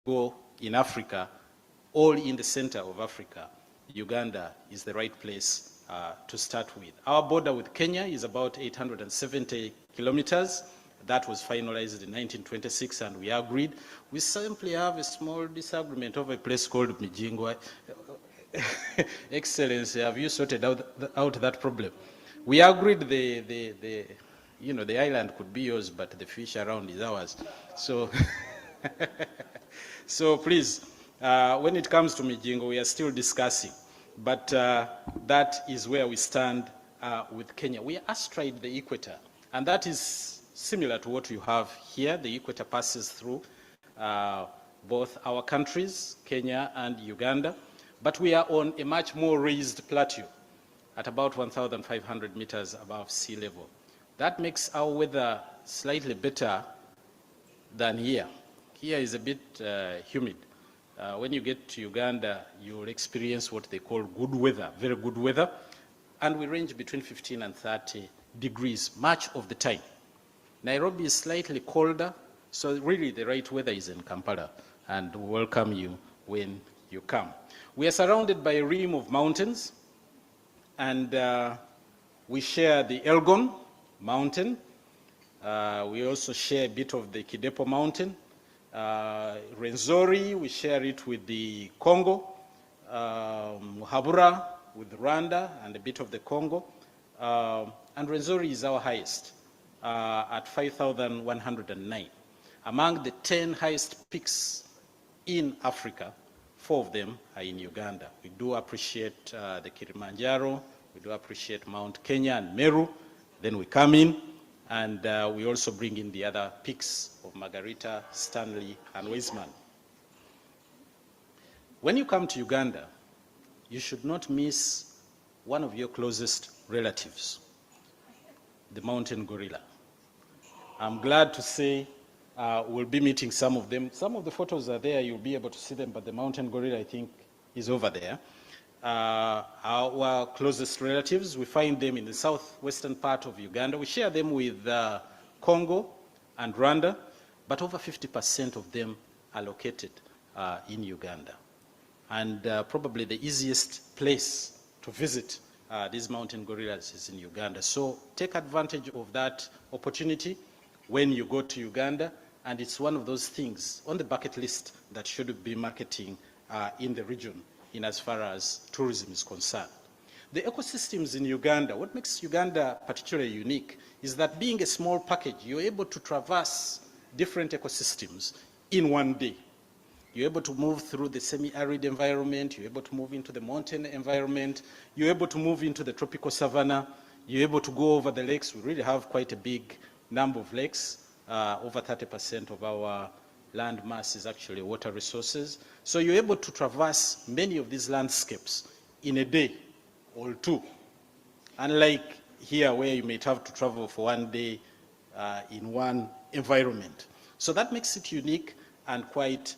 go in Africa, all in the center of Africa, Uganda is the right place to start with. Our border with Kenya is about 870 kilometers. That was finalized in 1926, and we agreed. We simply have a small disagreement over a place called Mijingwa. Excellency, have you sorted out that problem? We agreed the island could be yours, but the fish around is ours. So, so please, when it comes to Mijingo, we are still discussing. But that is where we stand with Kenya. We are astride the equator, and that is similar to what you have here. The equator passes through both our countries, Kenya and Uganda, but we are on a much more raised plateau at about 1,500 meters above sea level. That makes our weather slightly better than here. Here is a bit humid. When you get to Uganda, you will experience what they call good weather, very good weather, and we range between 15 and 30 degrees much of the time. Nairobi is slightly colder, so really the right weather is in Kampala, and we welcome you when you come. We are surrounded by a rim of mountains, and we share the Elgon mountain. We also share a bit of the Kidepo mountain. Rwenzori, we share it with the Congo. Muhabura with Rwanda and a bit of the Congo. And Rwenzori is our highest at 5,109. Among the 10 highest peaks in Africa, 4 of them are in Uganda. We do appreciate the Kilimanjaro, we do appreciate Mount Kenya and Meru. Then we come in, and we also bring in the other peaks of Margarita, Stanley, and Wiseman. When you come to Uganda, you should not miss one of your closest relatives, the mountain gorilla. I'm glad to say we'll be meeting some of them. Some of the photos are there, you'll be able to see them, but the mountain gorilla, I think, is over there. Our closest relatives, we find them in the southwestern part of Uganda. We share them with Congo and Rwanda, but over 50% of them are located in Uganda. And probably the easiest place to visit these mountain gorillas is in Uganda. So take advantage of that opportunity when you go to Uganda, and it's one of those things on the bucket list that should be marketing in the region in as far as tourism is concerned. The ecosystems in Uganda, what makes Uganda particularly unique is that being a small package, you're able to traverse different ecosystems in one day. You're able to move through the semi-arid environment, you're able to move into the mountain environment, you're able to move into the tropical savanna, you're able to go over the lakes. We really have quite a big number of lakes. Over 30% of our land mass is actually water resources. So you're able to traverse many of these landscapes in a day or two, unlike here where you might have to travel for one day in one environment. So that makes it unique and quite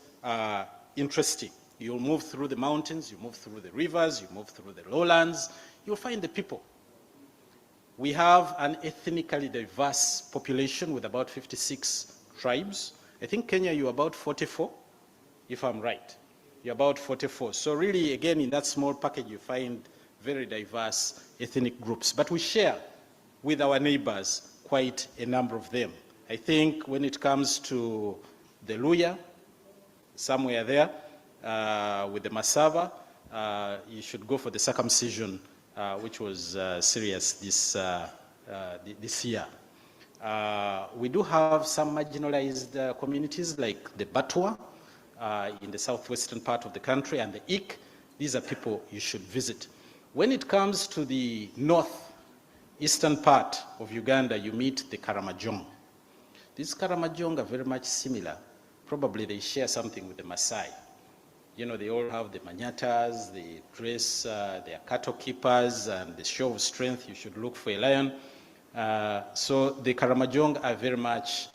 interesting. You'll move through the mountains, you move through the rivers, you move through the lowlands, you'll find the people. We have an ethnically diverse population with about 56 tribes. I think Kenya, you're about 44, if I'm right. You're about 44. So really, again, in that small package, you find very diverse ethnic groups. But we share with our neighbors quite a number of them. I think when it comes to the Luya, somewhere there, with the Masaba, you should go for the circumcision, which was serious this year. We do have some marginalized communities like the Batwa in the southwestern part of the country, and the Ik. These are people you should visit. When it comes to the northeastern part of Uganda, you meet the Karamojong. These Karamojong are very much similar. Probably they share something with the Maasai. You know, they all have the manyatas, they dress, they are cattle keepers, and the show of strength, you should look for a lion. So the Karamojong are very much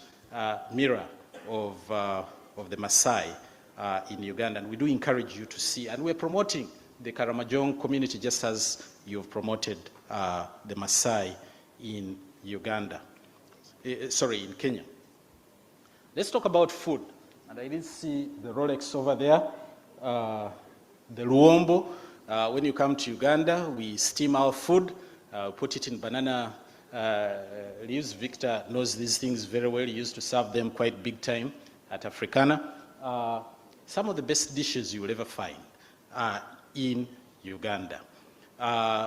mirror of the Maasai in Uganda, and we do encourage you to see, and we're promoting the Karamojong community just as you've promoted the Maasai in Uganda, in Kenya. Let's talk about food. And I did see the Rolex over there, the Luombo. When you come to Uganda, we steam our food, put it in banana leaves. Victor knows these things very well. He used to serve them quite big time at Africana. Some of the best dishes you will ever find are in Uganda.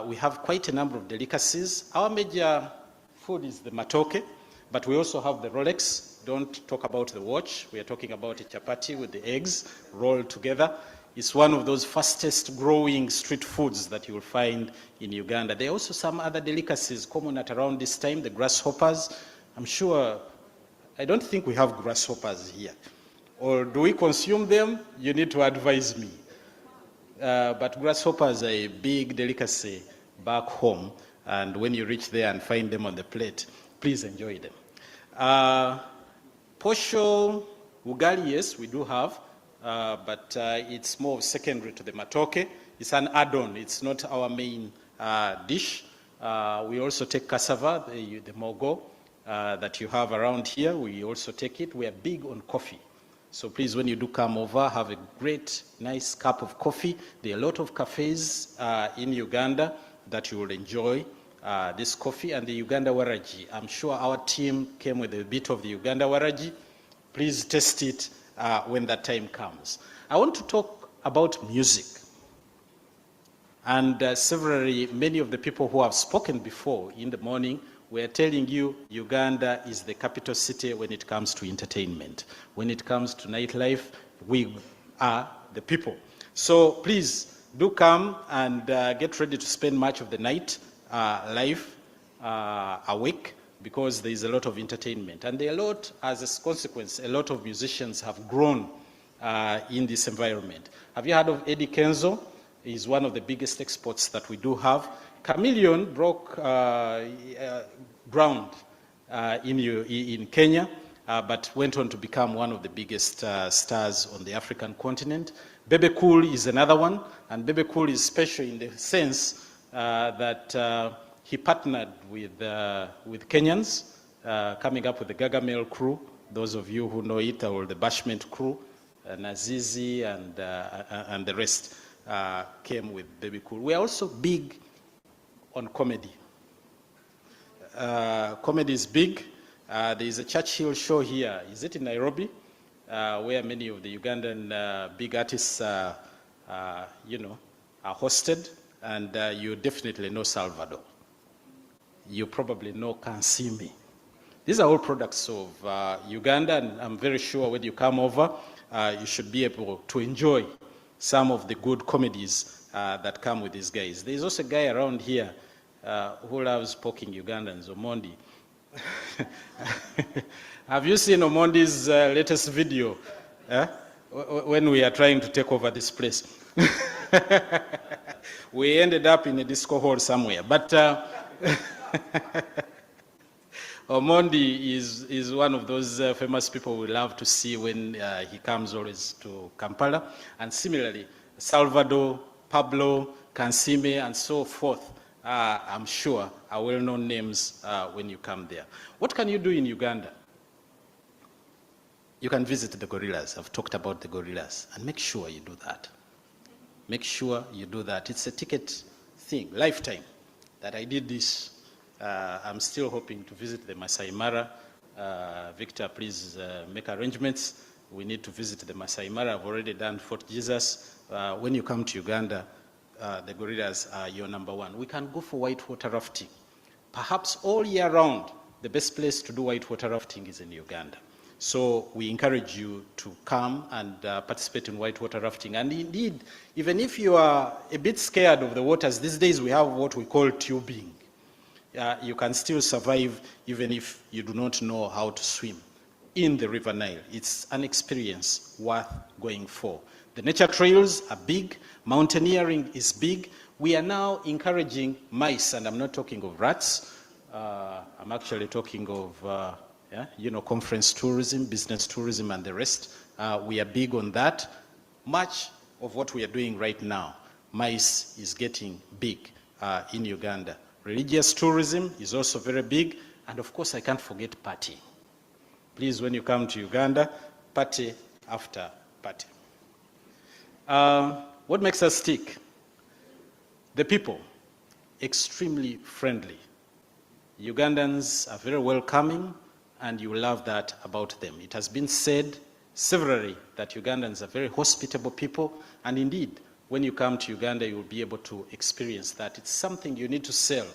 We have quite a number of delicacies. Our major food is the matoke, but we also have the Rolex. Don't talk about the watch. We are talking about a chapati with the eggs rolled together. It's one of those fastest growing street foods that you will find in Uganda. There are also some other delicacies common at around this time, the grasshoppers. I'm sure, I don't think we have grasshoppers here. Or do we consume them? You need to advise me. But grasshoppers are a big delicacy back home. And when you reach there and find them on the plate, please enjoy them. Posho, ugali, yes, we do have, but it's more secondary to the matoke. It's an add-on. It's not our main dish. We also take cassava, the mogo that you have around here. We also take it. We are big on coffee. So please, when you do come over, have a great, nice cup of coffee. There are a lot of cafes in Uganda that you will enjoy this coffee, and the Uganda Waraji. I'm sure our team came with a bit of the Uganda Waraji. Please taste it when that time comes. I want to talk about music. And severally, many of the people who have spoken before in the morning were telling you Uganda is the capital city when it comes to entertainment. When it comes to nightlife, we are the people. So please do come and get ready to spend much of the night life awake, because there is a lot of entertainment. And there are a lot, as a consequence, a lot of musicians have grown in this environment. Have you heard of Eddie Kenzo? He's one of the biggest exports that we do have. Chameleon broke ground in Kenya, but went on to become one of the biggest stars on the African continent. Bebe Cool is another one, and Bebe Cool is special in the sense that he partnered with Kenyans, coming up with the Gagamel crew. Those of you who know it, or the Bashment crew, Nazizi and the rest came with Baby Cool. We are also big on comedy. Comedy is big. There is a Churchill show here. Is it in Nairobi? Where many of the Ugandan big artists, are hosted. And you definitely know Salvador. You probably know Kansimi. These are all products of Uganda, and I'm very sure when you come over, you should be able to enjoy some of the good comedies that come with these guys. There's also a guy around here who loves poking Ugandans, Omondi. Have you seen Omondi's latest video when we are trying to take over this place? We ended up in a disco hall somewhere, but Omondi is one of those famous people we love to see when he comes always to Kampala. And similarly, Salvador, Pablo, Kansime, and so forth, I'm sure are well-known names when you come there. What can you do in Uganda? You can visit the gorillas. I've talked about the gorillas, and make sure you do that. Make sure you do that. It's a ticket thing, lifetime, that I did this. I'm still hoping to visit the Masai Mara. Victor, please make arrangements. We need to visit the Masai Mara. I've already done Fort Jesus. When you come to Uganda, the gorillas are your number one. We can go for whitewater rafting. Perhaps all year round, the best place to do whitewater rafting is in Uganda. So we encourage you to come and participate in whitewater rafting. And indeed, even if you are a bit scared of the waters, these days we have what we call tubing. You can still survive even if you do not know how to swim in the River Nile. It's an experience worth going for. The nature trails are big. Mountaineering is big. We are now encouraging mice, and I'm not talking of rats. I'm actually talking of conference tourism, business tourism, and the rest. We are big on that. Much of what we are doing right now, mice is getting big in Uganda. Religious tourism is also very big. And of course, I can't forget party. Please, when you come to Uganda, party after party. What makes us tick? The people, extremely friendly. Ugandans are very welcoming, and you love that about them. It has been said severally that Ugandans are very hospitable people, and indeed, when you come to Uganda, you will be able to experience that. It's something you need to sell.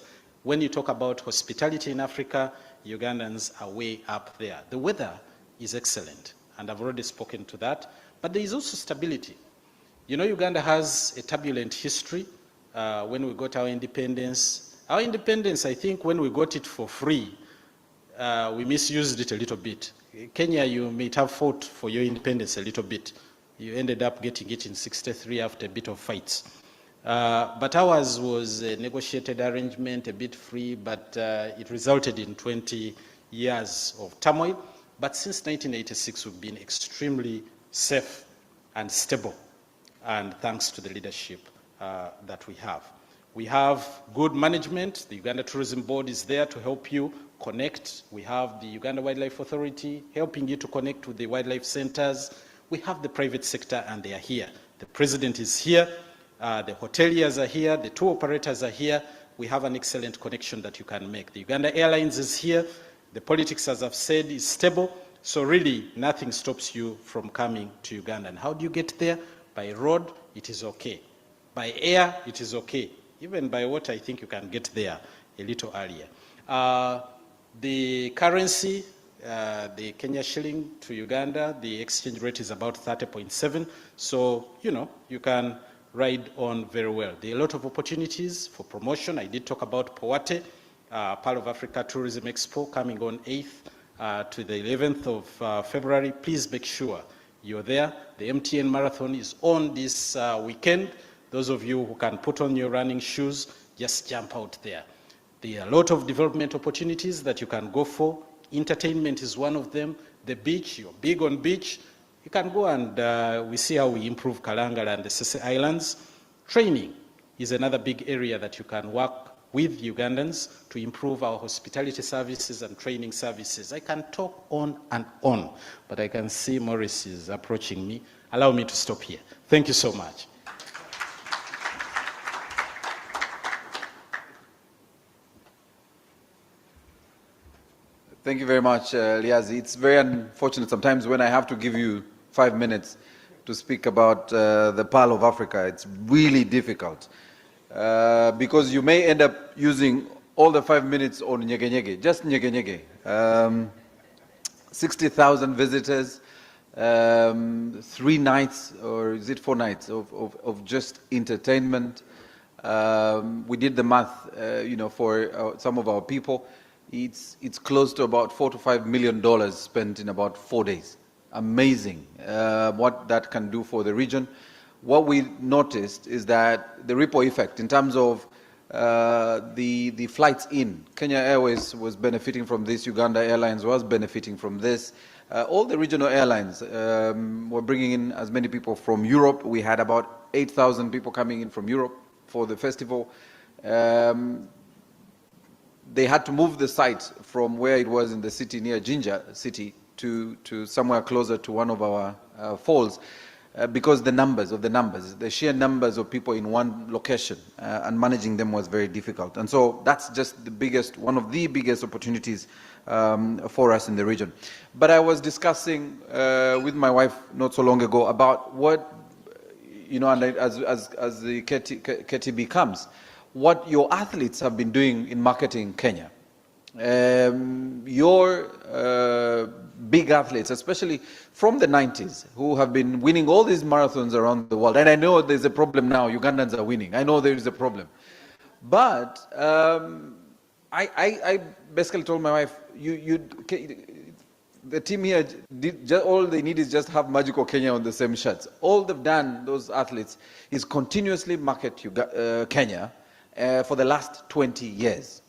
When you talk about hospitality in Africa, Ugandans are way up there. The weather is excellent, and I've already spoken to that, but there is also stability. You know, Uganda has a turbulent history. When we got our independence, I think when we got it for free, we misused it a little bit. Kenya, you may have fought for your independence a little bit. You ended up getting it in '63 after a bit of fights. But ours was a negotiated arrangement, a bit free, but it resulted in 20 years of turmoil. But since 1986, we've been extremely safe and stable, and thanks to the leadership that we have. We have good management. The Uganda Tourism Board is there to help you connect. We have the Uganda Wildlife Authority helping you to connect with the wildlife centers. We have the private sector, and they are here. The president is here. The hoteliers are here. The tour operators are here. We have an excellent connection that you can make. The Uganda Airlines is here. The politics, as I've said, is stable. So really, nothing stops you from coming to Uganda. And how do you get there? By road, it is okay. By air, it is okay. Even by water, I think you can get there a little earlier. The currency, the Kenya shilling to Uganda, the exchange rate is about 30.7. So, you know, you can ride on very well. There are a lot of opportunities for promotion. I did talk about Powate, Pearl of Africa Tourism Expo, coming on 8th to the 11th of February. Please make sure you're there. The MTN Marathon is on this weekend. Those of you who can put on your running shoes, just jump out there. There are a lot of development opportunities that you can go for. Entertainment is one of them. The beach, you're big on beach. You can go and we see how we improve Kalangala and the Sese Islands. Training is another big area that you can work with Ugandans to improve our hospitality services and training services. I can talk on and on, but I can see Maurice is approaching me. Allow me to stop here. Thank you so much. Thank you very much, Liazi. It's very unfortunate sometimes when I have to give you 5 minutes to speak about the Pearl of Africa. It's really difficult because you may end up using all the 5 minutes on Nyege Nyege, just Nyege Nyege. 60,000 visitors, 3 nights, or is it 4 nights of just entertainment. We did the math, for some of our people. It's close to about $4 to $5 million spent in about 4 days. Amazing what that can do for the region. What we noticed is that the ripple effect in terms of the flights in. Kenya Airways was benefiting from this. Uganda Airlines was benefiting from this. All the regional airlines were bringing in as many people from Europe. We had about 8,000 people coming in from Europe for the festival. They had to move the site from where it was in the city near Jinja City to somewhere closer to one of our falls because the sheer numbers of people in one location and managing them was very difficult. And so that's just one of the biggest opportunities for us in the region. But I was discussing with my wife not so long ago about what, and as the KTB comes, what your athletes have been doing in marketing Kenya. Your big athletes, especially from the 90s, who have been winning all these marathons around the world. And I know there's a problem now. Ugandans are winning. I know there is a problem. But I basically told my wife, the team here, all they need is just have Magical Kenya on the same shirts. All they've done, those athletes, is continuously market Kenya for the last 20 years.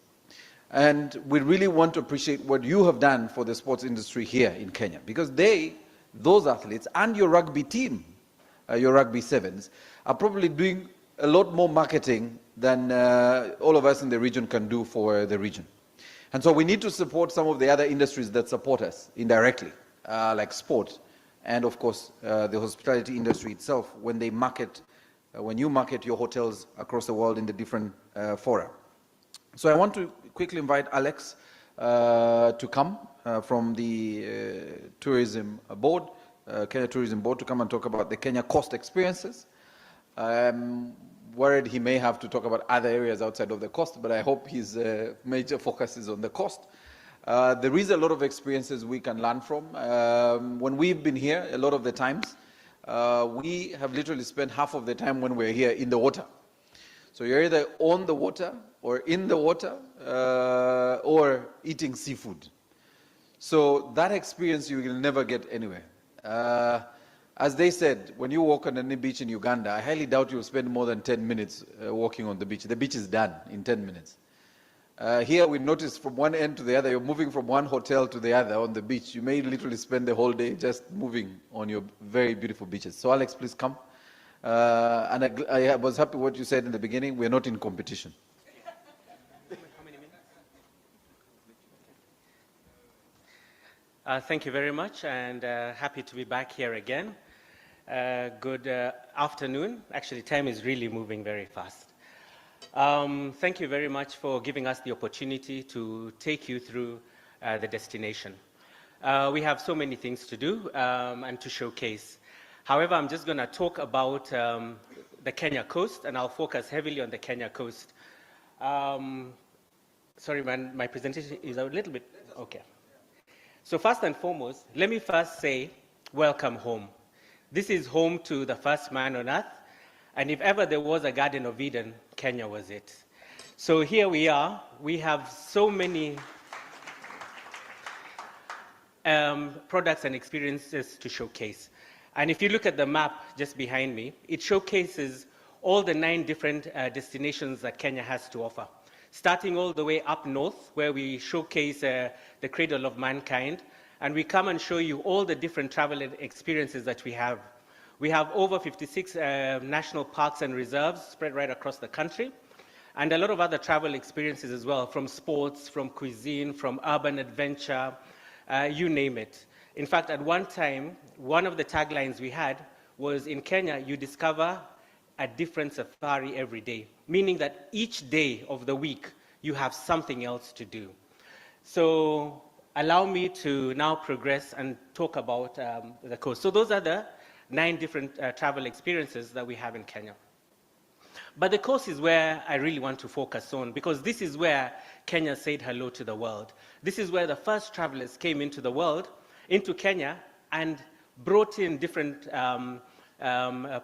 And we really want to appreciate what you have done for the sports industry here in Kenya, because those athletes and your rugby team, your rugby sevens, are probably doing a lot more marketing than all of us in the region can do for the region. And so we need to support some of the other industries that support us indirectly, like sport and of course the hospitality industry itself when they market, when you market your hotels across the world in the different fora. So I want to quickly invite Alex to come from the tourism board, Kenya Tourism Board, to come and talk about the Kenya coast experiences. I'm worried he may have to talk about other areas outside of the coast, but I hope his major focus is on the coast. There is a lot of experiences we can learn from. When we've been here, a lot of the times, we have literally spent half of the time when we're here in the water. So you're either on the water or in the water or eating seafood. So that experience you will never get anywhere. As they said, when you walk on any beach in Uganda, I highly doubt you'll spend more than 10 minutes walking on the beach. The beach is done in 10 minutes. Here we notice from one end to the other, you're moving from one hotel to the other on the beach. You may literally spend the whole day just moving on your very beautiful beaches. So Alex, please come. And I was happy what you said in the beginning, we're not in competition. Thank you very much, and happy to be back here again. Good afternoon. Actually, time is really moving very fast. Thank you very much for giving us the opportunity to take you through the destination. We have so many things to do and to showcase. However, I'm just going to talk about the Kenya coast, and I'll focus heavily on the Kenya coast. Sorry, man, my presentation is a little bit, okay. So first and foremost, let me first say, welcome home. This is home to the first man on earth, and if ever there was a Garden of Eden, Kenya was it. So here we are. We have so many products and experiences to showcase. And if you look at the map just behind me, it showcases all the 9 different destinations that Kenya has to offer. Starting all the way up north, where we showcase the cradle of mankind, and we come and show you all the different travel experiences that we have. We have over 56 national parks and reserves spread right across the country, and a lot of other travel experiences as well, from sports, from cuisine, from urban adventure, you name it. In fact, at one time, one of the taglines we had was, in Kenya, you discover a different safari every day, meaning that each day of the week, you have something else to do. So allow me to now progress and talk about the coast. So those are the 9 different travel experiences that we have in Kenya. But the coast is where I really want to focus on, because this is where Kenya said hello to the world. This is where the first travelers came into the world, into Kenya, and brought in different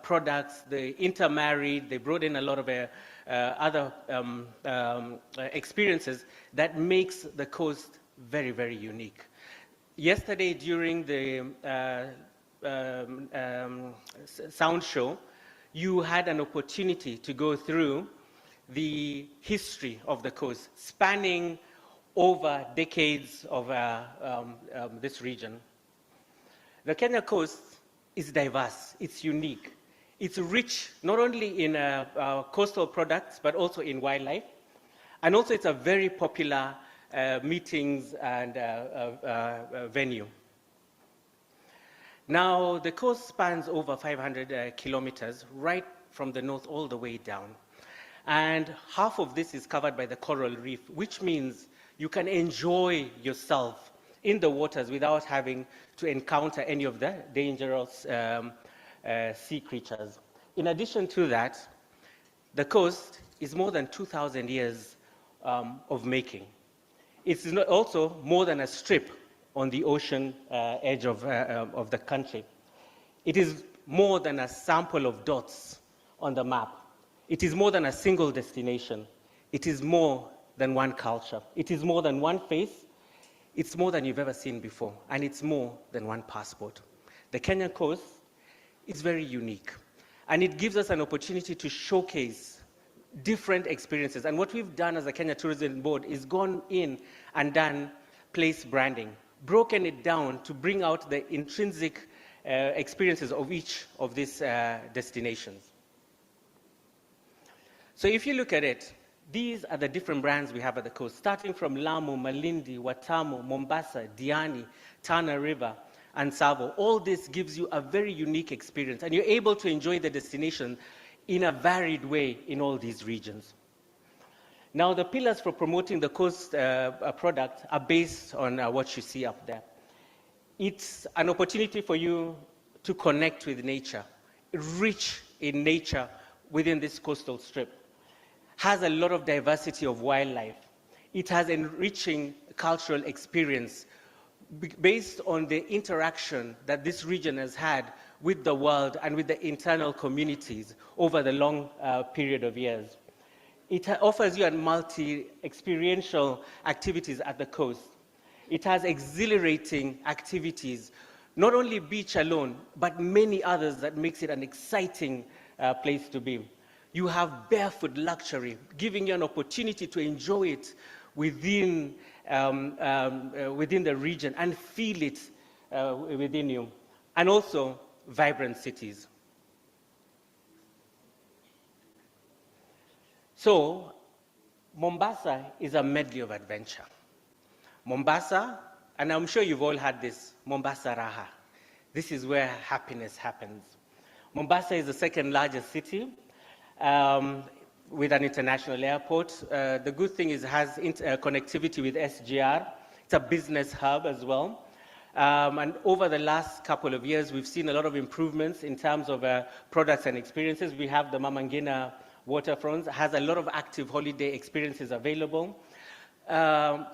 products. They intermarried, they brought in a lot of other experiences that makes the coast very, very unique. Yesterday, during the sound show, you had an opportunity to go through the history of the coast, spanning over decades of this region. The Kenya coast is diverse, it's unique. It's rich not only in coastal products, but also in wildlife. And also it's a very popular meetings and venue. Now, the coast spans over 500 kilometers, right from the north all the way down. And half of this is covered by the coral reef, which means you can enjoy yourself in the waters without having to encounter any of the dangerous sea creatures. In addition to that, the coast is more than 2,000 years of making. It's also more than a strip on the ocean edge of the country. It is more than a sample of dots on the map. It is more than a single destination. It is more than one culture. It is more than one face. It's more than you've ever seen before, and it's more than one passport. The Kenyan coast is very unique, and it gives us an opportunity to showcase different experiences. And what we've done as a Kenya Tourism Board is gone in and done place branding, broken it down to bring out the intrinsic experiences of each of these destinations. So if you look at it, these are the different brands we have at the coast, starting from Lamu, Malindi, Watamu, Mombasa, Diani, Tana River, and Tsavo. All this gives you a very unique experience, and you're able to enjoy the destination in a varied way in all these regions. Now, the pillars for promoting the coast product are based on what you see up there. It's an opportunity for you to connect with nature, rich in nature within this coastal strip. Has a lot of diversity of wildlife. It has enriching cultural experience based on the interaction that this region has had with the world and with the internal communities over the long period of years. It offers you a multi-experiential activities at the coast. It has exhilarating activities, not only beach alone, but many others that makes it an exciting place to be. You have barefoot luxury, giving you an opportunity to enjoy it within the region and feel it within you. And also vibrant cities. So Mombasa is a medley of adventure. Mombasa, and I'm sure you've all had this, Mombasa Raha. This is where happiness happens. Mombasa is the second largest city with an international airport. The good thing is it has connectivity with SGR. It's a business hub as well. And over the last couple of years, we've seen a lot of improvements in terms of products and experiences. We have the Mama Ngina waterfront, has a lot of active holiday experiences available.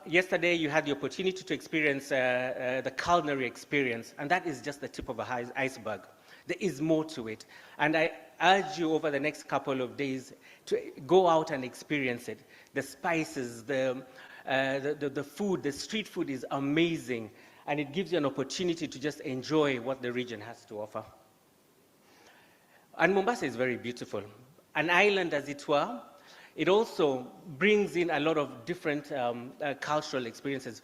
Yesterday, you had the opportunity to experience the culinary experience, and that is just the tip of an iceberg. There is more to it. And I urge you over the next couple of days to go out and experience it. The spices, the food, the street food is amazing, and it gives you an opportunity to just enjoy what the region has to offer. And Mombasa is very beautiful. An island, as it were. It also brings in a lot of different cultural experiences.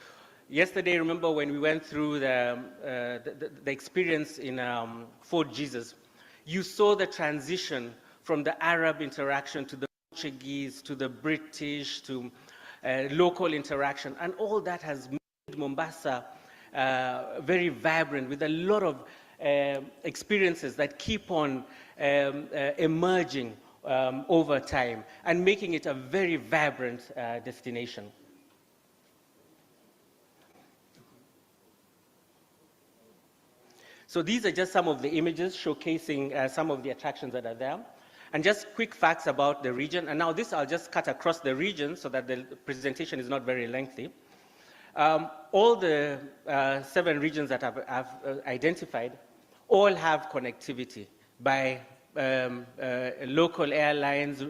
Yesterday, remember when we went through the experience in Fort Jesus, you saw the transition from the Arab interaction to the Portuguese, to the British, to local interaction, and all that has made Mombasa very vibrant with a lot of experiences that keep on emerging over time and making it a very vibrant destination. So these are just some of the images showcasing some of the attractions that are there. And just quick facts about the region. And now this I'll just cut across the region so that the presentation is not very lengthy. All the 7 regions that I've identified all have connectivity by local airlines,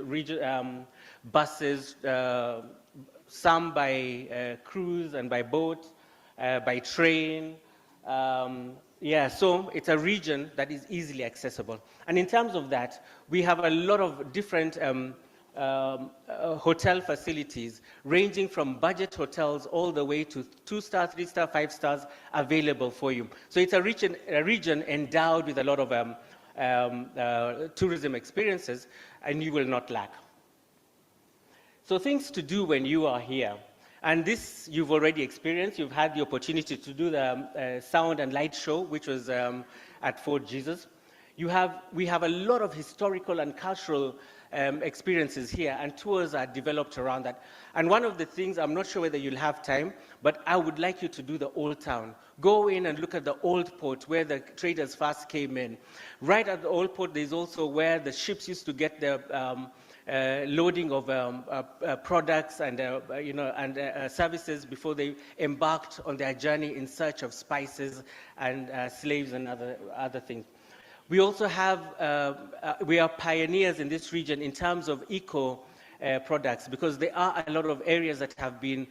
buses, some by cruise and by boat, by train. So it's a region that is easily accessible. And in terms of that, we have a lot of different hotel facilities, ranging from budget hotels all the way to 2-star, 3-star, 5 stars available for you. So it's a region endowed with a lot of tourism experiences, and you will not lack. So things to do when you are here. And this you've already experienced. You've had the opportunity to do the sound and light show, which was at Fort Jesus. We have a lot of historical and cultural experiences here, and tours are developed around that. And one of the things, I'm not sure whether you'll have time, but I would like you to do the Old Town. Go in and look at the Old Port, where the traders first came in. Right at the Old Port, there's also where the ships used to get their loading of products and services before they embarked on their journey in search of spices and slaves and other things. We also have, we are pioneers in this region in terms of eco products, because there are a lot of areas that have been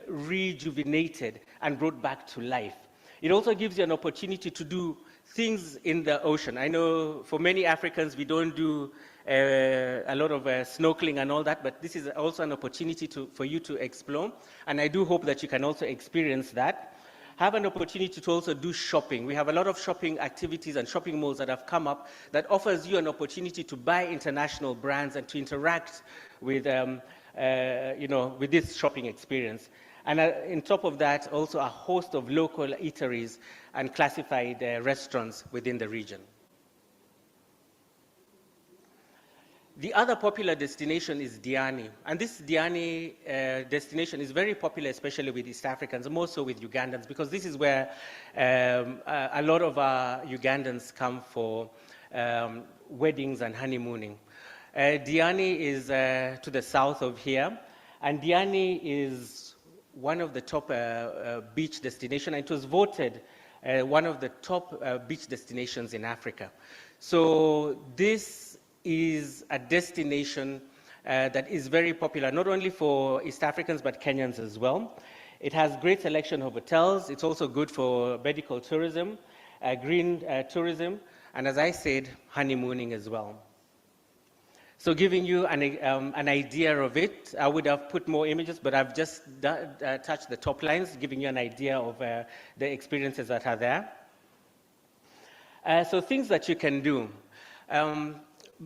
rejuvenated and brought back to life. It also gives you an opportunity to do things in the ocean. I know for many Africans, we don't do a lot of snorkeling and all that, but this is also an opportunity for you to explore, and I do hope that you can also experience that. Have an opportunity to also do shopping. We have a lot of shopping activities and shopping malls that have come up that offers you an opportunity to buy international brands and to interact with, with this shopping experience. And on top of that, also a host of local eateries and classified restaurants within the region. The other popular destination is Diani, and this Diani destination is very popular, especially with East Africans, more so with Ugandans, because this is where a lot of our Ugandans come for weddings and honeymooning. Diani is to the south of here, and Diani is one of the top beach destinations. It was voted one of the top beach destinations in Africa. So this is a destination that is very popular, not only for East Africans, but Kenyans as well. It has great selection of hotels. It's also good for medical tourism, green tourism, and as I said, honeymooning as well. So giving you an idea of it, I would have put more images, but I've just touched the top lines, giving you an idea of the experiences that are there. So things that you can do.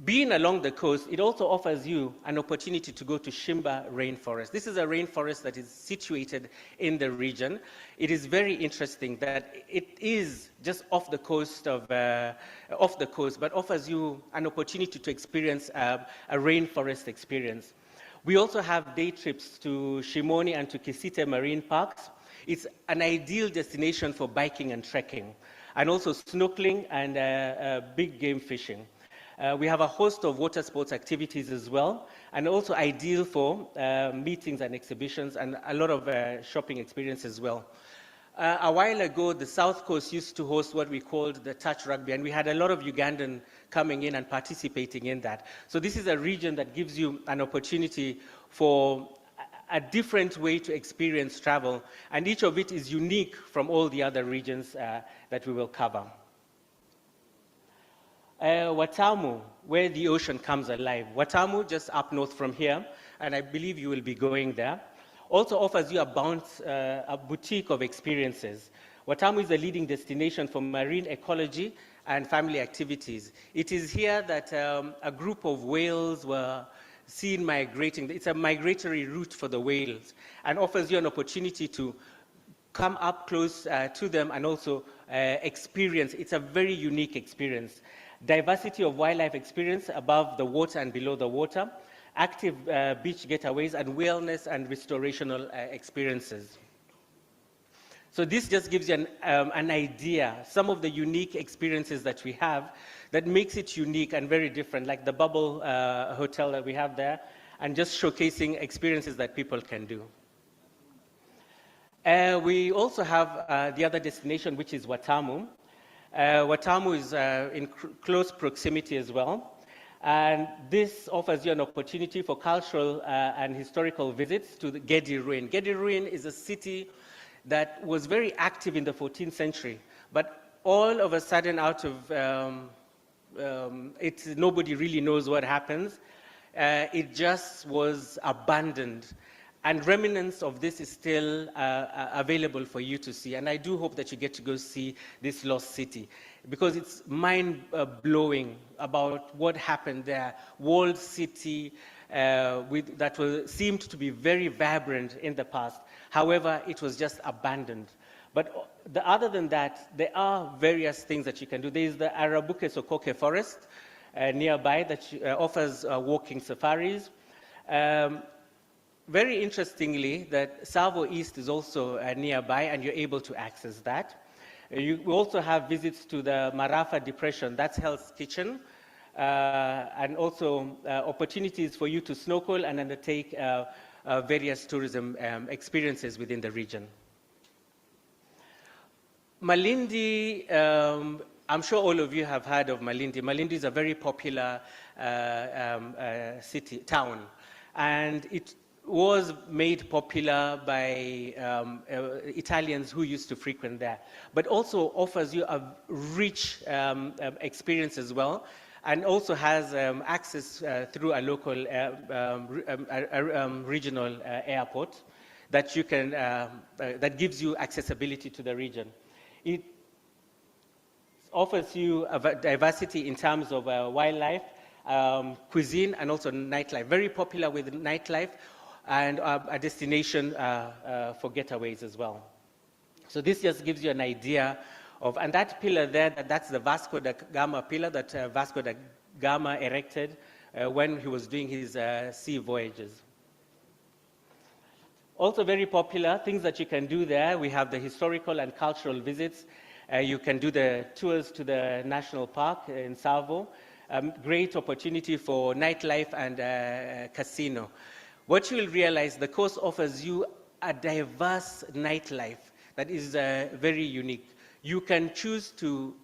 Being along the coast, it also offers you an opportunity to go to Shimba rainforest. This is a rainforest that is situated in the region. It is very interesting that it is just off the coast, but offers you an opportunity to experience a rainforest experience. We also have day trips to Shimoni and to Kisite marine parks. It's an ideal destination for biking and trekking, and also snorkeling and big game fishing. We have a host of water sports activities as well, and also ideal for meetings and exhibitions, and a lot of shopping experience as well. A while ago, the South Coast used to host what we called the touch rugby, and we had a lot of Ugandan coming in and participating in that. So this is a region that gives you an opportunity for a different way to experience travel, and each of it is unique from all the other regions that we will cover. Watamu, where the ocean comes alive. Watamu, just up north from here, and I believe you will be going there, also offers you a boutique of experiences. Watamu is a leading destination for marine ecology and family activities. It is here that a group of whales were seen migrating. It's a migratory route for the whales, and offers you an opportunity to come up close to them and also experience. It's a very unique experience. Diversity of wildlife experience above the water and below the water, active beach getaways, and wellness and restorational experiences. So this just gives you an idea, some of the unique experiences that we have that makes it unique and very different, like the bubble hotel that we have there, and just showcasing experiences that people can do. We also have the other destination, which is Watamu. Watamu is in close proximity as well, and this offers you an opportunity for cultural and historical visits to the Gedi Ruin. Gedi Ruin is a city that was very active in the 14th century, but all of a sudden out of nobody really knows what happens. It just was abandoned. And remnants of this is still available for you to see. And I do hope that you get to go see this lost city, because it's mind-blowing about what happened there. Walled city that seemed to be very vibrant in the past. However, it was just abandoned. But other than that, there are various things that you can do. There is the Arabuke Sokoke forest nearby that offers walking safaris. Very interestingly, that Savo East is also nearby, and you're able to access that. You also have visits to the Marafa Depression, that's Hell's Kitchen, and also opportunities for you to snorkel and undertake various tourism experiences within the region. Malindi, I'm sure all of you have heard of Malindi. Malindi is a very popular town, and it was made popular by Italians who used to frequent there, but also offers you a rich experience as well, and also has access through a local regional airport that you can that gives you accessibility to the region. It offers you a diversity in terms of wildlife, cuisine, and also nightlife. Very popular with nightlife. and a destination for getaways as well. So this just gives you an idea of, and that pillar there, that's the Vasco da Gama pillar that Vasco da Gama erected when he was doing his sea voyages. Also very popular, things that you can do there, we have the historical and cultural visits. You can do the tours to the national park in Tsavo. Great opportunity for nightlife and casino. What you will realize, the course offers you a diverse nightlife that is very unique. You can choose to,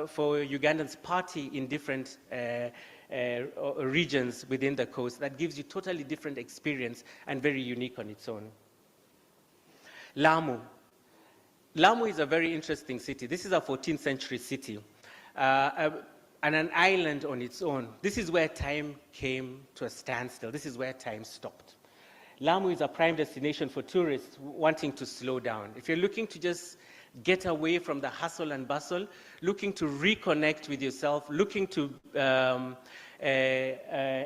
for Ugandans, party in different regions within the coast. That gives you totally different experience and very unique on its own. Lamu. Lamu is a very interesting city. This is a 14th century city and an island on its own. This is where time came to a standstill. This is where time stopped. Lamu is a prime destination for tourists wanting to slow down. If you're looking to just get away from the hustle and bustle, looking to reconnect with yourself, looking to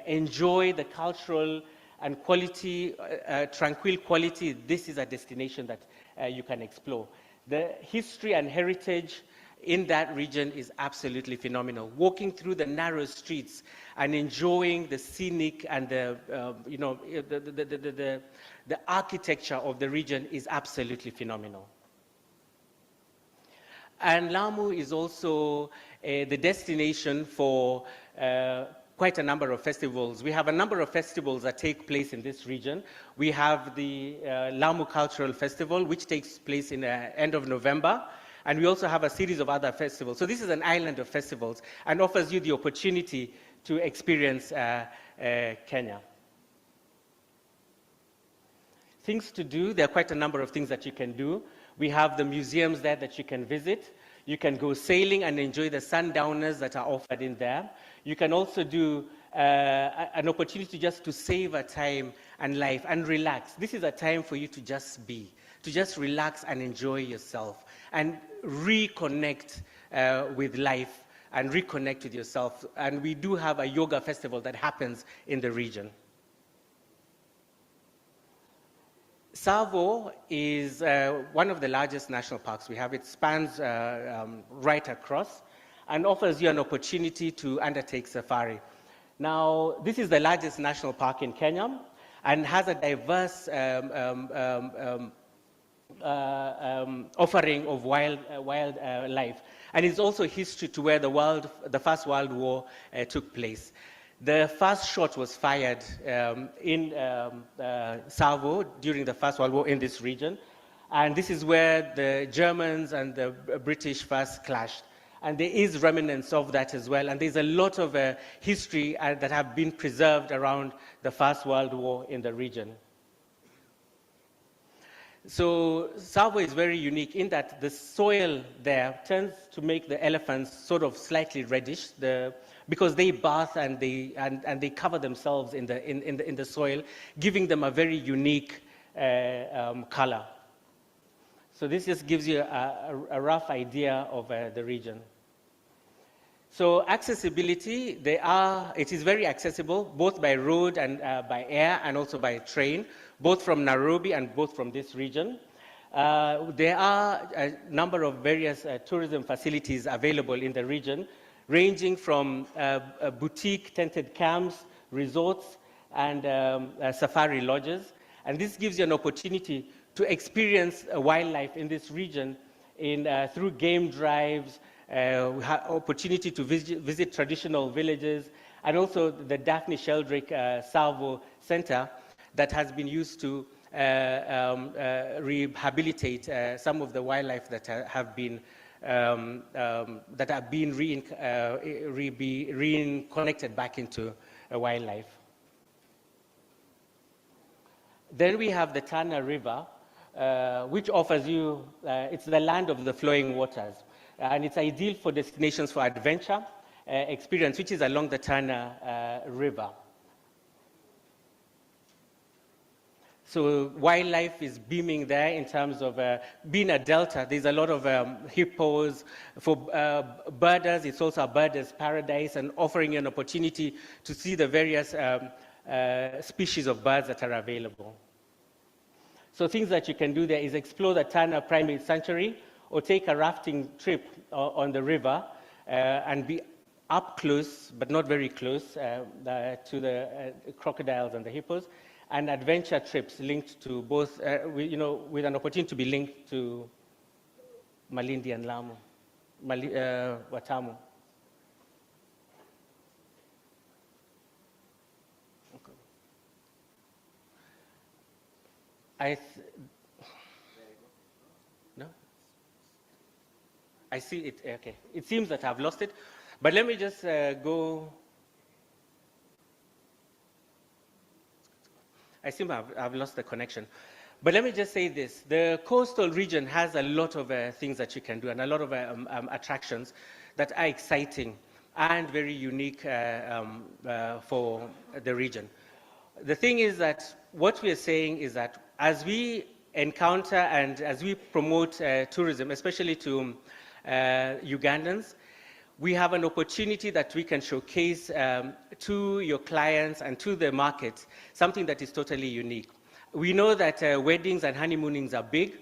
enjoy the cultural and quality, tranquil quality, this is a destination that you can explore. The history and heritage in that region is absolutely phenomenal. Walking through the narrow streets and enjoying the scenic and the, the architecture of the region is absolutely phenomenal. And Lamu is also the destination for quite a number of festivals. We have a number of festivals that take place in this region. We have the Lamu Cultural Festival, which takes place in the end of November. And we also have a series of other festivals. So this is an island of festivals and offers you the opportunity to experience Kenya. Things to do, there are quite a number of things that you can do. We have the museums there that you can visit. You can go sailing and enjoy the sundowners that are offered in there. You can also do an opportunity just to savor time and life and relax. This is a time for you to just be, to just relax and enjoy yourself and reconnect with life and reconnect with yourself. And we do have a yoga festival that happens in the region. Tsavo is one of the largest national parks we have. It spans right across and offers you an opportunity to undertake safari. Now, this is the largest national park in Kenya and has a diverse offering of wildlife. And it's also history to where the First World War took place. The first shot was fired in Tsavo during the First World War in this region. And this is where the Germans and the British first clashed. And there is remnants of that as well. And there's a lot of history that have been preserved around the First World War in the region. So Tsavo is very unique in that the soil there tends to make the elephants sort of slightly reddish, because they bath and they cover themselves in the soil, giving them a very unique color. So this just gives you a rough idea of the region. So accessibility, it is very accessible, both by road and by air and also by train, both from Nairobi and both from this region. There are a number of various tourism facilities available in the region, ranging from boutique tented camps, resorts, and safari lodges. And this gives you an opportunity to experience wildlife in this region through game drives, opportunity to visit traditional villages, and also the Daphne Sheldrake Tsavo Center that has been used to rehabilitate some of the wildlife that have been reconnected back into wildlife. Then we have the Tana River, which offers you, it's the land of the flowing waters. And it's ideal for destinations for adventure experience, which is along the Tana River. So wildlife is beaming there in terms of being a delta. There's a lot of hippos. For birders, it's also a birder's paradise and offering an opportunity to see the various species of birds that are available. So things that you can do there is explore the Tana Primate Sanctuary or take a rafting trip on the river and be up close, but not very close, to the crocodiles and the hippos, and adventure trips linked to both, with an opportunity to be linked to Malindi and Lamu, Watamu. Okay. No? I see it, okay. It seems that I've lost it, but let me just go. I seem I've lost the connection. But let me just say this. The coastal region has a lot of things that you can do and a lot of attractions that are exciting and very unique for the region. The thing is that what we are saying is that as we encounter and as we promote tourism, especially to Ugandans, we have an opportunity that we can showcase to your clients and to the market something that is totally unique. We know that weddings and honeymoonings are big,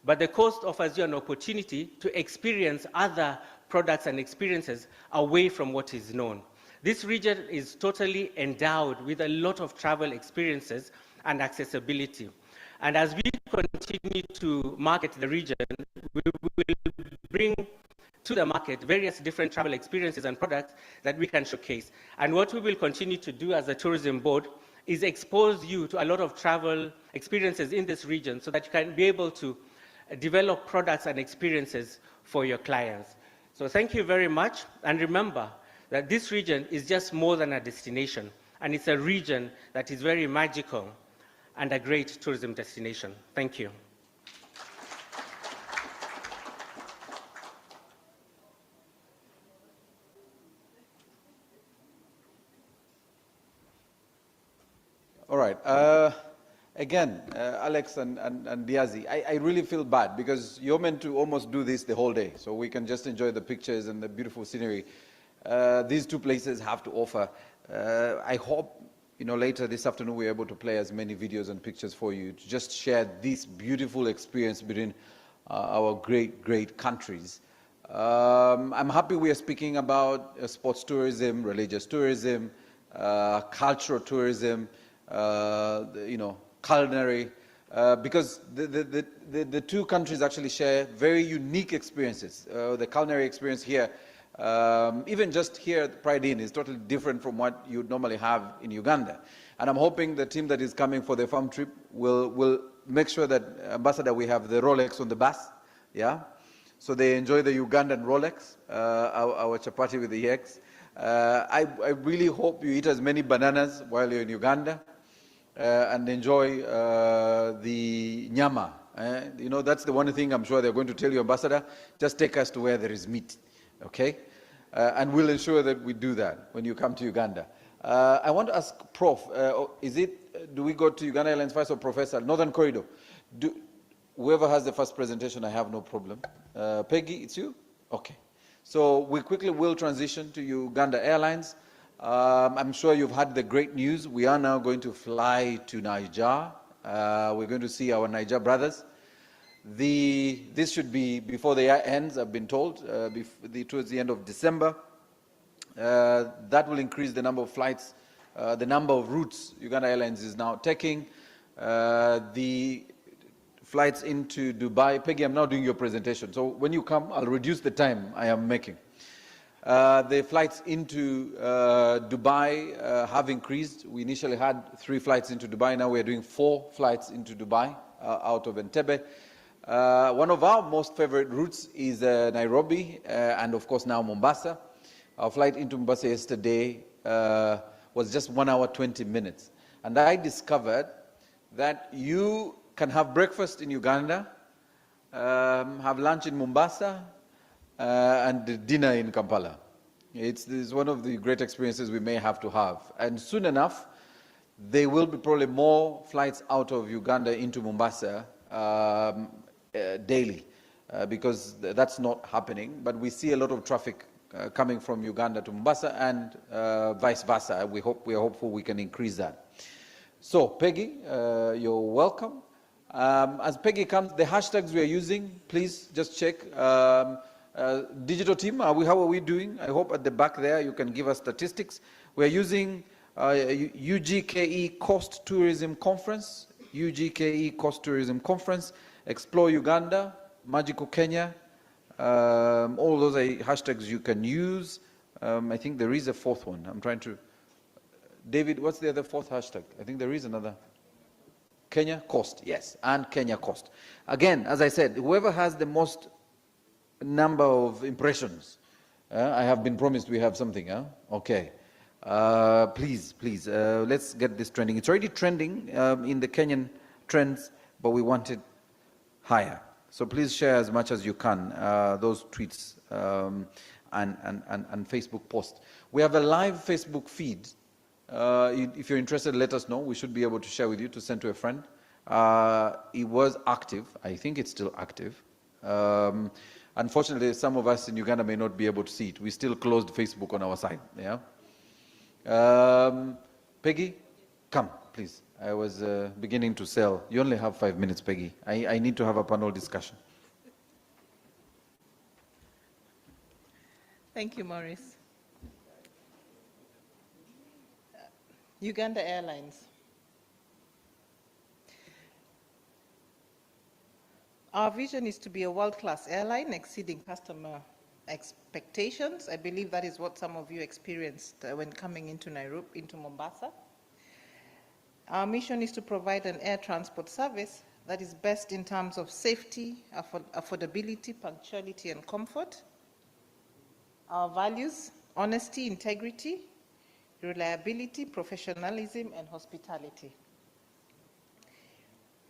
but the coast offers you an opportunity to experience other products and experiences away from what is known. This region is totally endowed with a lot of travel experiences and accessibility. And as we continue to market the region, we will bring to the market various different travel experiences and products that we can showcase. And what we will continue to do as a tourism board is expose you to a lot of travel experiences in this region so that you can be able to develop products and experiences for your clients. So thank you very much. And remember that this region is just more than a destination. And it's a region that is very magical and a great tourism destination. Thank you. All right. Again, Alex and Diazi, I really feel bad because you're meant to almost do this the whole day, so we can just enjoy the pictures and the beautiful scenery. These two places have to offer. I hope, later this afternoon we're able to play as many videos and pictures for you to just share this beautiful experience between our great countries. I'm happy we are speaking about sports tourism, religious tourism, cultural tourism, culinary, because the two countries actually share very unique experiences. The culinary experience here, even just here at Pride Inn, is totally different from what you'd normally have in Uganda. And I'm hoping the team that is coming for the farm trip will make sure that, Ambassador, we have the Rolex on the bus, yeah? So they enjoy the Ugandan Rolex, our chapati with the eggs. I really hope you eat as many bananas while you're in Uganda. And enjoy the nyama. That's the one thing I'm sure they're going to tell you, Ambassador. Just take us to where there is meat, okay? And we'll ensure that we do that when you come to Uganda. I want to ask Prof, do we go to Uganda Airlines first or Professor? Northern Corridor. Whoever has the first presentation, I have no problem. Peggy, it's you? Okay. So we quickly will transition to Uganda Airlines. I'm sure you've had the great news. We are now going to fly to Niger. We're going to see our Niger brothers. This should be before the year ends, I've been told, towards the end of December. That will increase the number of flights, the number of routes Uganda Airlines is now taking. The flights into Dubai. Peggy, I'm now doing your presentation. So when you come, I'll reduce the time I am making. The flights into Dubai have increased. We initially had 3 flights into Dubai. Now we're doing 4 flights into Dubai out of Entebbe. One of our most favorite routes is Nairobi and, of course, now Mombasa. Our flight into Mombasa yesterday was just 1 hour, 20 minutes. And I discovered that you can have breakfast in Uganda, have lunch in Mombasa, and dinner in Kampala. It's one of the great experiences we may have to have. And soon enough, there will be probably more flights out of Uganda into Mombasa daily, because that's not happening. But we see a lot of traffic coming from Uganda to Mombasa and vice versa. We are hopeful we can increase that. So, Peggy, you're welcome. As Peggy comes, the hashtags we are using, please just check. Digital team, how are we doing? I hope at the back there you can give us statistics. We're using UGKE Coast Tourism Conference, UGKE Coast Tourism Conference, Explore Uganda, Magical Kenya. All those are hashtags you can use. I think there is a fourth one. I'm trying to... David, what's the other fourth hashtag? I think there is another. Kenya Coast, yes, and Kenya Coast. Again, as I said, whoever has the most number of impressions, I have been promised we have something, okay. Please, let's get this trending. It's already trending in the Kenyan trends, but we want it higher. So please share as much as you can, those tweets and Facebook posts. We have a live Facebook feed. If you're interested, let us know. We should be able to share with you, to send to a friend. It was active. I think it's still active. Unfortunately, some of us in Uganda may not be able to see it. We still closed Facebook on our side. Yeah. Peggy, come, please. I was beginning to sell. You only have 5 minutes, Peggy. I need to have a panel discussion. Thank you, Maurice. Uganda Airlines. Our vision is to be a world-class airline exceeding customer expectations. I believe that is what some of you experienced when coming into Mombasa. Our mission is to provide an air transport service that is best in terms of safety, affordability, punctuality, and comfort. Our values: honesty, integrity, reliability, professionalism, and hospitality.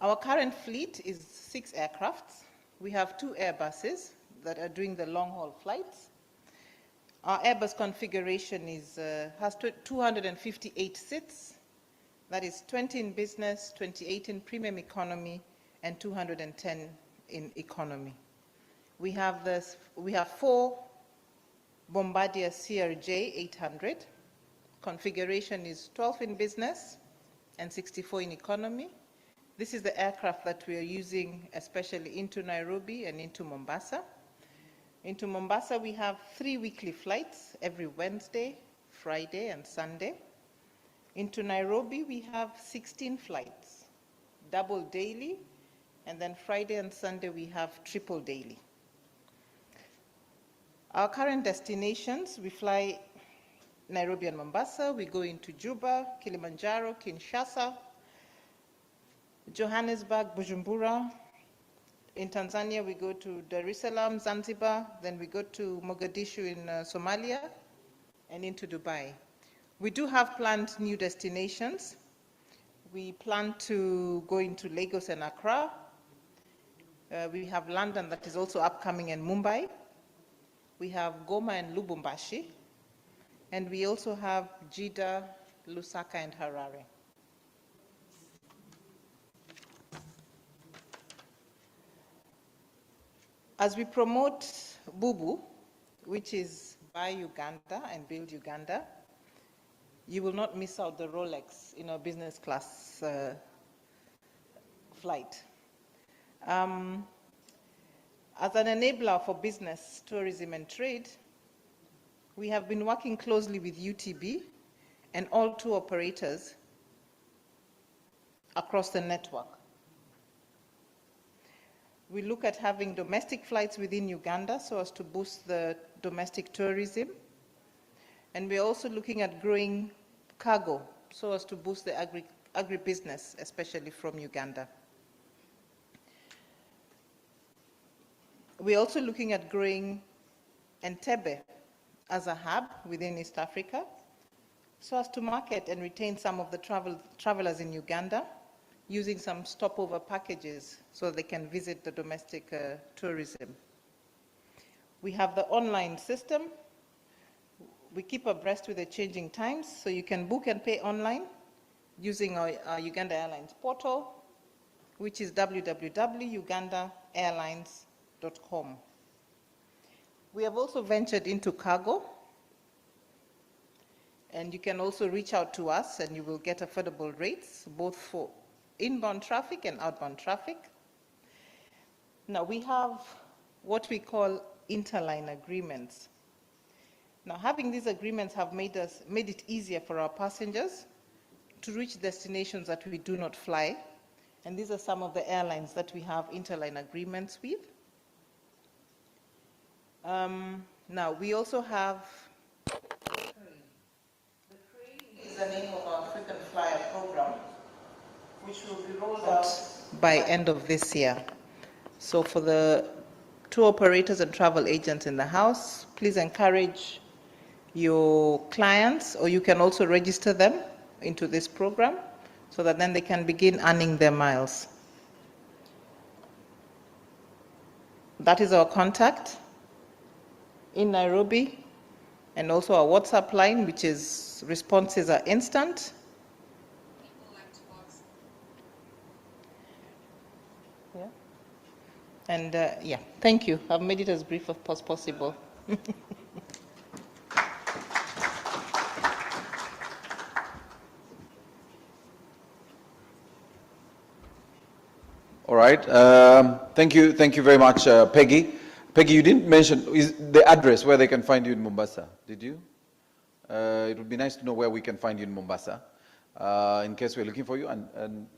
Our current fleet is 6 aircrafts. We have 2 Airbuses that are doing the long-haul flights. Our Airbus configuration has 258 seats. That is 20 in business, 28 in premium economy, and 210 in economy. We have 4 Bombardier CRJ 800. Configuration is 12 in business and 64 in economy. This is the aircraft that we are using especially into Nairobi and into Mombasa. Into Mombasa, we have 3 weekly flights every Wednesday, Friday, and Sunday. Into Nairobi, we have 16 flights, double daily, and then Friday and Sunday we have triple daily. Our current destinations: we fly Nairobi and Mombasa, we go into Juba, Kilimanjaro, Kinshasa, Johannesburg, Bujumbura. In Tanzania, we go to Dar es Salaam, Zanzibar, then we go to Mogadishu in Somalia, and into Dubai. We do have planned new destinations. We plan to go into Lagos and Accra. We have London that is also upcoming, and Mumbai. We have Goma and Lubumbashi. And we also have Jeddah, Lusaka, and Harare. As we promote BUBU, which is Buy Uganda and Build Uganda, you will not miss out the Rolex in our business class flight. As an enabler for business, tourism, and trade, we have been working closely with UTB and all tour operators across the network. We look at having domestic flights within Uganda so as to boost the domestic tourism. And we're also looking at growing cargo so as to boost the agribusiness, especially from Uganda. We're also looking at growing Entebbe as a hub within East Africa so as to market and retain some of the travelers in Uganda, using some stopover packages so they can visit the domestic tourism. We have the online system. We keep abreast with the changing times, so you can book and pay online using our Uganda Airlines portal, which is www.ugandaairlines.com. We have also ventured into cargo, and you can also reach out to us and you will get affordable rates, both for inbound traffic and outbound traffic. Now, we have what we call interline agreements. Now, having these agreements have made it easier for our passengers to reach destinations that we do not fly. And these are some of the airlines that we have interline agreements with. Now, we also have, the CRANE is the name of our frequent flyer program, which will be rolled out by end of this year. So for the tour operators and travel agents in the house, please encourage your clients, or you can also register them into this program so that then they can begin earning their miles. That is our contact in Nairobi, and also our WhatsApp line, which is responses are instant. Yeah. And yeah, thank you. I've made it as brief as possible. All right. Thank you very much, Peggy. Peggy, you didn't mention the address where they can find you in Mombasa, did you? It would be nice to know where we can find you in Mombasa, in case we're looking for you. And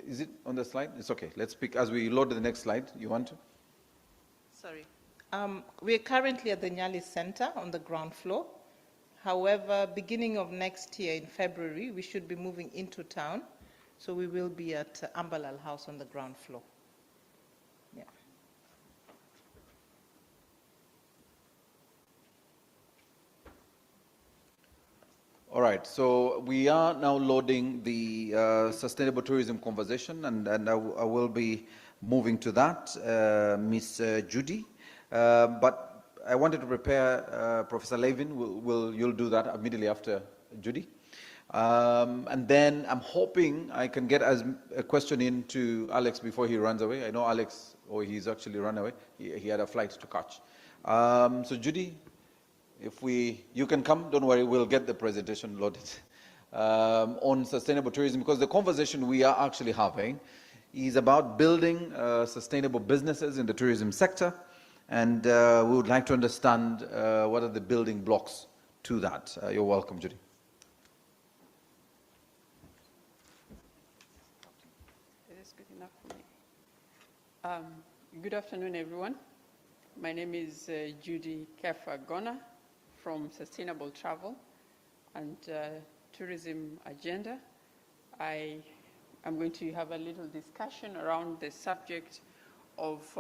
is it on the slide? It's okay. Let's pick, as we load the next slide. You want to? Sorry. We're currently at the Nyali Center on the ground floor. However, beginning of next year in February, we should be moving into town. So we will be at Ambalal House on the ground floor. Yeah. All right, so we are now loading the sustainable tourism conversation, and I will be moving to that, Miss Judy. But I wanted to prepare Professor Levin. You'll do that immediately after Judy. And then I'm hoping I can get a question in to Alex before he runs away. I know Alex, or he's actually run away. He had a flight to catch. So Judy, if you can come, don't worry, we'll get the presentation loaded on sustainable tourism, because the conversation we are actually having is about building sustainable businesses in the tourism sector, and we would like to understand what are the building blocks to that. You're welcome, Judy. Is this good enough for me? Good afternoon, everyone. My name is Judy Kefa-Gona from Sustainable Travel and Tourism Agenda. I am going to have a little discussion around the subject of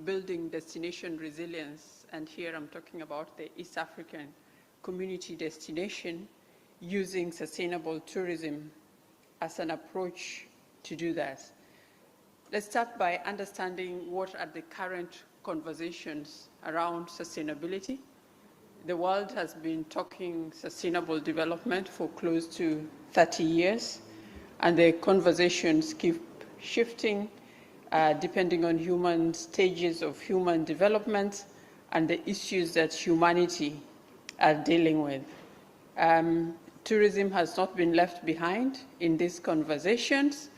building destination resilience, and here I'm talking about the East African community destination, using sustainable tourism as an approach to do that. Let's start by understanding what are the current conversations around sustainability. The world has been talking sustainable development for close to 30 years, and the conversations keep shifting depending on human stages of human development and the issues that humanity are dealing with. Tourism has not been left behind in these conversations.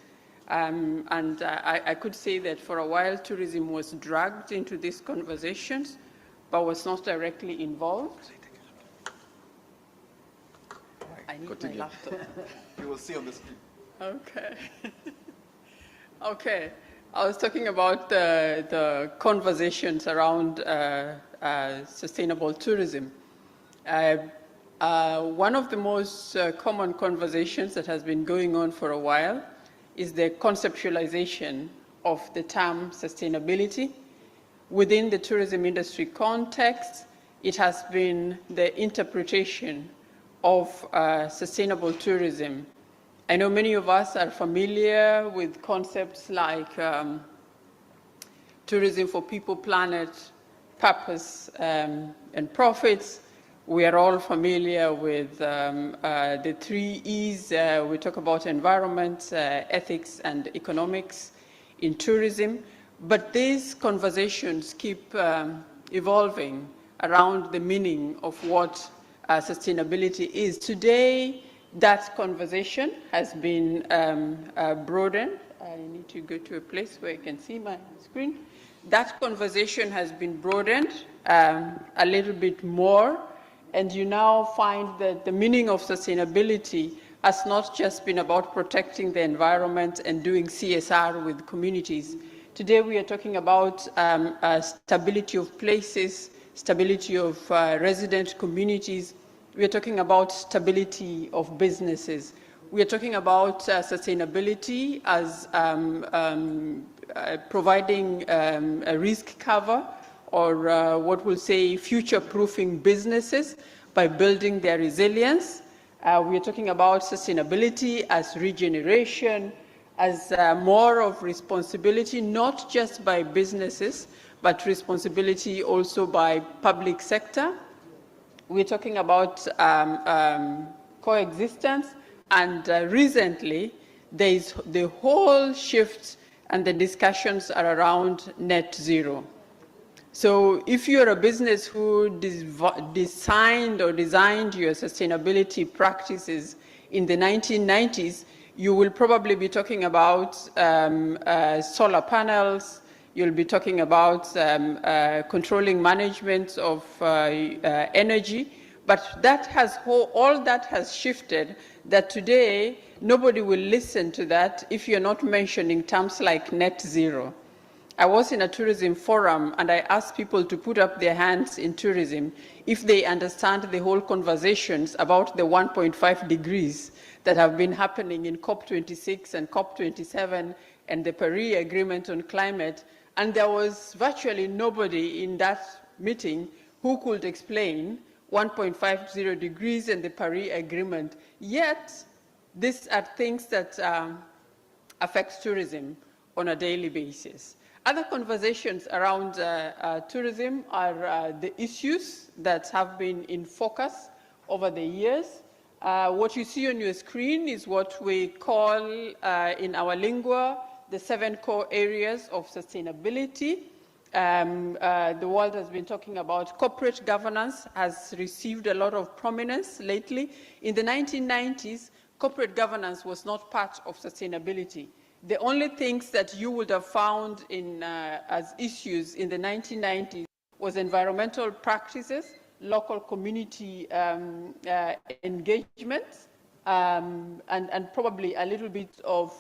And I could say that for a while, tourism was dragged into these conversations, but was not directly involved. I need my laptop. You will see on the screen. Okay. Okay. I was talking about the conversations around sustainable tourism. One of the most common conversations that has been going on for a while is the conceptualization of the term sustainability. Within the tourism industry context, it has been the interpretation of sustainable tourism. I know many of us are familiar with concepts like tourism for people, planet, purpose, and profits. We are all familiar with the 3 E's. We talk about environment, ethics, and economics in tourism. But these conversations keep evolving around the meaning of what sustainability is. Today, That conversation has been broadened. I need to go to a place where I can see my screen. That conversation has been broadened a little bit more, and you now find that the meaning of sustainability has not just been about protecting the environment and doing CSR with communities. Today we are talking about stability of places, stability of resident communities. We are talking about stability of businesses. We are talking about sustainability as providing a risk cover, or what we'll say future-proofing businesses by building their resilience. We are talking about sustainability as regeneration, as more of responsibility, not just by businesses, but responsibility also by public sector. We're talking about coexistence, and recently there is the whole shift, and the discussions are around net zero. So if you're a business who designed your sustainability practices in the 1990s, you will probably be talking about solar panels, you'll be talking about controlling management of energy, but that has all that has shifted, that today nobody will listen to that if you're not mentioning terms like net zero. I was in a tourism forum and I asked people to put up their hands in tourism if they understand the whole conversations about the 1.5 degrees that have been happening in COP26 and COP27 and the Paris Agreement on climate. And there was virtually nobody in that meeting who could explain 1.50 degrees and the Paris Agreement. Yet, these are things that affect tourism on a daily basis. Other conversations around tourism are the issues that have been in focus over the years. What you see on your screen is what we call in our lingua the 7 core areas of sustainability. The world has been talking about corporate governance, has received a lot of prominence lately. In the 1990s, corporate governance was not part of sustainability. The only things that you would have found in, as issues in the 1990s was environmental practices, local community engagement, and probably a little bit of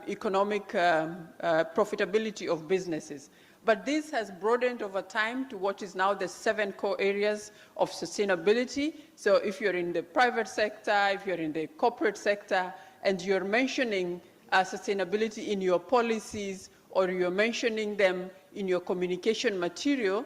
economic profitability of businesses. But this has broadened over time to what is now the 7 core areas of sustainability. So if you're in the private sector, if you're in the corporate sector, and you're mentioning sustainability in your policies, or you're mentioning them in your communication material,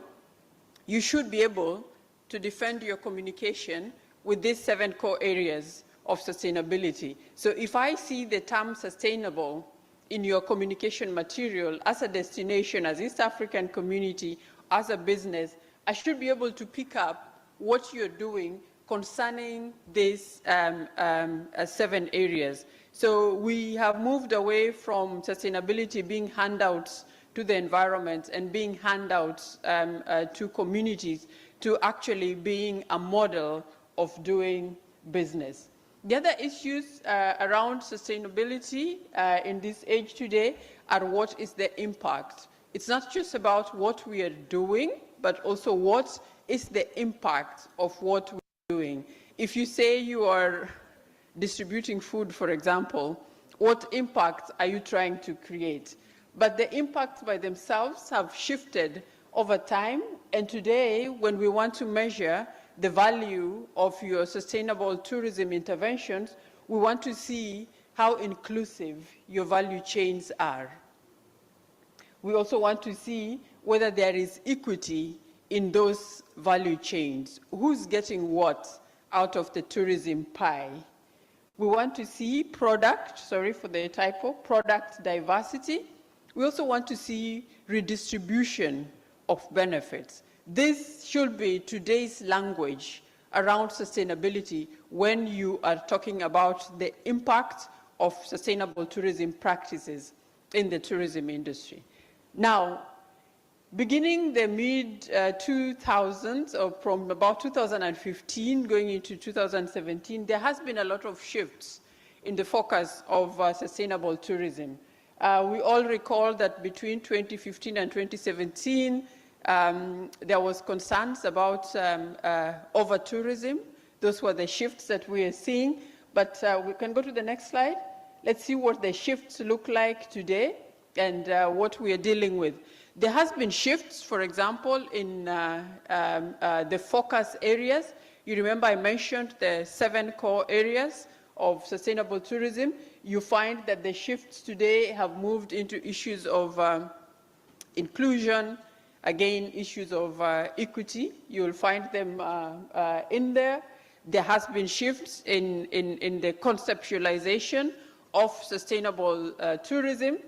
you should be able to defend your communication with these 7 core areas of sustainability. So if I see the term sustainable in your communication material as a destination, as East African community, as a business, I should be able to pick up what you're doing concerning these 7 areas. So we have moved away from sustainability being handouts to the environment and being handouts to communities to actually being a model of doing business. The other issues around sustainability in this age today are what is the impact. It's not just about what we are doing, but also what is the impact of what we're doing. If you say you are distributing food, for example, what impact are you trying to create? But the impacts by themselves have shifted over time, and today, when we want to measure the value of your sustainable tourism interventions, we want to see how inclusive your value chains are. We also want to see whether there is equity in those value chains. Who's getting what out of the tourism pie? We want to see product diversity. We also want to see redistribution of benefits. This should be today's language around sustainability when you are talking about the impact of sustainable tourism practices in the tourism industry. Now, Beginning the mid-2000s, or from about 2015 going into 2017, there has been a lot of shifts in the focus of sustainable tourism. We all recall that between 2015 and 2017, there was concerns about over-tourism. Those were the shifts that we are seeing. But we can go to the next slide. Let's see what the shifts look like today and what we are dealing with. There has been shifts, for example, in the focus areas. You remember I mentioned the 7 core areas of sustainable tourism. You find that the shifts today have moved into issues of inclusion, again, issues of equity. You will find them in there. There has been shifts in the conceptualization of sustainable tourism.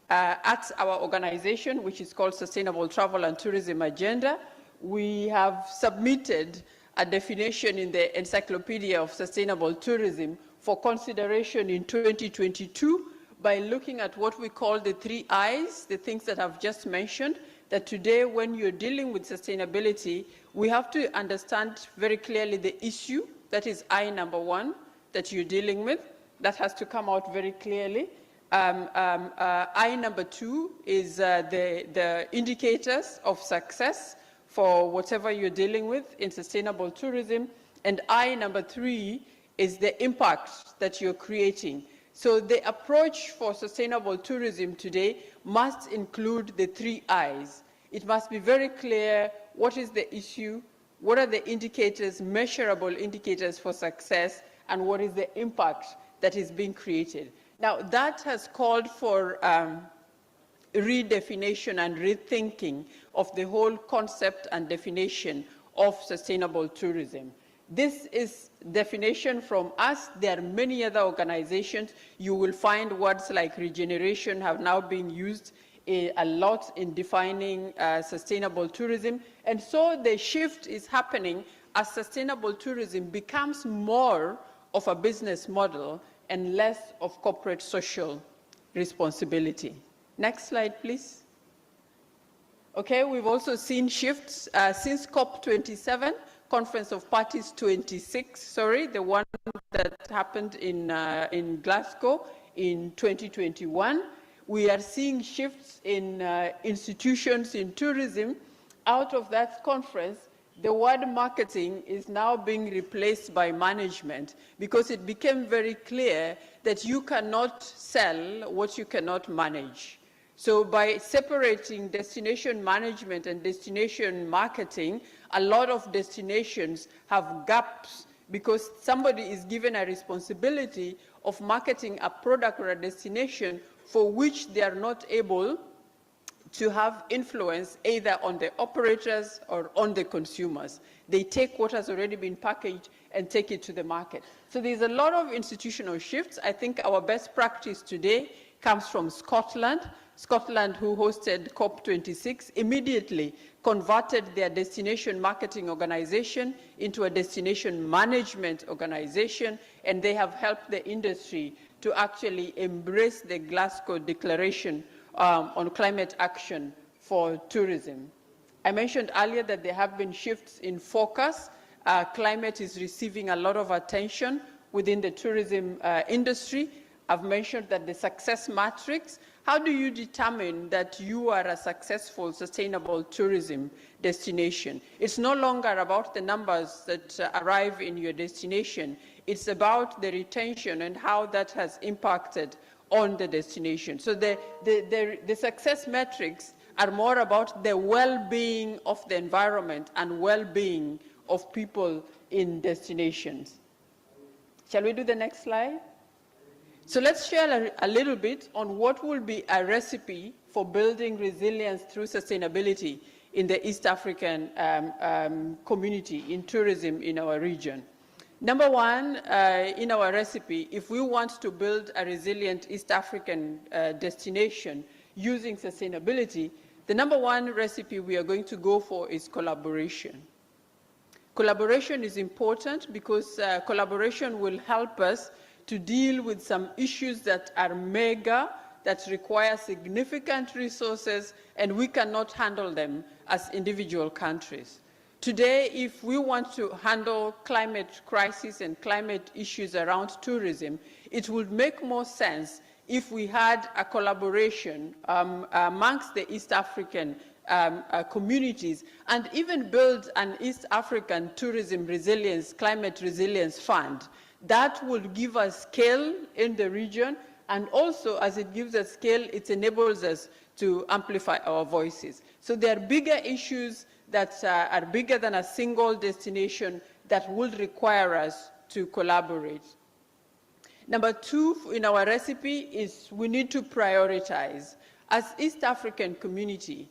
At our organization, which is called Sustainable Travel and Tourism Agenda, we have submitted a definition in the Encyclopedia of Sustainable Tourism for consideration in 2022 by looking at what we call the 3 I's, the things that I've just mentioned, that today when you're dealing with sustainability, we have to understand very clearly the issue, that is I number 1, that you're dealing with. That has to come out very clearly. I number 2 is the indicators of success for whatever you're dealing with in sustainable tourism. And I number 3 is the impact that you're creating. So the approach for sustainable tourism today must include the 3 I's. It must be very clear what is the issue, what are the indicators, measurable indicators for success, and what is the impact that is being created. Now, that has called for redefinition and rethinking of the whole concept and definition of sustainable tourism. This is definition from us. There are many other organizations. You will find words like regeneration have now been used a lot in defining sustainable tourism. And so the shift is happening as sustainable tourism becomes more of a business model and less of corporate social responsibility. Next slide, please. Okay, we've also seen shifts since COP27, Conference of Parties 26, sorry, the one that happened in Glasgow in 2021. We are seeing shifts in institutions in tourism. Out of that conference, the word marketing is now being replaced by management because it became very clear that you cannot sell what you cannot manage. So by separating destination management and destination marketing, a lot of destinations have gaps because somebody is given a responsibility of marketing a product or a destination for which they are not able to have influence either on the operators or on the consumers. They take what has already been packaged and take it to the market. So there's a lot of institutional shifts. I think our best practice today comes from Scotland. Scotland, who hosted COP26, immediately converted their destination marketing organization into a destination management organization, and they have helped the industry to actually embrace the Glasgow Declaration on climate action for tourism. I mentioned earlier that there have been shifts in focus. Climate is receiving a lot of attention within the tourism industry. I've mentioned that the success matrix, how do you determine that you are a successful, sustainable tourism destination? It's no longer about the numbers that arrive in your destination. It's about the retention and how that has impacted on the destination. So the success metrics are more about the well-being of the environment and well-being of people in destinations. Shall we do the next slide? So let's share a little bit on what will be a recipe for building resilience through sustainability in the East African community in tourism in our region. Number one, in our recipe, if we want to build a resilient East African destination using sustainability, the number one recipe we are going to go for is collaboration. Collaboration is important because collaboration will help us to deal with some issues that are mega, that require significant resources, and we cannot handle them as individual countries. Today, if we want to handle climate crisis and climate issues around tourism, it would make more sense if we had a collaboration amongst the East African communities, and even build an East African tourism resilience, climate resilience fund. That would give us scale in the region, and also as it gives us scale, it enables us to amplify our voices. So there are bigger issues that are bigger than a single destination that would require us to collaborate. Number two in our recipe is we need to prioritize. As East African community,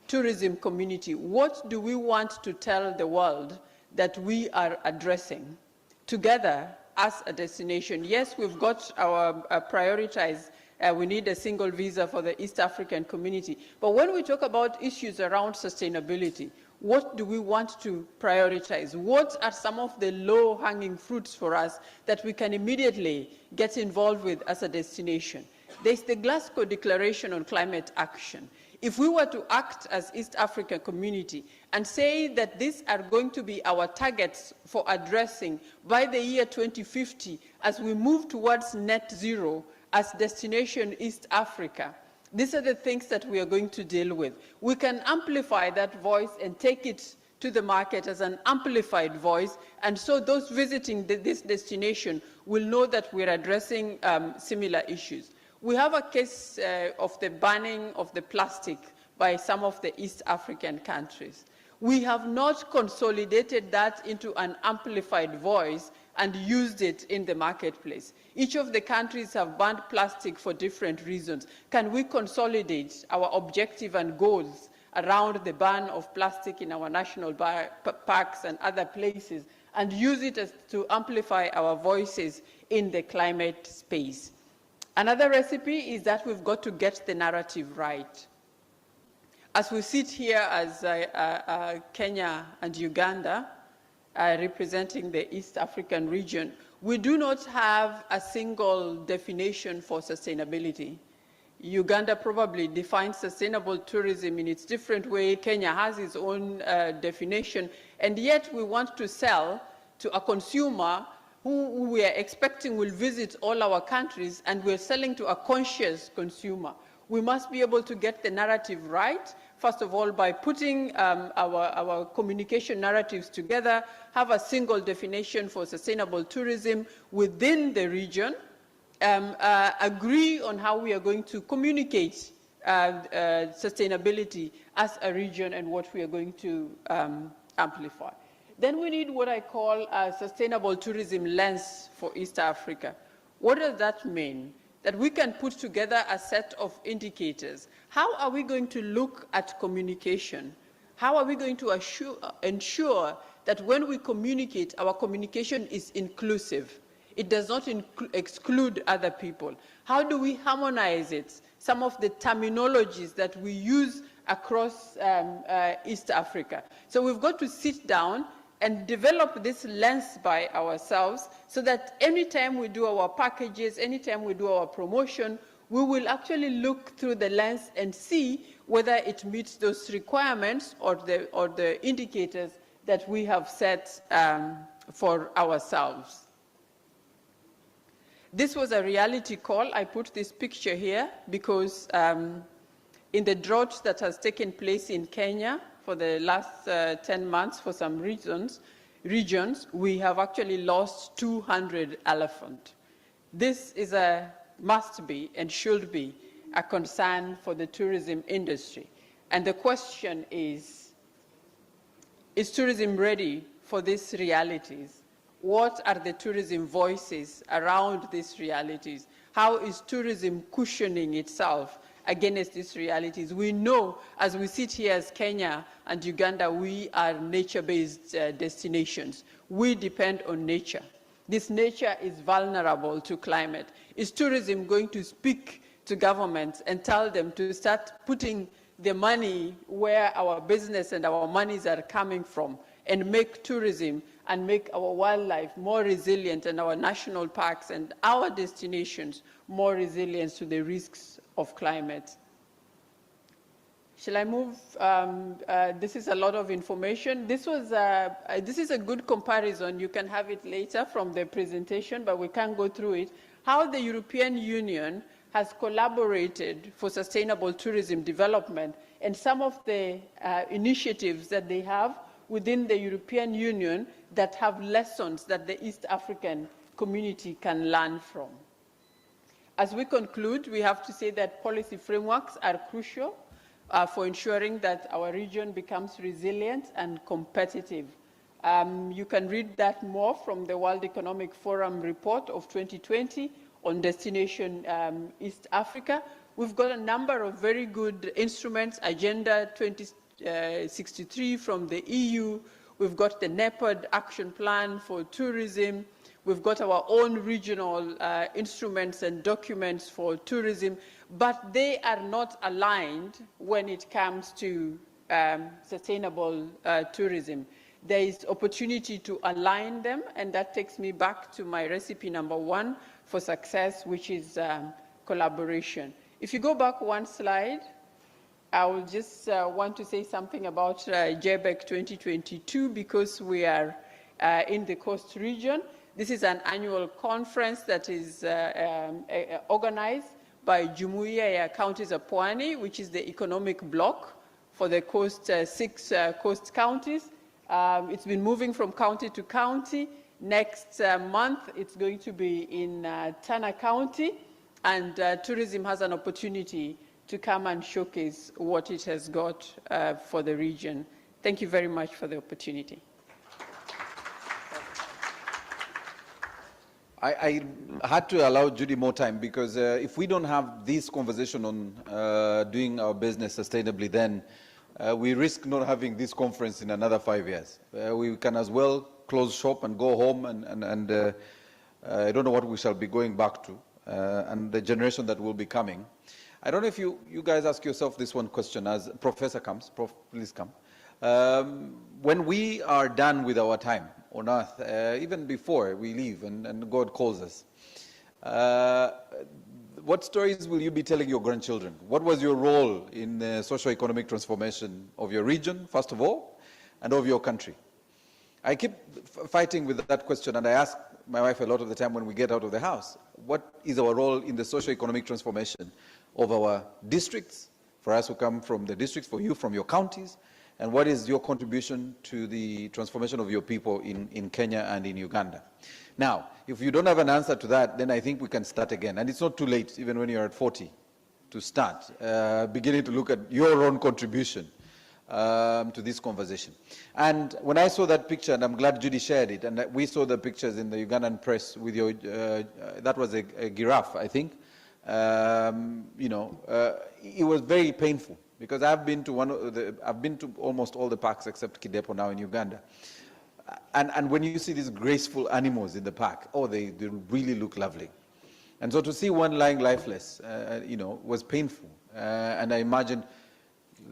tourism community, what do we want to tell the world that we are addressing together as a destination? Yes, we've got our prioritized, we need a single visa for the East African community. But when we talk about issues around sustainability, what do we want to prioritize? What are some of the low-hanging fruits for us that we can immediately get involved with as a destination? There's the Glasgow Declaration on Climate Action. If we were to act as East African community and say that these are going to be our targets for addressing by the year 2050 as we move towards net zero as destination East Africa, these are the things that we are going to deal with. We can amplify that voice and take it to the market as an amplified voice, and so those visiting this destination will know that we're addressing similar issues. We have a case of the banning of the plastic by some of the East African countries. We have not consolidated that into an amplified voice and used it in the marketplace. Each of the countries have banned plastic for different reasons. Can we consolidate our objective and goals around the ban of plastic in our national parks and other places and use it to amplify our voices in the climate space? Another recipe is that we've got to get the narrative right. As we sit here as Kenya and Uganda, representing the East African region, we do not have a single definition for sustainability. Uganda probably defines sustainable tourism in its different way. Kenya has its own definition, and yet we want to sell to a consumer who we are expecting will visit all our countries, and we're selling to a conscious consumer. We must be able to get the narrative right, first of all, by putting our communication narratives together, have a single definition for sustainable tourism within the region, agree on how we are going to communicate sustainability as a region and what we are going to amplify. Then we need what I call a sustainable tourism lens for East Africa. What does that mean? That we can put together a set of indicators. How are we going to look at communication? How are we going to ensure that when we communicate, our communication is inclusive? It does not exclude other people. How do we harmonize it? Some of the terminologies that we use across East Africa. So we've got to sit down and develop this lens by ourselves so that anytime we do our packages, anytime we do our promotion, we will actually look through the lens and see whether it meets those requirements or the indicators that we have set for ourselves. This was a reality call. I put this picture here because in the drought that has taken place in Kenya for the last 10 months for some regions, we have actually lost 200 elephants. This is must be and should be a concern for the tourism industry. And the question is tourism ready for these realities? What are the tourism voices around these realities? How is tourism cushioning itself against these realities? We know, as we sit here as Kenya and Uganda, we are nature-based destinations. We depend on nature. This nature is vulnerable to climate. Is tourism going to speak to governments and tell them to start putting the money where our business and our monies are coming from and make tourism and make our wildlife more resilient and our national parks and our destinations more resilient to the risks of climate. Shall I move? This is a lot of information. This is a good comparison. You can have it later from the presentation, but we can't go through it. How the European Union has collaborated for sustainable tourism development and some of the initiatives that they have within the European Union that have lessons that the East African community can learn from. As we conclude, we have to say that policy frameworks are crucial for ensuring that our region becomes resilient and competitive. You can read that more from the World Economic Forum report of 2020 on Destination East Africa. We've got a number of very good instruments, Agenda 2063 from the EU. We've got the NEPAD Action Plan for Tourism. We've got our own regional instruments and documents for tourism, but they are not aligned when it comes to sustainable tourism. There is opportunity to align them, and that takes me back to my recipe number 1 for success, which is collaboration. If you go back one slide, I will just want to say something about JBEC 2022 because we are in the coast region. This is an annual conference that is organized by Jumuiya ya Counties of Pwani, which is the economic bloc for the coast, 6 coast counties. It's been moving from county to county. Next month, it's going to be in Tana County, and tourism has an opportunity to come and showcase what it has got for the region. Thank you very much for the opportunity. I had to allow Judy more time because if we don't have this conversation on doing our business sustainably, then we risk not having this conference in another 5 years. We can as well close shop and go home, and I don't know what we shall be going back to, and the generation that will be coming. I don't know if you guys ask yourself this one question as Professor comes. Prof, please come. When we are done with our time on earth, even before we leave and God calls us, what stories will you be telling your grandchildren? What was your role in the socio-economic transformation of your region, first of all, and of your country? I keep fighting with that question, and I ask my wife a lot of the time when we get out of the house, what is our role in the socio-economic transformation of our districts, for us who come from the districts, for you from your counties, and what is your contribution to the transformation of your people in Kenya and in Uganda? Now, if you don't have an answer to that, then I think we can start again. And it's not too late, even when you're at 40, to start beginning to look at your own contribution to this conversation. And when I saw that picture, and I'm glad Judy shared it, and we saw the pictures in the Ugandan press with your, that was a giraffe, I think. You know, it was very painful because I've been to I've been to almost all the parks except Kidepo now in Uganda. And when you see these graceful animals in the park, oh, they really look lovely. And so to see one lying lifeless, you know, was painful. And I imagine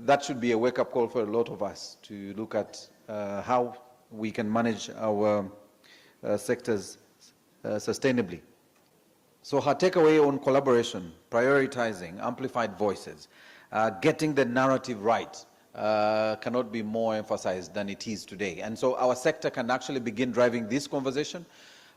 that should be a wake-up call for a lot of us to look at how we can manage our sectors sustainably. So her takeaway on collaboration, prioritizing, amplified voices, getting the narrative right, cannot be more emphasized than it is today. And so our sector can actually begin driving this conversation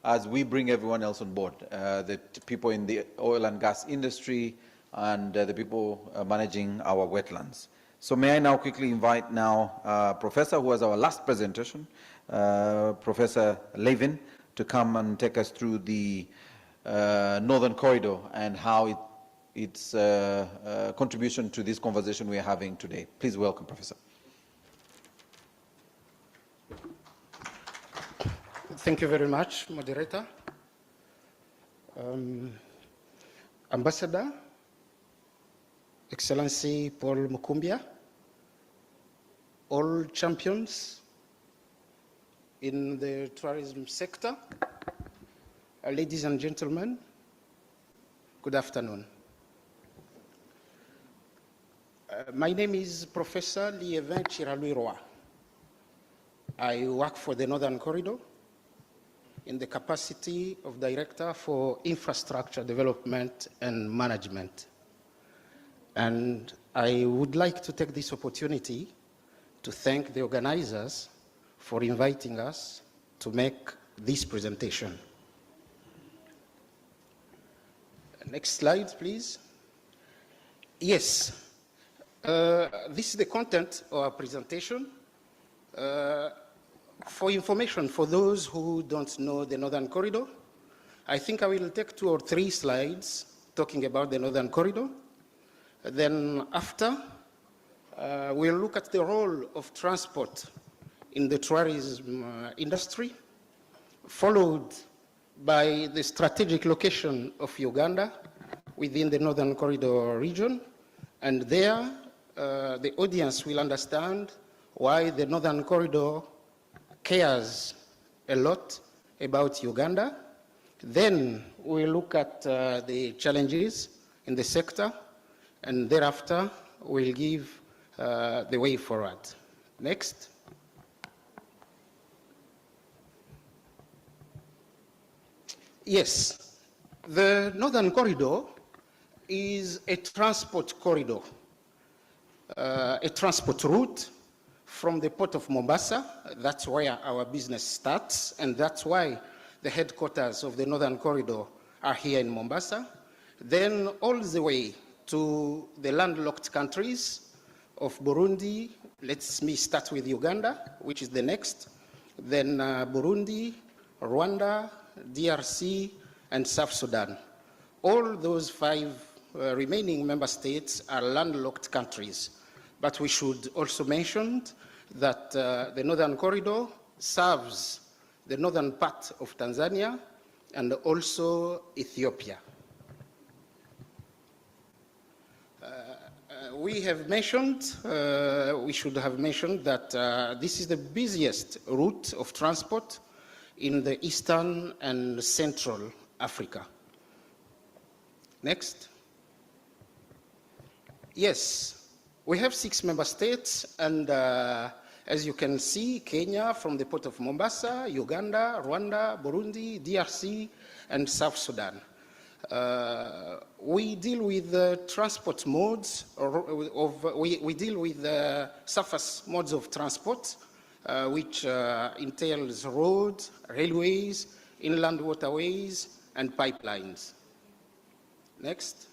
as we bring everyone else on board, the people in the oil and gas industry and the people managing our wetlands. So may I now quickly invite now Professor, who was our last presentation, Professor Levin, to come and take us through the Northern Corridor and how its contribution to this conversation we are having today. Please welcome, Professor. Thank you very much, moderator. Ambassador, Excellency Paul Mukumbia, all champions in the tourism sector, ladies and gentlemen, good afternoon. My name is Professor Lievin Chiraluiroa. I work for the Northern Corridor in the capacity of Director for Infrastructure Development and Management. And I would like to take this opportunity to thank the organizers for inviting us to make this presentation. Next slide, please. Yes, this is the content of our presentation. For information, for those who don't know the Northern Corridor, I think I will take 2 or 3 slides talking about the Northern Corridor. Then after, we'll look at the role of transport in the tourism industry, followed by the strategic location of Uganda within the Northern Corridor region. And there, the audience will understand why the Northern Corridor cares a lot about Uganda. Then we'll look at the challenges in the sector, and thereafter we'll give the way forward. Next. Yes, the Northern Corridor is a transport corridor, a transport route from the port of Mombasa. That's where our business starts, and that's why the headquarters of the Northern Corridor are here in Mombasa. Then all the way to the landlocked countries of Burundi. Let me start with Uganda, which is the next. Then Burundi, Rwanda, DRC, and South Sudan. All those 5 remaining member states are landlocked countries. But we should also mention that the Northern Corridor serves the northern part of Tanzania and also Ethiopia. We have mentioned, we should have mentioned that this is the busiest route of transport in the Eastern and Central Africa. Next. Yes, we have 6 member states, and as you can see, Kenya from the port of Mombasa, Uganda, Rwanda, Burundi, DRC, and South Sudan. We deal with transport modes, we deal with surface modes of transport, which entails roads, railways, inland waterways, and pipelines. Next.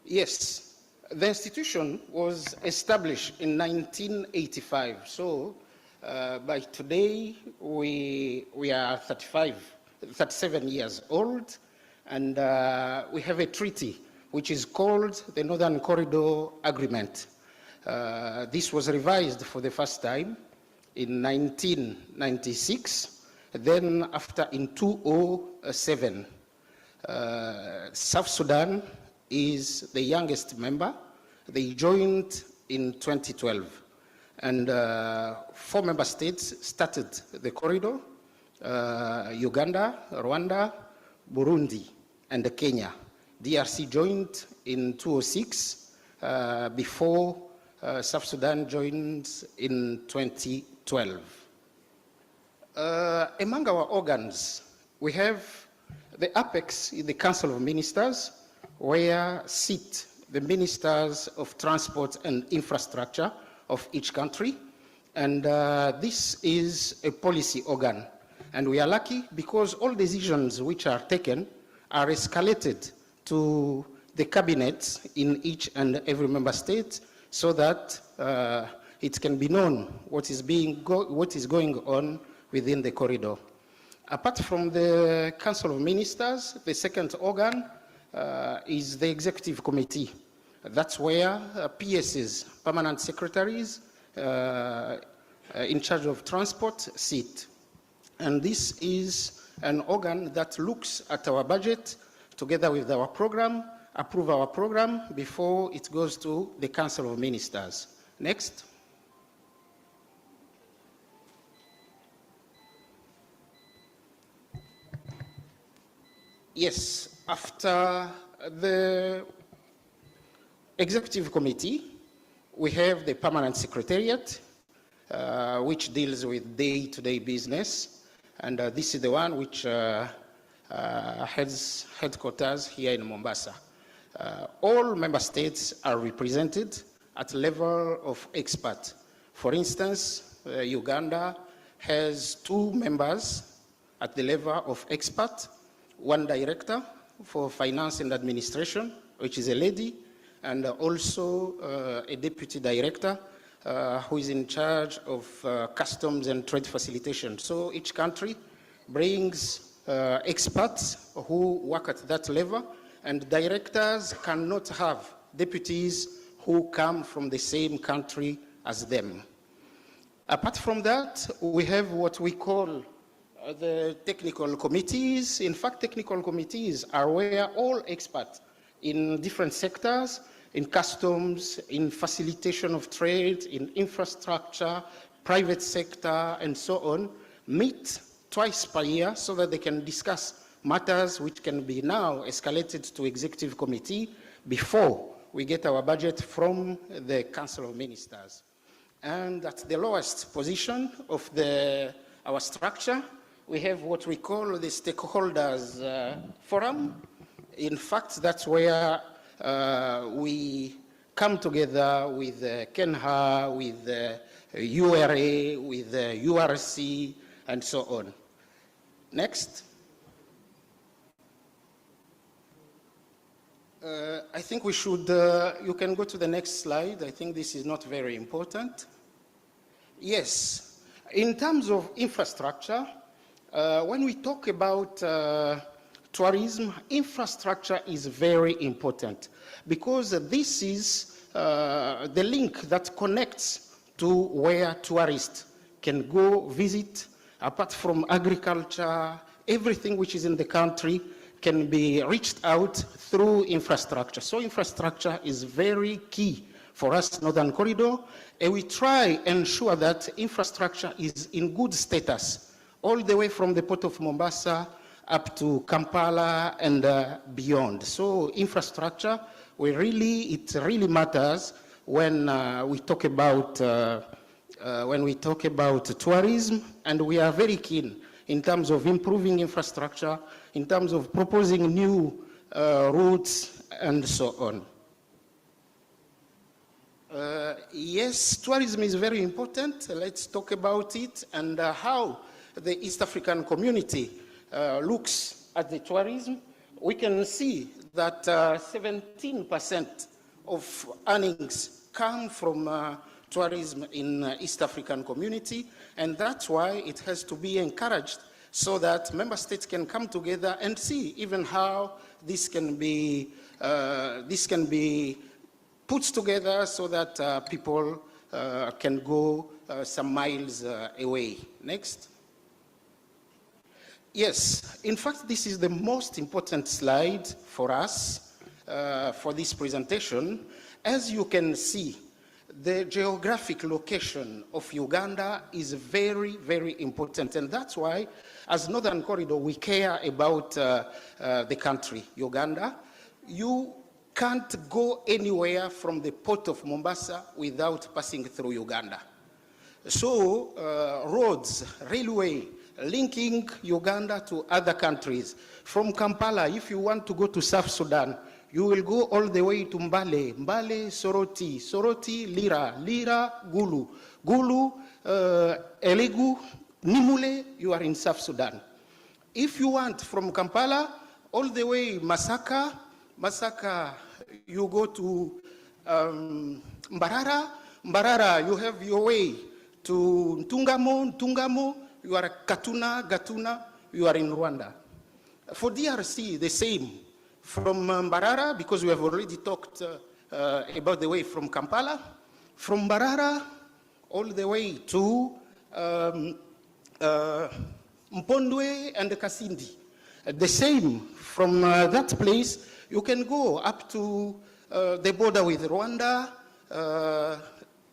Yes, the institution was established in 1985. So by today, we are 37 years old, and we have a treaty which is called the Northern Corridor Agreement. This was revised for the first time in 1996, then after in 2007. South Sudan is the youngest member. They joined in 2012. And 4 member states started the corridor: Uganda, Rwanda, Burundi, and Kenya. DRC joined in 2006 before South Sudan joined in 2012. Among our organs, we have the apex in the Council of Ministers, where sit the ministers of transport and infrastructure of each country. And this is a policy organ. And we are lucky because all decisions which are taken are escalated to the cabinets in each and every member state, so that it can be known what is going on within the corridor. Apart from the Council of Ministers, the second organ is the Executive Committee. That's where PSs, permanent secretaries, in charge of transport sit. And this is an organ that looks at our budget together with our program, approve our program before it goes to the Council of Ministers. Next. Yes, after the Executive Committee, we have the Permanent Secretariat, which deals with day-to-day business. And this is the one which has headquarters here in Mombasa. All member states are represented at level of expert. For instance, Uganda has 2 members at the level of expert, 1 director for finance and administration, which is a lady, and also a deputy director who is in charge of customs and trade facilitation. So each country brings experts who work at that level, and directors cannot have deputies who come from the same country as them. Apart from that, we have what we call the technical committees. In fact, technical committees are where all experts in different sectors, in customs, in facilitation of trade, in infrastructure, private sector, and so on, meet twice per year so that they can discuss matters which can be now escalated to executive committee before we get our budget from the Council of Ministers. And at the lowest position of our structure, we have what we call the stakeholders forum. In fact, that's where we come together with KENHA, with URA, with URC, and so on. Next. I think we should, you can go to the next slide. I think this is not very important. Yes, in terms of infrastructure, when we talk about tourism, infrastructure is very important because this is the link that connects to where tourists can go visit. Apart from agriculture, everything which is in the country can be reached out through infrastructure. So infrastructure is very key for us, Northern Corridor, and we try and ensure that infrastructure is in good status, all the way from the port of Mombasa up to Kampala and beyond. So infrastructure, it really matters when we talk about tourism, and we are very keen in terms of improving infrastructure, in terms of proposing new routes, and so on. Yes, tourism is very important. Let's talk about it and how the East African community looks at the tourism. We can see that 17% of earnings come from tourism in East African community, and that's why it has to be encouraged so that member states can come together and see even how this can be put together so that people can go some miles away. Next. Yes, in fact, this is the most important slide for us for this presentation. As you can see, the geographic location of Uganda is very, very important, and that's why, as Northern Corridor, we care about the country, Uganda. You can't go anywhere from the port of Mombasa without passing through Uganda. So roads, railway, linking Uganda to other countries. From Kampala, if you want to go to South Sudan, you will go all the way to Mbale, Soroti, Soroti, Lira, Gulu, Elegu, Nimule, you are in South Sudan. If you want from Kampala, all the way Masaka, you go to Mbarara, you have your way to Ntungamo, you are Gatuna, you are in Rwanda. For DRC, the same. From Mbarara, because we have already talked about the way from Kampala, from Mbarara all the way to Mpondwe and Kasindi. The same, from that place, you can go up to the border with Rwanda,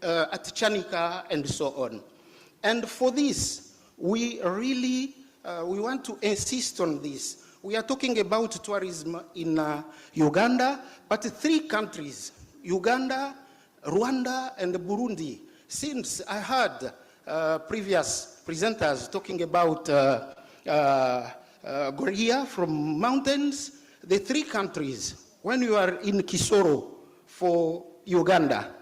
at Chanika, and so on. And for this, we really, we want to insist on this. We are talking about tourism in Uganda, but 3 countries, Uganda, Rwanda, and Burundi. Since I heard previous presenters talking about Goria from mountains, the 3 countries, when you are in Kisoro for Uganda,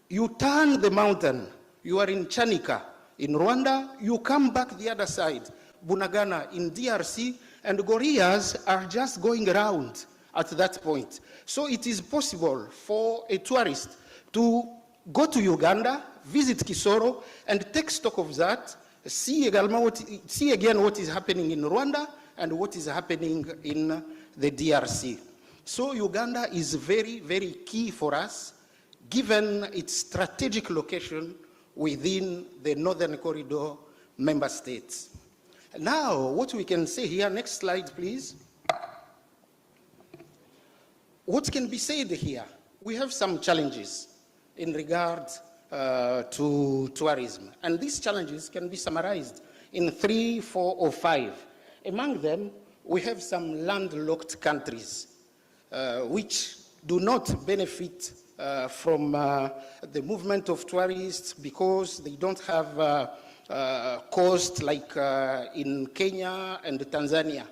you turn the mountain, you are in Chanika in Rwanda, you come back the other side, Bunagana in DRC, and gorillas are just going around at that point. So it is possible for a tourist to go to Uganda, visit Kisoro, and take stock of that, see again what is happening in Rwanda and what is happening in the DRC. So Uganda is very, very key for us, given its strategic location within the Northern Corridor member states. Now, what we can say here, next slide, please. What can be said here? We have some challenges in regard to tourism, and these challenges can be summarized in 3, 4, or 5. Among them, we have some landlocked countries which do not benefit from the movement of tourists because they don't have coast like in Kenya and Tanzania.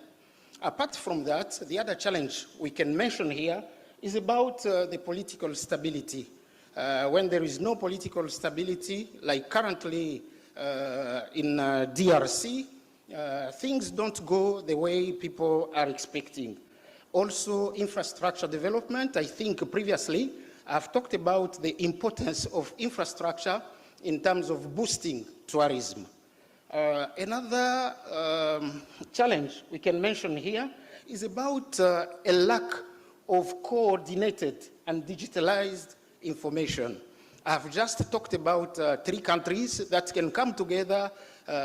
Apart from that, the other challenge we can mention here is about the political stability. When there is no political stability, like currently in DRC, things don't go the way people are expecting. Also, infrastructure development. I think previously I've talked about the importance of infrastructure in terms of boosting tourism. Another challenge we can mention here is about a lack of coordinated and digitalized information. I've just talked about 3 countries that can come together,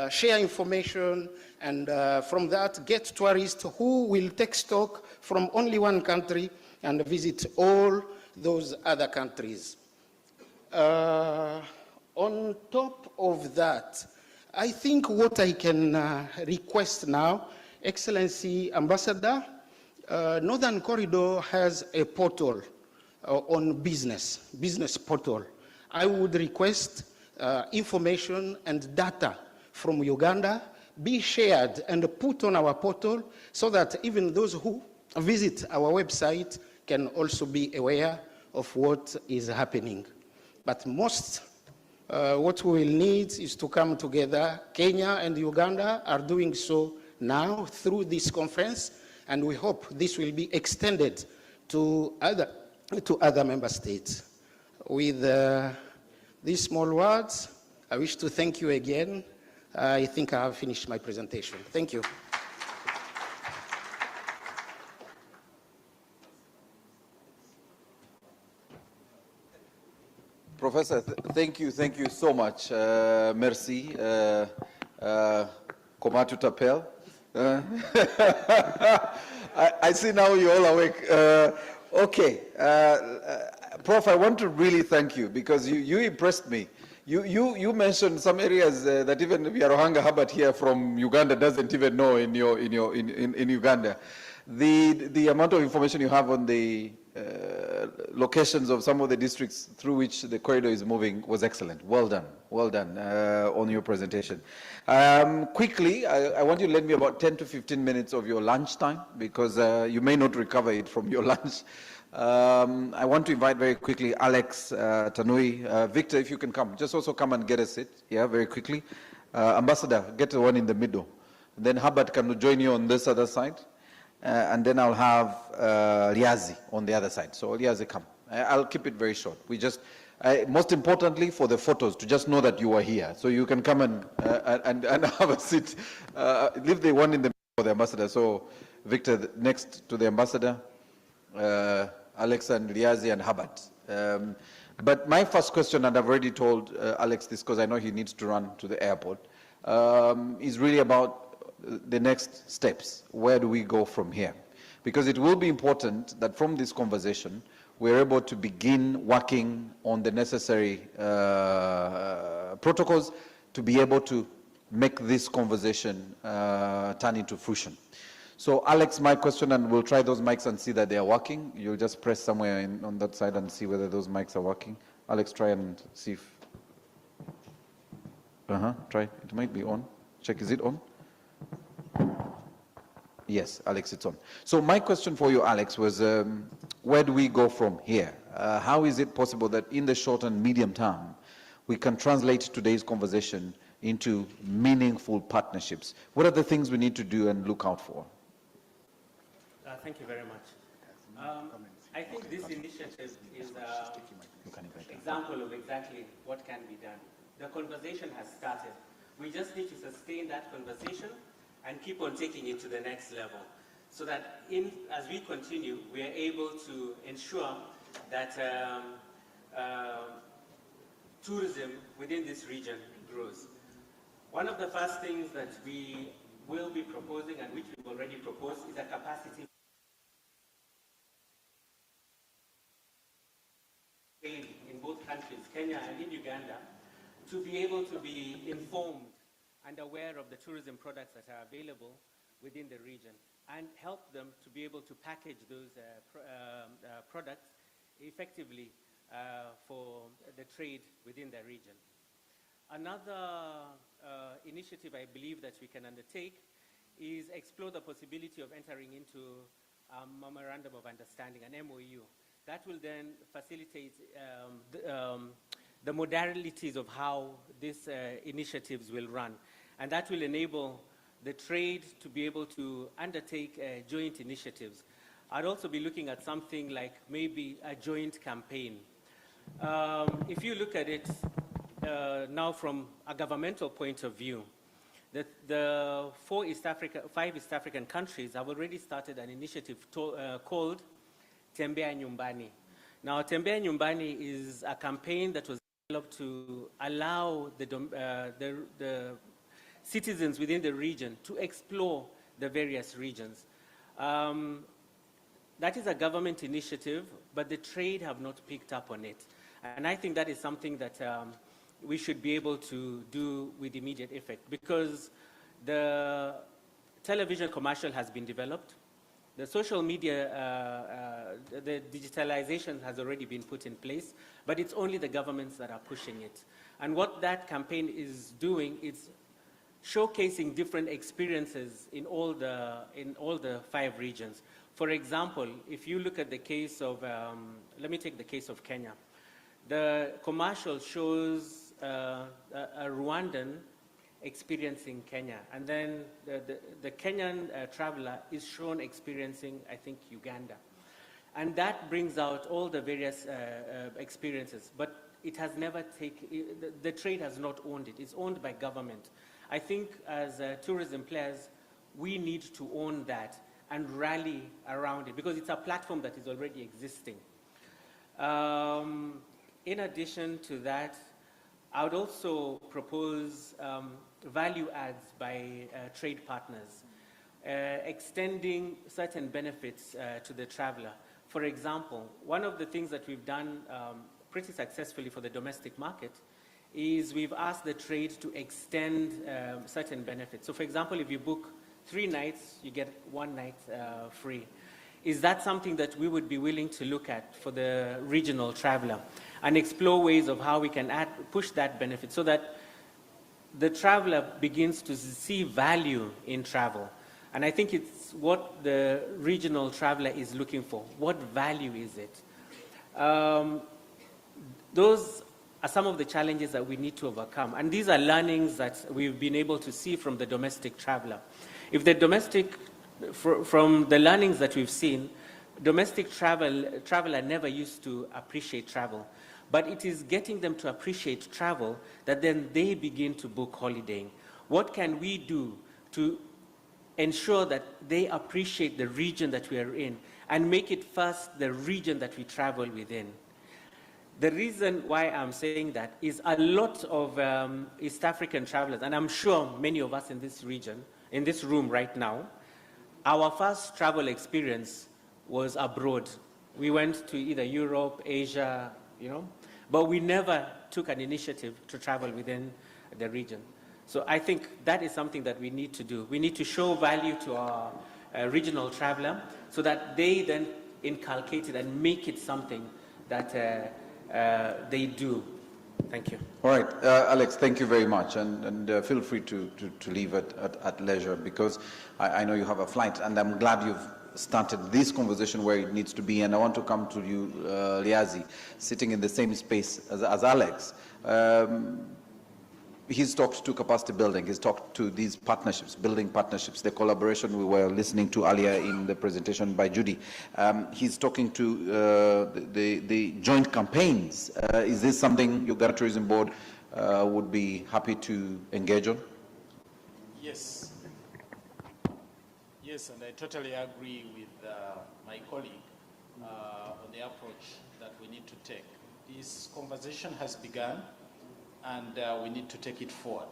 share information, and from that get tourists who will take stock from only one country and visit all those other countries. On top of that, I think what I can request now, Excellency Ambassador, Northern Corridor has a portal on business portal. I would request information and data from Uganda be shared and put on our portal so that even those who visit our website can also be aware of what is happening. But most what we will need is to come together. Kenya and Uganda are doing so now through this conference, and we hope this will be extended to other member states. With these small words, I wish to thank you again. I think I have finished my presentation. Thank you. Professor, thank you so much. Merci. Comment tu t'appelles? I see now you're all awake. Okay. Prof, I want to really thank you because you impressed me. You mentioned some areas that even Yarohanga Habat here from Uganda doesn't even know in Uganda. The amount of information you have on the locations of some of the districts through which the corridor is moving was excellent. Well done on your presentation. Quickly, I want you to lend me about 10 to 15 minutes of your lunch time because you may not recover it from your lunch. I want to invite very quickly Alex, Tanui, Victor, if you can come. Just also come and get a seat, yeah, very quickly. Ambassador, get the one in the middle. Then Habat can join you on this other side. And then I'll have Riazi on the other side. So Riazi, come. I'll keep it very short. We just, most importantly for the photos, to just know that you are here. So you can come and have a seat. Leave the one in the middle for the ambassador. So Victor, next to the ambassador, Alex and Riazi and Habat. But my first question, and I've already told Alex this because I know he needs to run to the airport, is really about the next steps. Where do we go from here? Because it will be important that from this conversation, we're able to begin working on the necessary protocols to be able to make this conversation turn into fruition. So Alex, my question, and we'll try those mics and see that they are working. You'll just press somewhere on that side and see whether those mics are working. Alex, try and see if, try, it might be on. Check, is it on? Yes, Alex, it's on. So my question for you, Alex, was where do we go from here? How is it possible that in the short and medium term, we can translate today's conversation into meaningful partnerships? What are the things we need to do and look out for? Thank you very much. I think this initiative is an example of exactly what can be done. The conversation has started. We just need to sustain that conversation and keep on taking it to the next level, so that as we continue, we are able to ensure that tourism within this region grows. One of the first things that we will be proposing, and which we've already proposed, is a capacity in both countries, Kenya and in Uganda, to be able to be informed and aware of the tourism products that are available within the region, and help them to be able to package those products effectively for the trade within the region. Another initiative I believe that we can undertake is explore the possibility of entering into a memorandum of understanding, an MOU. That will then facilitate the modalities of how these initiatives will run. And that will enable the trade to be able to undertake joint initiatives. I'd also be looking at something like maybe a joint campaign. If you look at it now from a governmental point of view, the 5 East African countries have already started an initiative called Tembea Nyumbani. Now, Tembea Nyumbani is a campaign that was developed to allow the citizens within the region to explore the various regions. That is a government initiative, but the trade have not picked up on it. And I think that is something that we should be able to do with immediate effect, because the television commercial has been developed. The social media, the digitalization has already been put in place, but it's only the governments that are pushing it. And what that campaign is doing is showcasing different experiences in all the 5 regions. For example, if you look at the case of, let me take the case of Kenya. The commercial shows a Rwandan experiencing Kenya, and then the Kenyan traveler is shown experiencing, I think, Uganda. And that brings out all the various experiences, but it has never taken, the trade has not owned it. It's owned by government. I think as tourism players, we need to own that and rally around it, because it's a platform that is already existing. In addition to that, I would also propose value adds by trade partners, extending certain benefits to the traveler. For example, one of the things that we've done pretty successfully for the domestic market is we've asked the trade to extend certain benefits. So for example, if you book 3 nights, you get 1 night free. Is that something that we would be willing to look at for the regional traveler and explore ways of how we can push that benefit so that the traveler begins to see value in travel? And I think it's what the regional traveler is looking for. What value is it? Those are some of the challenges that we need to overcome. And these are learnings that we've been able to see from the domestic traveler. If the domestic, from the learnings that we've seen, domestic traveler never used to appreciate travel. But it is getting them to appreciate travel that then they begin to book holidaying. What can we do to ensure that they appreciate the region that we are in and make it first the region that we travel within? The reason why I'm saying that is a lot of East African travelers, and I'm sure many of us in this region, in this room right now, our first travel experience was abroad. We went to either Europe, Asia, but we never took an initiative to travel within the region. So I think that is something that we need to do. We need to show value to our regional traveler so that they then inculcate it and make it something that they do. Thank you. All right, Alex, thank you very much, and feel free to leave at leisure, because I know you have a flight, and I'm glad you've started this conversation where it needs to be, and I want to come to you, Liazi, sitting in the same space as Alex. He's talked to capacity building, he's talked to these partnerships, building partnerships, the collaboration we were listening to earlier in the presentation by Judy. He's talking to the joint campaigns. Is this something Uganda Tourism Board would be happy to engage on? Yes. Yes, and I totally agree with my colleague on the approach that we need to take. This conversation has begun, and we need to take it forward.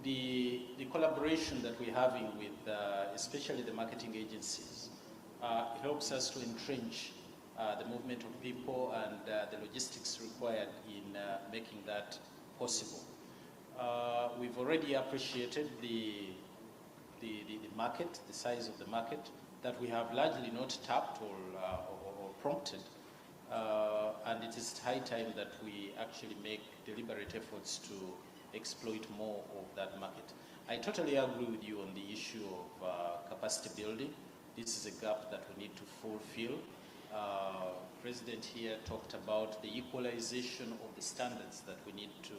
The collaboration that we're having with especially the marketing agencies helps us to entrench the movement of people and the logistics required in making that possible. We've already appreciated the market, the size of the market, that we have largely not tapped or prompted. And it is high time that we actually make deliberate efforts to exploit more of that market. I totally agree with you on the issue of capacity building. This is a gap that we need to fulfill. President here talked about the equalization of the standards that we need to,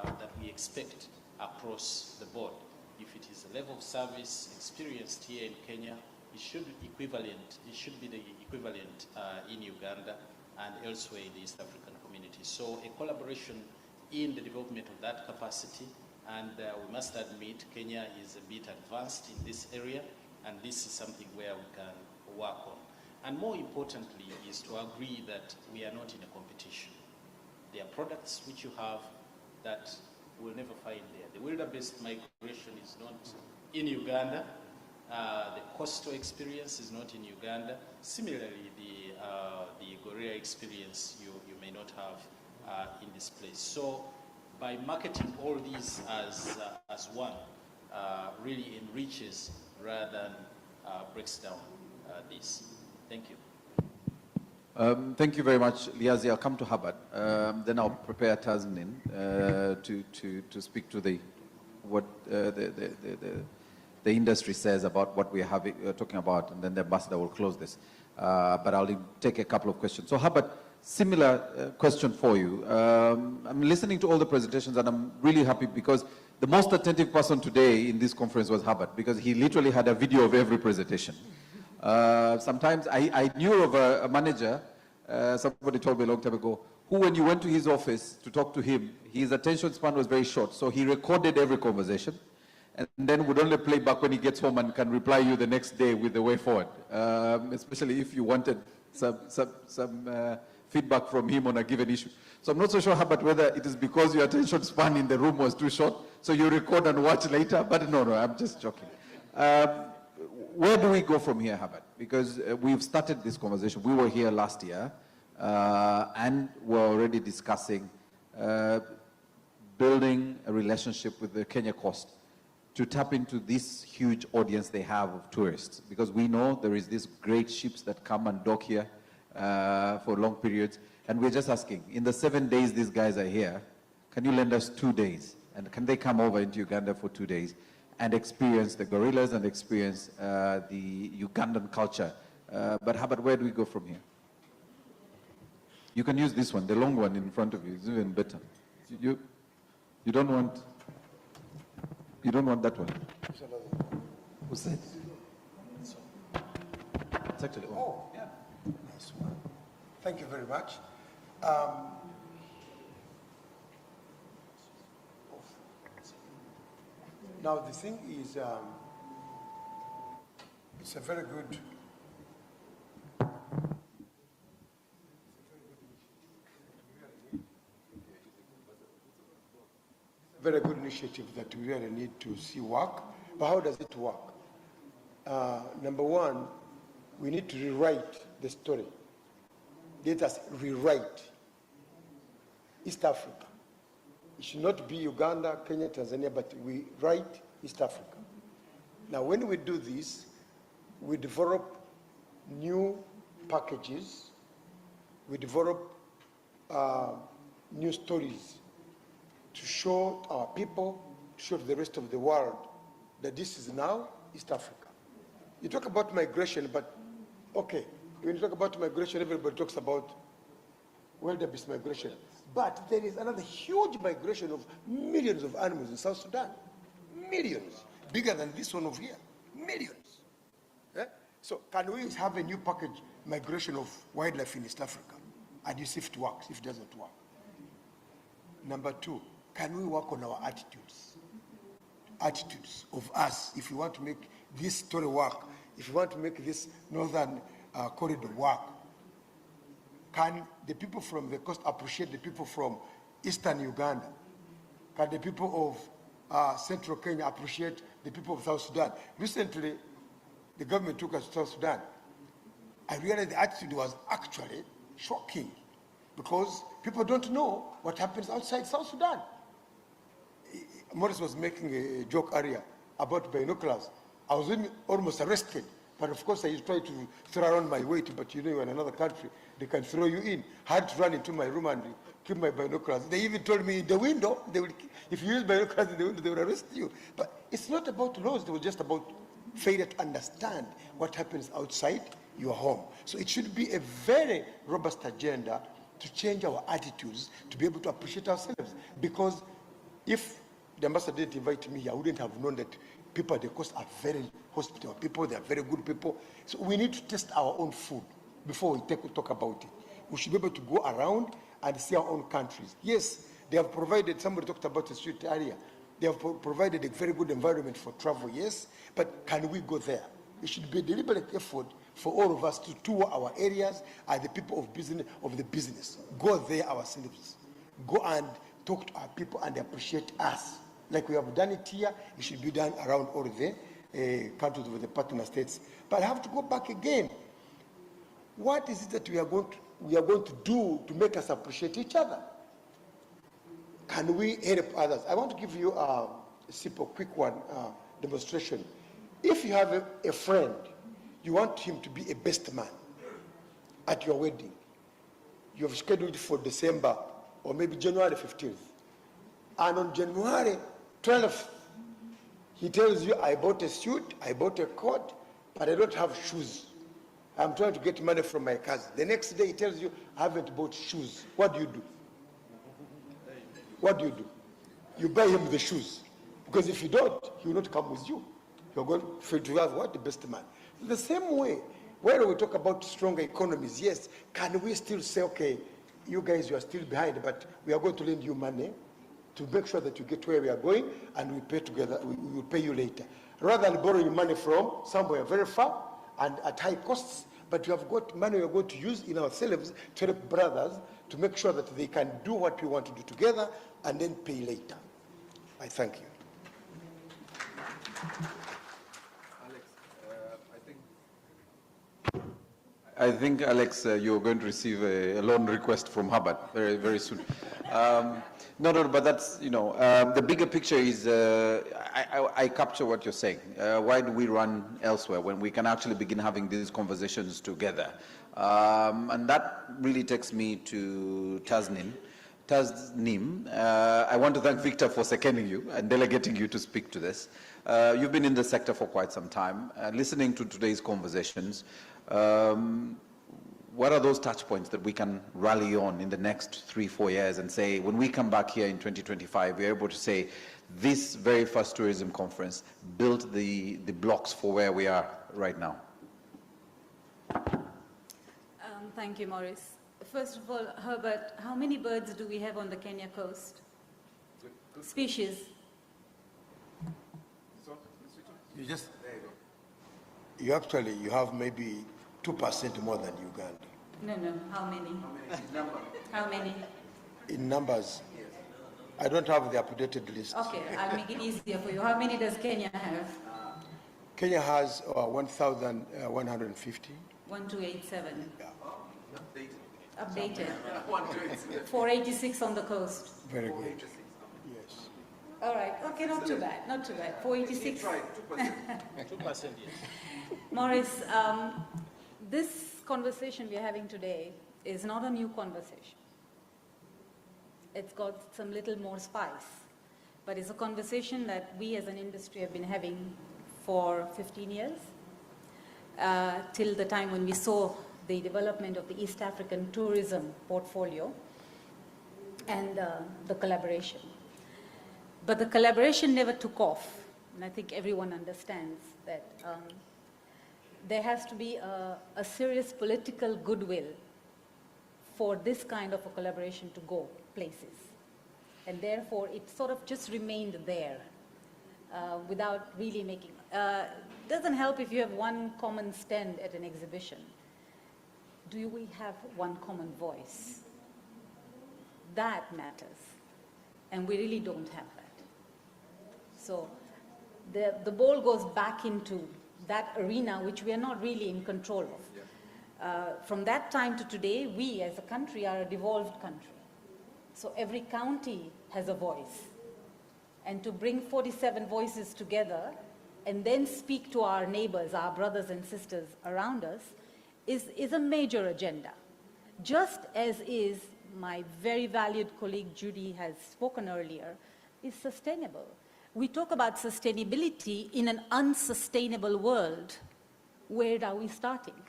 that we expect across the board. If it is a level of service experienced here in Kenya, it should be the equivalent in Uganda and elsewhere in the East African community. So a collaboration in the development of that capacity, and we must admit Kenya is a bit advanced in this area, and this is something where we can work on. And more importantly is to agree that we are not in a competition. There are products which you have that we'll never find there. The wilder-based migration is not in Uganda. The coastal experience is not in Uganda. Similarly, the gorilla experience you may not have in this place. So by marketing all these as one, really enriches rather than breaks down this. Thank you. Thank you very much, Liazi. I'll come to Hubbard. Then I'll prepare Tasmin to speak to what the industry says about what we're talking about, and then the ambassador will close this. But I'll take a couple of questions. So Hubbard, similar question for you. I'm listening to all the presentations, and I'm really happy because the most attentive person today in this conference was Hubbard, because he literally had a video of every presentation. Sometimes I knew of a manager, somebody told me a long time ago, who when you went to his office to talk to him, his attention span was very short. So he recorded every conversation and then would only play back when he gets home and can reply you the next day with the way forward, especially if you wanted some feedback from him on a given issue. So I'm not so sure, Herbert, whether it is because your attention span in the room was too short, so you record and watch later, but no, I'm just joking. Where do we go from here, Herbert? Because we've started this conversation. We were here last year, and we're already discussing building a relationship with the Kenya Coast to tap into this huge audience they have of tourists. Because we know there is these great ships that come and dock here for long periods. And we're just asking, in the 7 days these guys are here, can you lend us 2 days? And can they come over into Uganda for 2 days and experience the gorillas and experience the Ugandan culture? But Herbert, where do we go from here? You can use this one, the long one in front of you. It's even better. You don't want that one. Who's that? It's actually on. Oh, yeah. Nice one. Thank you very much. Now the thing is, it's a very good. Very good initiative that we really need to see work. But how does it work? Number one, we need to rewrite the story. Let us rewrite East Africa. It should not be Uganda, Kenya, Tanzania, but we write East Africa. Now, when we do this, we develop new packages, we develop new stories to show our people, to show to the rest of the world that this is now East Africa. You talk about migration, but okay, when you talk about migration, everybody talks about wildebeest migration. But there is another huge migration of millions of animals in South Sudan. Millions. Bigger than this one over here. Millions. Yeah? So can we have a new package, migration of wildlife in East Africa? And you see if it works, if it doesn't work. Number two, can we work on our attitudes? Attitudes of us, if we want to make this story work, if we want to make this northern corridor work. Can the people from the coast appreciate the people from eastern Uganda? Can the people of central Kenya appreciate the people of South Sudan? Recently, the government took us to South Sudan. I realized the attitude was actually shocking because people don't know what happens outside South Sudan. Morris was making a joke earlier about binoculars. I was almost arrested, but of course I tried to throw around my weight, but you know, you're in another country, they can throw you in. I had to run into my room and keep my binoculars. They even told me in the window, if you use binoculars in the window, they will arrest you. But it's not about laws, it was just about failure to understand what happens outside your home. So it should be a very robust agenda to change our attitudes, to be able to appreciate ourselves. Because if the ambassador didn't invite me, I wouldn't have known that people at the coast are very hospitable people, they are very good people. So we need to test our own food before we talk about it. We should be able to go around and see our own countries. Yes, they have provided, somebody talked about the street area, they have provided a very good environment for travel, yes, but can we go there? It should be a deliberate effort for all of us to tour our areas and the people of the business. Go there ourselves. Go and talk to our people and appreciate us. Like we have done it here, it should be done around all the countries of the partner states. But I have to go back again. What is it that we are going to do to make us appreciate each other? Can we help others? I want to give you a simple, quick one demonstration. If you have a friend, you want him to be a best man at your wedding. You have scheduled for December or maybe January 15th. And on January 12th, he tells you, I bought a suit, I bought a coat, but I don't have shoes. I'm trying to get money from my cousin. The next day he tells you, I haven't bought shoes. What do you do? What do you do? You buy him the shoes. Because if you don't, he will not come with you. You're going to have what? The best man. The same way, when we talk about stronger economies, yes, can we still say, okay, you guys, you are still behind, but we are going to lend you money to make sure that you get where we are going, and we pay together, we will pay you later. Rather than borrowing money from somewhere very far and at high costs, but you have got money we are going to use in ourselves to help brothers to make sure that they can do what we want to do together and then pay later. I thank you. I think, Alex, you're going to receive a loan request from Hubbard very, very soon. No, but that's, the bigger picture is, I capture what you're saying. Why do we run elsewhere when we can actually begin having these conversations together? And that really takes me to Tasnim. I want to thank Victor for seconding you and delegating you to speak to this. You've been in the sector for quite some time. Listening to today's conversations, what are those touch points that we can rally on in the next 3-4 years and say, when we come back here in 2025, we're able to say, this very first tourism conference built the blocks for where we are right now? Thank you, Maurice. First of all, Herbert, how many birds do we have on the Kenya coast? Good. Species? You have maybe 2% more than Uganda. No, how many? How many? In numbers? Yes. I don't have the updated list. Okay, I'll make it easier for you. How many does Kenya have? Kenya has 1,150. 1287. Yeah. Updated. 486 on the coast. Very good. Yes. All right. Okay, not too bad. 486. 2%, yes. Maurice, this conversation we're having today is not a new conversation. it's got some little more spice. But it's a conversation that we as an industry have been having for 15 years, till the time when we saw the development of the East African tourism portfolio and the collaboration. But the collaboration never took off, and I think everyone understands that there has to be a serious political goodwill for this kind of a collaboration to go places. And therefore, it sort of just remained there without really making... doesn't help if you have one common stand at an exhibition. Do we have one common voice? That matters. And we really don't have that. So the ball goes back into that arena which we are not really in control of. From that time to today, we as a country are a devolved country. So every county has a voice. And to bring 47 voices together and then speak to our neighbors, our brothers and sisters around us, is a major agenda. Just as is, my very valued colleague Judy has spoken earlier, is sustainable. We talk about sustainability in an unsustainable world. Where are we starting?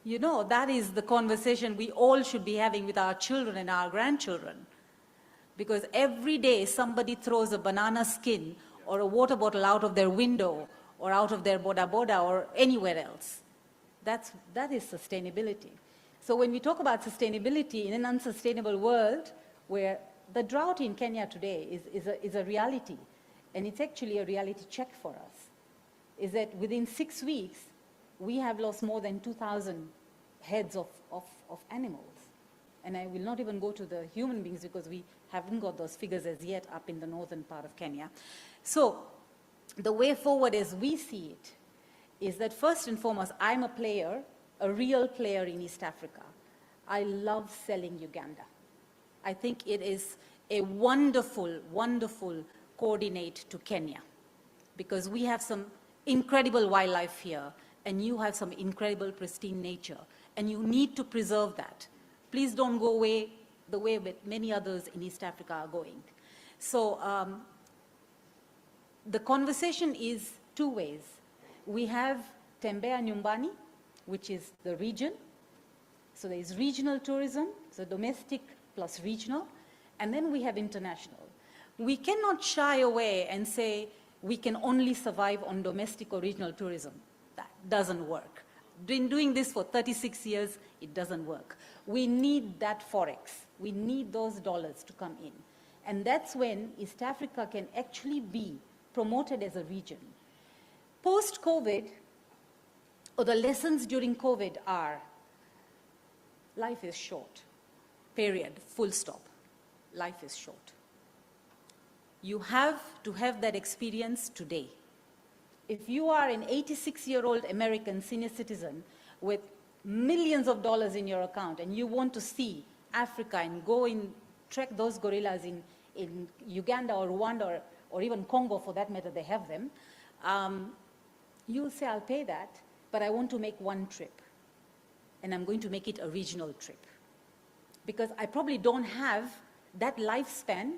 You know, that is the conversation we all should be having with our children and our grandchildren. Because every day somebody throws a banana skin or a water bottle out of their window or out of their boda boda or anywhere else. That is sustainability. So when we talk about sustainability in an unsustainable world where the drought in Kenya today is a reality, and it's actually a reality check for us, is that within 6 weeks, we have lost more than 2,000 heads of animals. And I will not even go to the human beings because we haven't got those figures as yet up in the northern part of Kenya. So the way forward as we see it is that first and foremost, I'm a player, a real player in East Africa. I love selling Uganda. I think it is a wonderful, wonderful coordinate to Kenya because we have some incredible wildlife here and you have some incredible pristine nature and you need to preserve that. Please don't go away the way that many others in East Africa are going. So the conversation is two ways. We have Tembea Nyumbani, which is the region. So there is regional tourism, so domestic plus regional, and then we have international. We cannot shy away and say we can only survive on domestic or regional tourism. That doesn't work. Been doing this for 36 years, it doesn't work. We need that forex. We need those dollars to come in. And that's when East Africa can actually be promoted as a region. Post-COVID, or the lessons during COVID are, life is short, period, full stop. Life is short. You have to have that experience today. If you are an 86-year-old American senior citizen with millions of dollars in your account and you want to see Africa and go and trek those gorillas in Uganda or Rwanda or even Congo for that matter, they have them, you'll say, I'll pay that, but I want to make one trip. And I'm going to make it a regional trip. Because I probably don't have that lifespan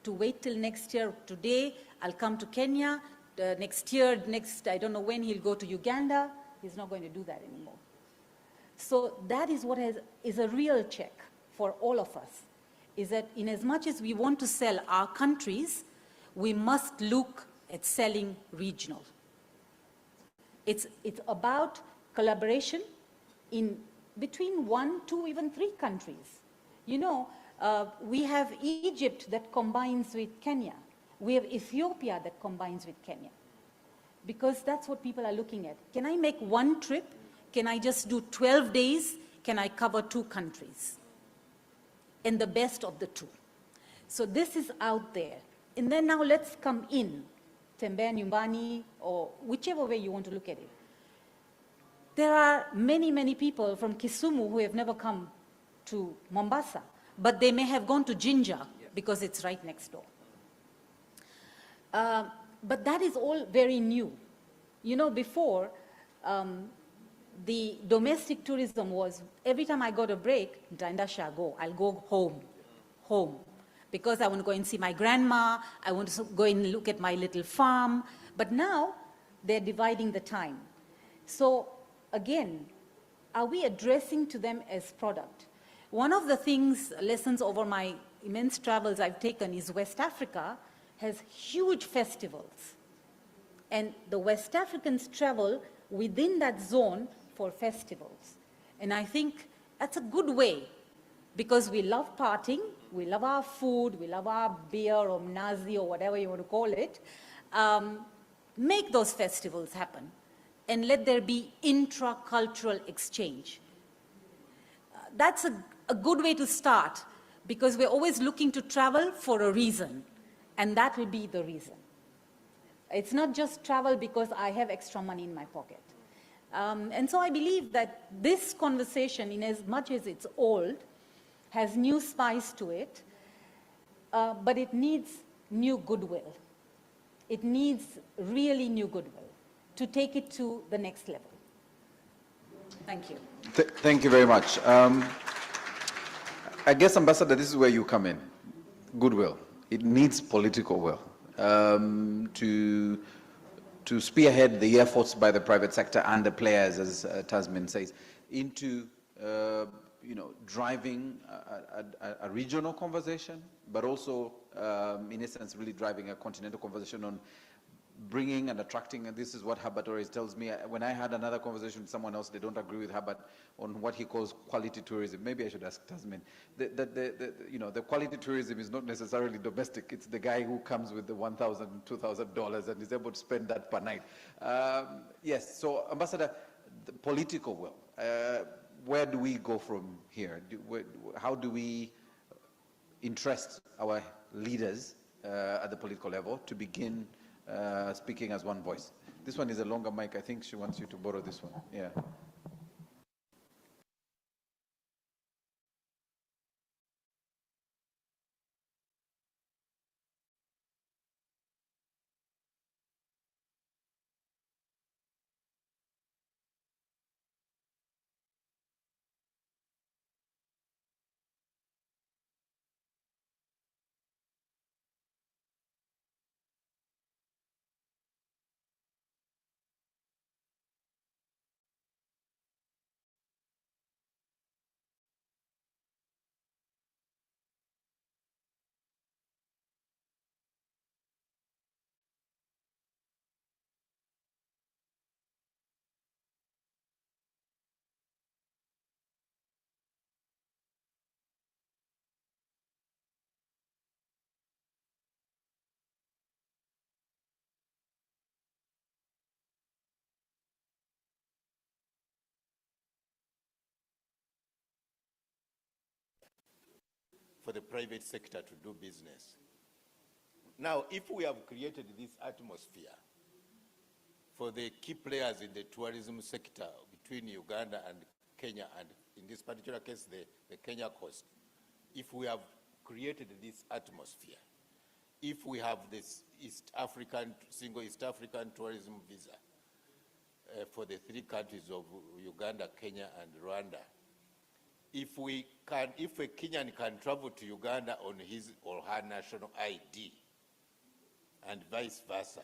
to wait till next year. Today, I'll come to Kenya. Next year, I don't know when he'll go to Uganda. He's not going to do that anymore. So that is what is a real check for all of us, is that in as much as we want to sell our countries, we must look at selling regional. It's about collaboration in between 1, 2, even 3 countries. You know, we have Egypt that combines with Kenya. We have Ethiopia that combines with Kenya. Because that's what people are looking at. Can I make one trip? Can I just do 12 days? Can I cover 2 countries? And the best of the 2. So this is out there. And then now let's come in, Tembea Nyumbani, or whichever way you want to look at it. There are many, many people from Kisumu who have never come to Mombasa, but they may have gone to Jinja because it's right next door. But that is all very new. You know, before, the domestic tourism was, every time I got a break, I'll go home. home because I want to go and see my grandma, I want to go and look at my little farm. But now they're dividing the time. So again, are we addressing to them as product? One of the lessons over my immense travels I've taken is West Africa has huge festivals. And the West Africans travel within that zone for festivals. And I think that's a good way because we love partying, we love our food, we love our beer or mnazi or whatever you want to call it. Make those festivals happen and let there be intra-cultural exchange. That's a good way to start because we're always looking to travel for a reason, and that will be the reason. It's not just travel because I have extra money in my pocket. And so I believe that this conversation, in as much as it's old, has new spice to it, but it needs new goodwill. It needs really new goodwill to take it to the next level. Thank you. Thank you very much. I guess, Ambassador, this is where you come in. Goodwill. It needs political will to spearhead the efforts by the private sector and the players, as Tasmin says, into driving a regional conversation, but also, in essence, really driving a continental conversation on bringing and attracting, and this is what Herbert always tells me. When I had another conversation with someone else, they don't agree with Herbert on what he calls quality tourism. Maybe I should ask Tasmin. The quality tourism is not necessarily domestic. It's the guy who comes with the $1,000, $2,000 and is able to spend that per night. Yes, so Ambassador, the political will. Where do we go from here? How do we interest our leaders at the political level to begin speaking as one voice? This one is a longer mic. I think she wants you to borrow this one. Yeah. For the private sector to do business. Now, if we have created this atmosphere for the key players in the tourism sector between Uganda and Kenya, and in this particular case, the Kenya coast, if we have created this atmosphere, if we have this single East African tourism visa for the three countries of Uganda, Kenya, and Rwanda, if a Kenyan can travel to Uganda on his or her national ID, and vice versa,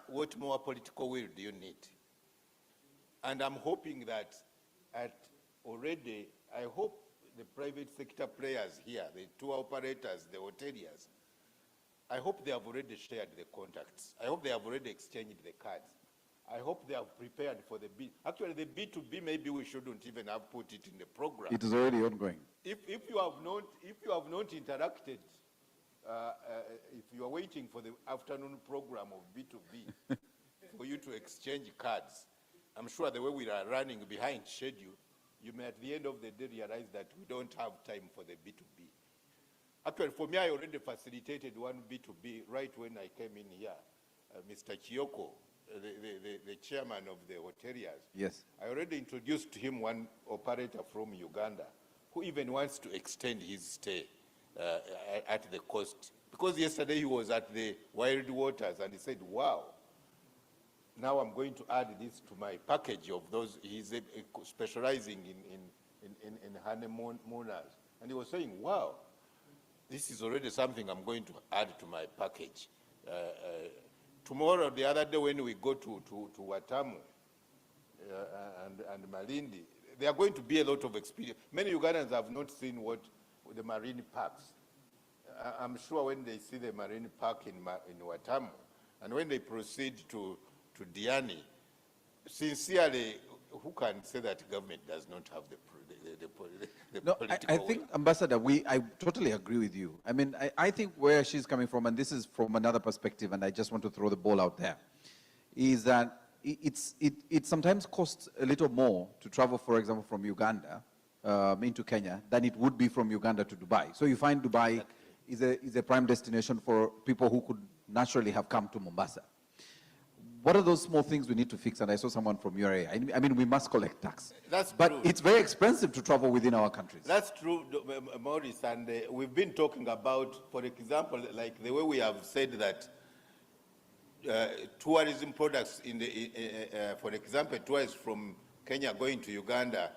what more political will do you need? And I'm hoping that I hope the private sector players here, the tour operators, the hoteliers, I hope they have already shared the contacts. I hope they have already exchanged the cards. I hope they have prepared for the B. Actually, the B2B, maybe we shouldn't even have put it in the program. It is already ongoing. If you have not interacted, if you are waiting for the afternoon program of B2B for you to exchange cards, I'm sure the way we are running behind schedule, you may at the end of the day realize that we don't have time for the B2B. Actually, for me, I already facilitated one B2B right when I came in here. Mr. Chiyoko, the chairman of the hoteliers. Yes. I already introduced to him one operator from Uganda who even wants to extend his stay at the coast. Because yesterday he was at the Wild Waters and he said, wow, now I'm going to add this to my package of those. He's specializing in honeymooners. And he was saying, wow, this is already something I'm going to add to my package. Tomorrow, the other day, when we go to Watamu and Malindi, there are going to be a lot of experience. Many Ugandans have not seen what the marine parks. I'm sure when they see the marine park in Watamu, and when they proceed to Diani, sincerely, who can say that government does not have the No, political I think, will? Ambassador, I totally agree with you. I mean, I think where she's coming from, and this is from another perspective, and I just want to throw the ball out there, is that it sometimes costs a little more to travel, for example, from Uganda into Kenya than it would be from Uganda to Dubai. So you find Dubai is a prime destination for people who could naturally have come to Mombasa. What are those small things we need to fix? And I saw someone from your area. I mean, we must collect tax. That's but true. It's very expensive to travel within our countries. That's true, Maurice, and we've been talking about, for example, like the way we have said that tourism products for example, tourists from Kenya going to Uganda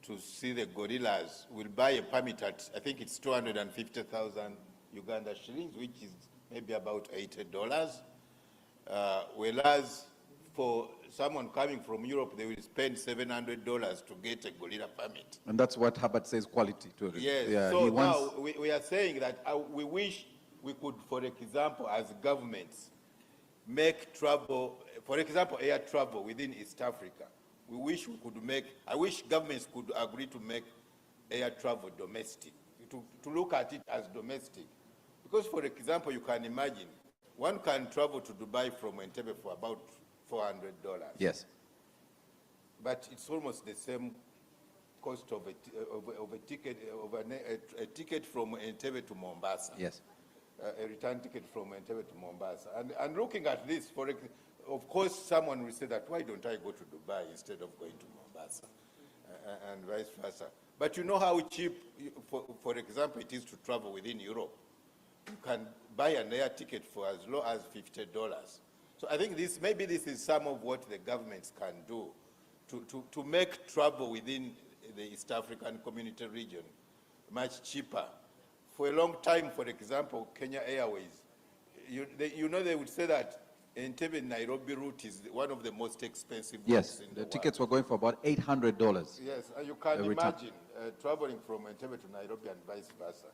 to see the gorillas will buy a permit at, I think it's 250,000 Uganda shillings, which is maybe about $80. Whereas for someone coming from Europe, they will spend $700 to get a gorilla permit. And that's what Herbert says, quality tourism. Yes, Yeah, so now we are saying that we wish we could, for example, as governments, make travel, for example, air travel within East Africa. We wish we could make, I wish governments could agree to make air travel domestic, to look at it as domestic. Because, for example, you can imagine, one can travel to Dubai from Entebbe for about $400. Yes. But it's almost the same cost of a ticket from Entebbe to Mombasa. Yes. A return ticket from Entebbe to Mombasa. And looking at this, of course, someone will say that, why don't I go to Dubai instead of going to Mombasa? And vice versa. But you know how cheap, for example, it is to travel within Europe. You can buy an air ticket for as low as $50. So I think maybe this is some of what the governments can do to make travel within the East African Community region much cheaper. For a long time, for example, Kenya Airways, they would say that Entebbe-Nairobi route is one of the most expensive routes in the world. Tickets were going for about $800. Yes, you can imagine traveling from Entebbe to Nairobi and vice versa.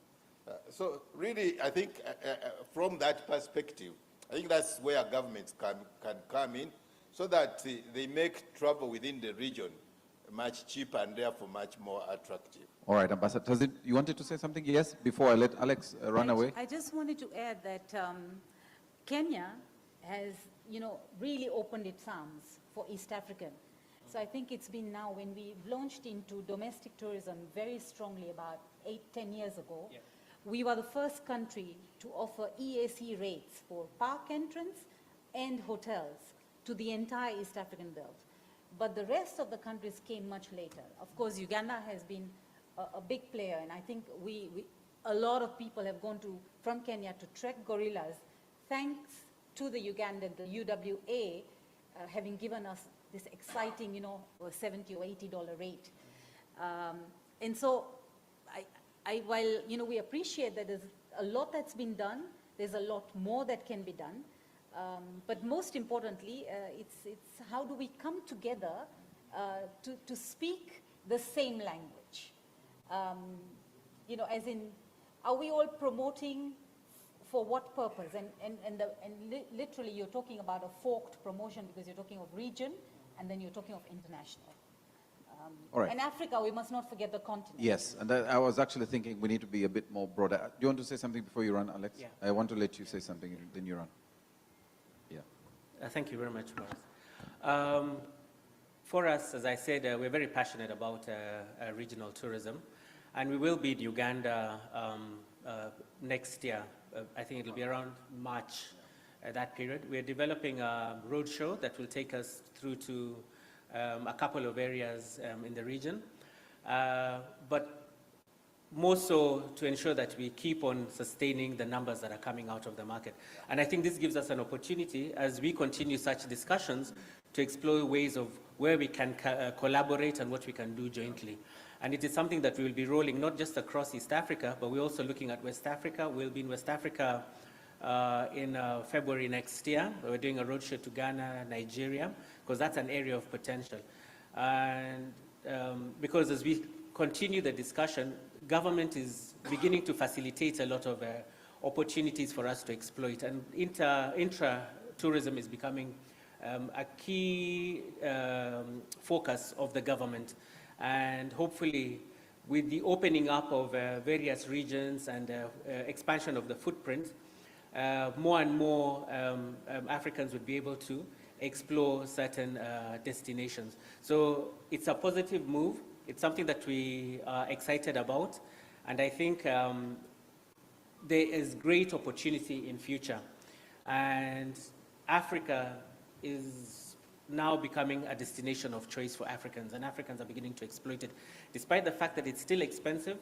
So really, I think from that perspective, I think that's where governments can come in so that they make travel within the region much cheaper and therefore much more attractive. All right, Ambassador, you wanted to say something? Yes, before I let Alex run away? I just wanted to add that Kenya has, really opened its arms for East African. So I think it's been now, when we launched into domestic tourism very strongly about 8-10 years ago, yeah, we were the first country to offer EAC rates for park entrance and hotels to the entire East African belt. But the rest of the countries came much later. Of course, Uganda has been a big player, and I think a lot of people have gone from Kenya to trek gorillas, thanks to the Ugandan, the UWA, having given us this exciting, $70 or $80 rate. And so, while we appreciate that there's a lot that's been done, there's a lot more that can be done. But most importantly, it's how do we come together to speak the same language? As in, are we all promoting for what purpose? And literally, you're talking about a forked promotion because you're talking of region and then you're talking of international. All right. And Africa, we must not forget the continent. Yes, and I was actually thinking we need to be a bit more broader. Do you want to say something before you run, Alex? Yeah. I want to let you say something, then you run. Yeah. Thank you very much, Maurice. For us, as I said, we're very passionate about regional tourism, and we will be in Uganda next year. I think it'll be around March, that period. We're developing a roadshow that will take us through to a couple of areas in the region, but more so to ensure that we keep on sustaining the numbers that are coming out of the market. And I think this gives us an opportunity, as we continue such discussions, to explore ways of where we can collaborate and what we can do jointly. And it is something that we will be rolling not just across East Africa, but we're also looking at West Africa. We'll be in West Africa in February next year. We're doing a roadshow to Ghana, Nigeria, because that's an area of potential. And because as we continue the discussion, government is beginning to facilitate a lot of opportunities for us to exploit. And intra-tourism is becoming a key focus of the government. And hopefully, with the opening up of various regions and expansion of the footprint, more and more Africans would be able to explore certain destinations. So it's a positive move. It's something that we are excited about. And I think there is great opportunity in future. And Africa is now becoming a destination of choice for Africans, and Africans are beginning to exploit it. Despite the fact that it's still expensive,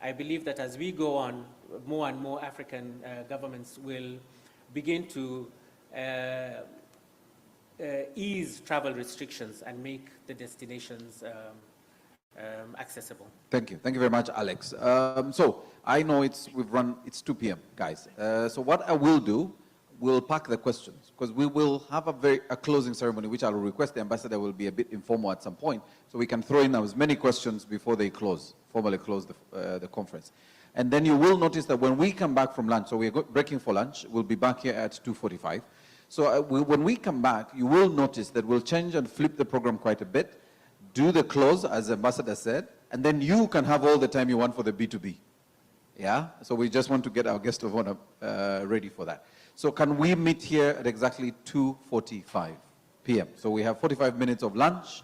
I believe that as we go on, more and more African governments will begin to ease travel restrictions and make the destinations accessible. Thank you. Thank you very much, Alex. So I know it's 2 p.m., guys. So what I will do, we'll pack the questions because we will have a closing ceremony, which I'll request the ambassador will be a bit informal at some point, so we can throw in as many questions before they formally close the conference. And then you will notice that when we come back from lunch, so we're breaking for lunch, we'll be back here at 2:45. So when we come back, you will notice that we'll change and flip the program quite a bit, do the close, as the ambassador said, and then you can have all the time you want for the B2B. Yeah? So we just want to get our guest of honor ready for that. So can we meet here at exactly 2:45 p.m.? So we have 45 minutes of lunch,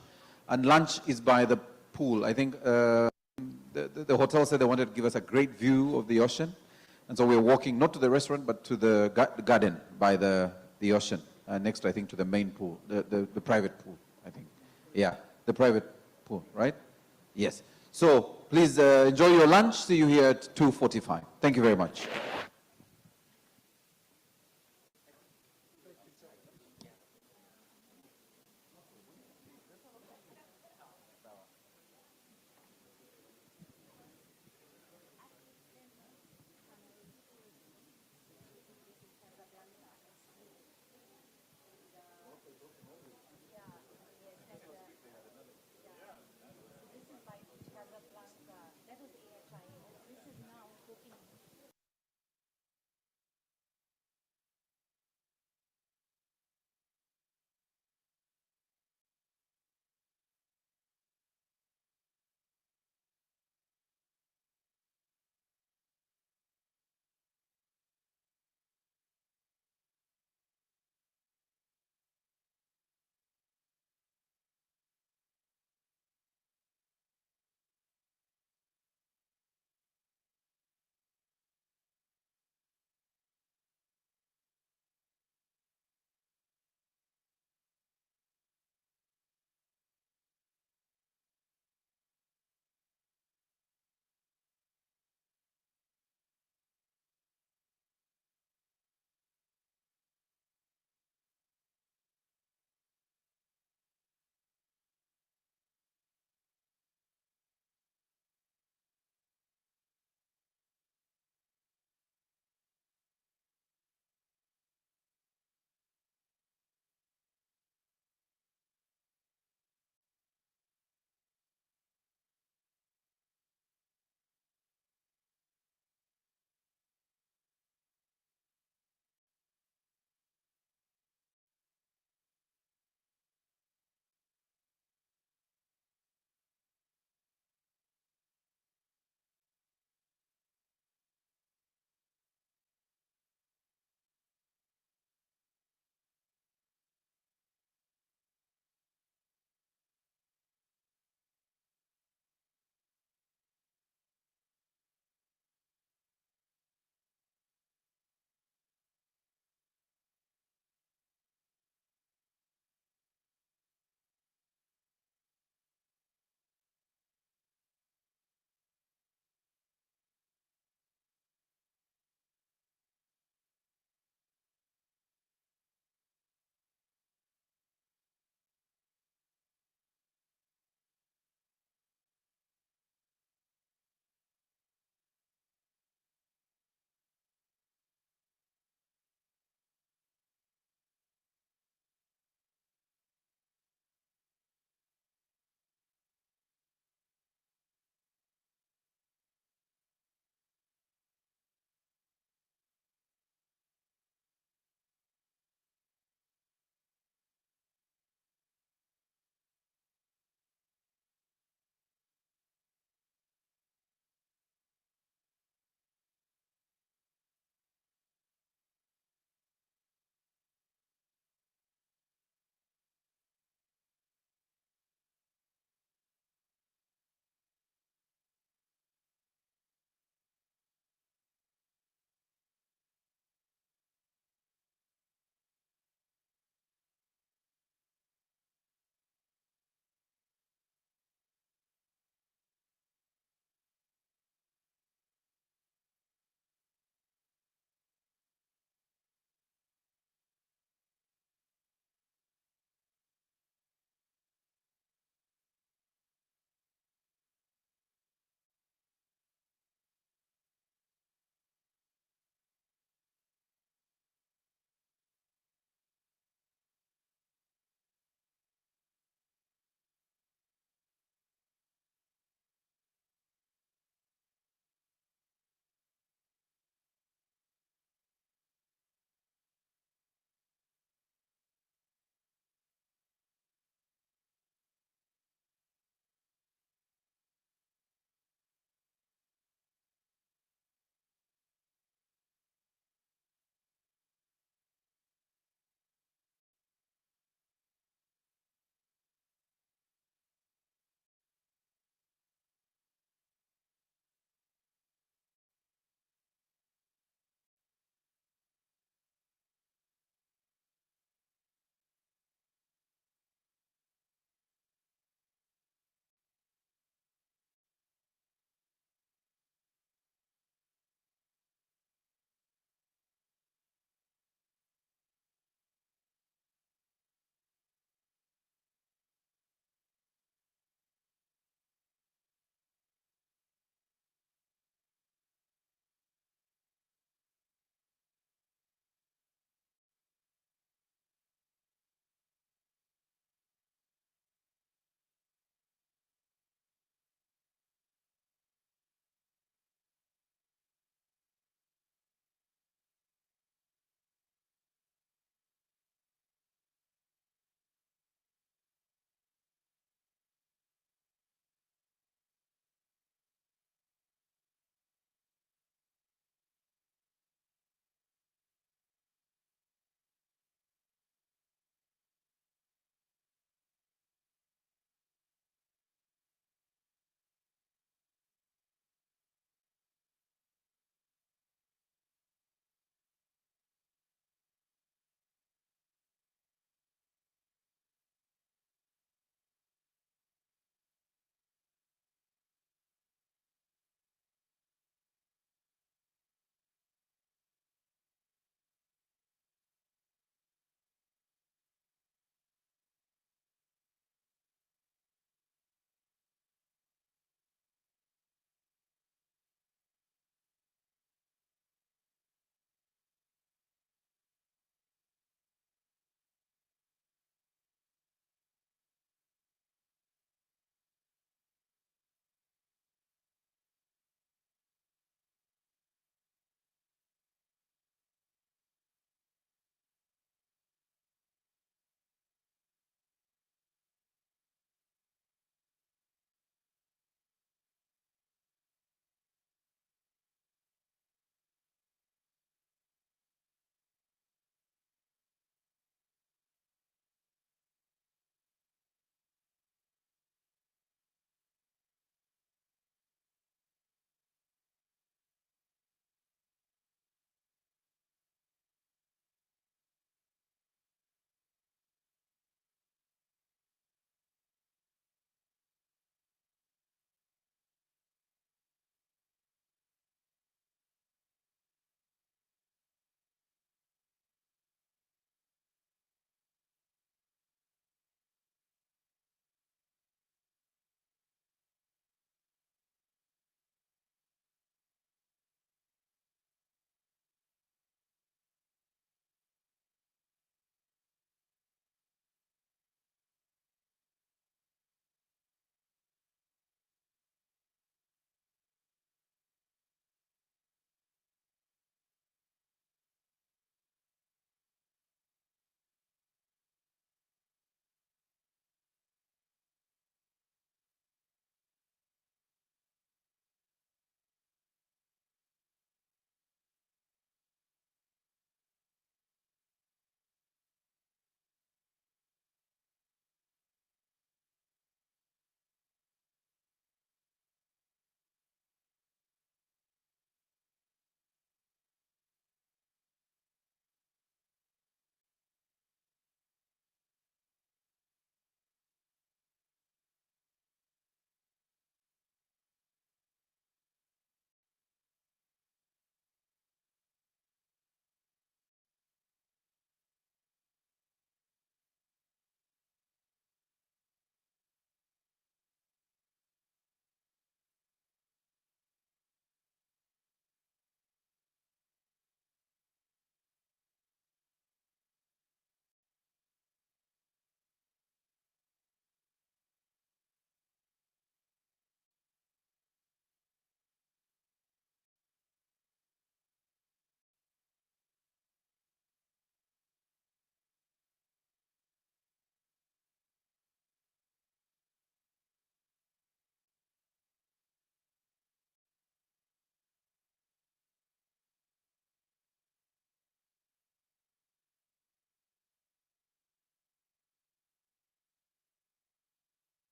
and lunch is by the pool. I think the hotel said they wanted to give us a great view of the ocean. And so we're walking not to the restaurant, but to the garden by the ocean, next, I think, to the main pool, the private pool, I think. Yeah, the private pool, right? Yes. So please enjoy your lunch. See you here at 2:45. Thank you very much.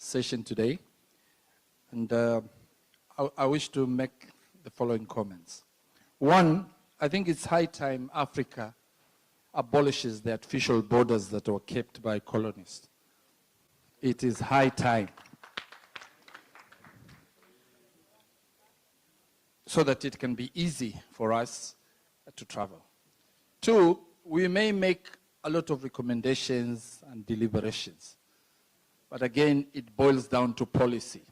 session today. And I wish to make the following comments. One, I think it's high time Africa abolishes the artificial borders that were kept by colonists. It is high time. So that it can be easy for us to travel. Two, we may make a lot of recommendations and deliberations, but again, it boils down to policy.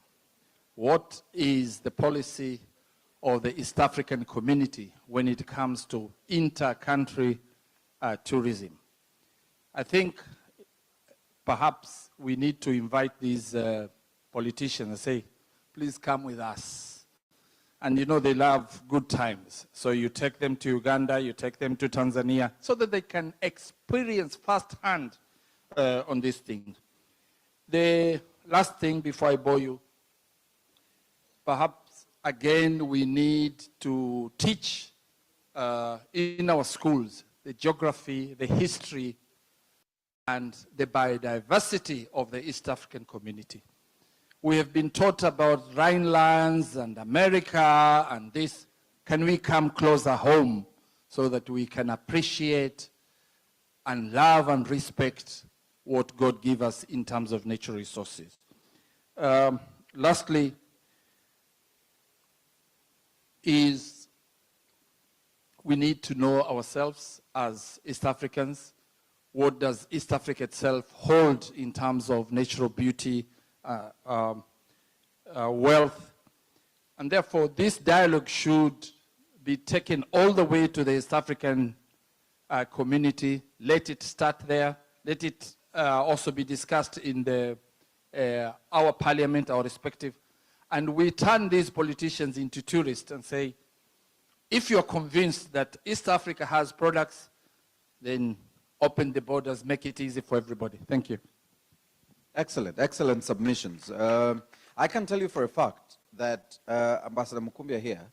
What is the policy of the East African community when it comes to inter-country tourism? I think perhaps we need to invite these politicians and say, please come with us. And you know, they love good times. So you take them to Uganda, you take them to Tanzania, so that they can experience firsthand on this thing. The last thing before I bore you, perhaps again we need to teach in our schools the geography, the history, and the biodiversity of the East African community. We have been taught about Rhinelands and America and this. Can we come closer home so that we can appreciate and love and respect what God gives us in terms of natural resources? Lastly, is we need to know ourselves as East Africans. What does East Africa itself hold in terms of natural beauty, wealth, and therefore this dialogue should be taken all the way to the East African community. Let it start there. Let it also be discussed in our parliament, our respective, and we turn these politicians into tourists and say, if you're convinced that East Africa has products, then open the borders, make it easy for everybody. Thank you. Excellent, excellent submissions. I can tell you for a fact that Ambassador Mukumbia here,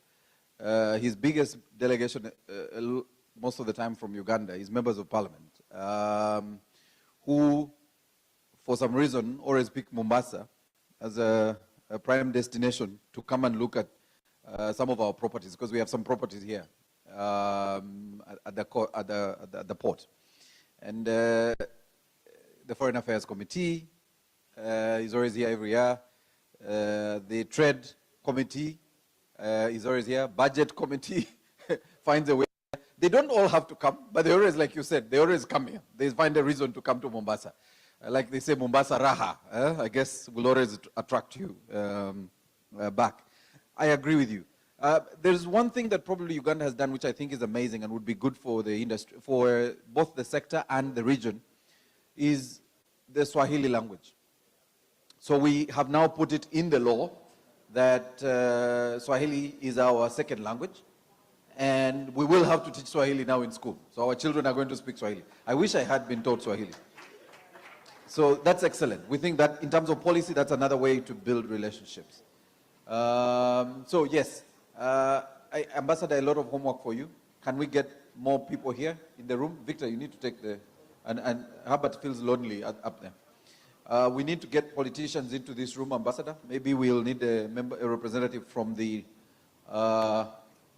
his biggest delegation, most of the time from Uganda, is members of parliament, who, for some reason, always pick Mombasa as a prime destination to come and look at some of our properties, because we have some properties here at the port. And the Foreign Affairs Committee is always here every year. The Trade Committee is always here. Budget Committee finds a way. They don't all have to come, but they always, like you said, they always come here. They find a reason to come to Mombasa. Like they say, Mombasa Raha, I guess will always attract you back. I agree with you. There's one thing that probably Uganda has done which I think is amazing and would be good for the industry, for both the sector and the region, is the Swahili language. So we have now put it in the law that Swahili is our second language, and we will have to teach Swahili now in school. So our children are going to speak Swahili. I wish I had been taught Swahili. So that's excellent. We think that in terms of policy, that's another way to build relationships. So yes, Ambassador, a lot of homework for you. Can we get more people here in the room? Victor, you need to take the, and Herbert feels lonely up there. We need to get politicians into this room, Ambassador. Maybe we'll need a representative from the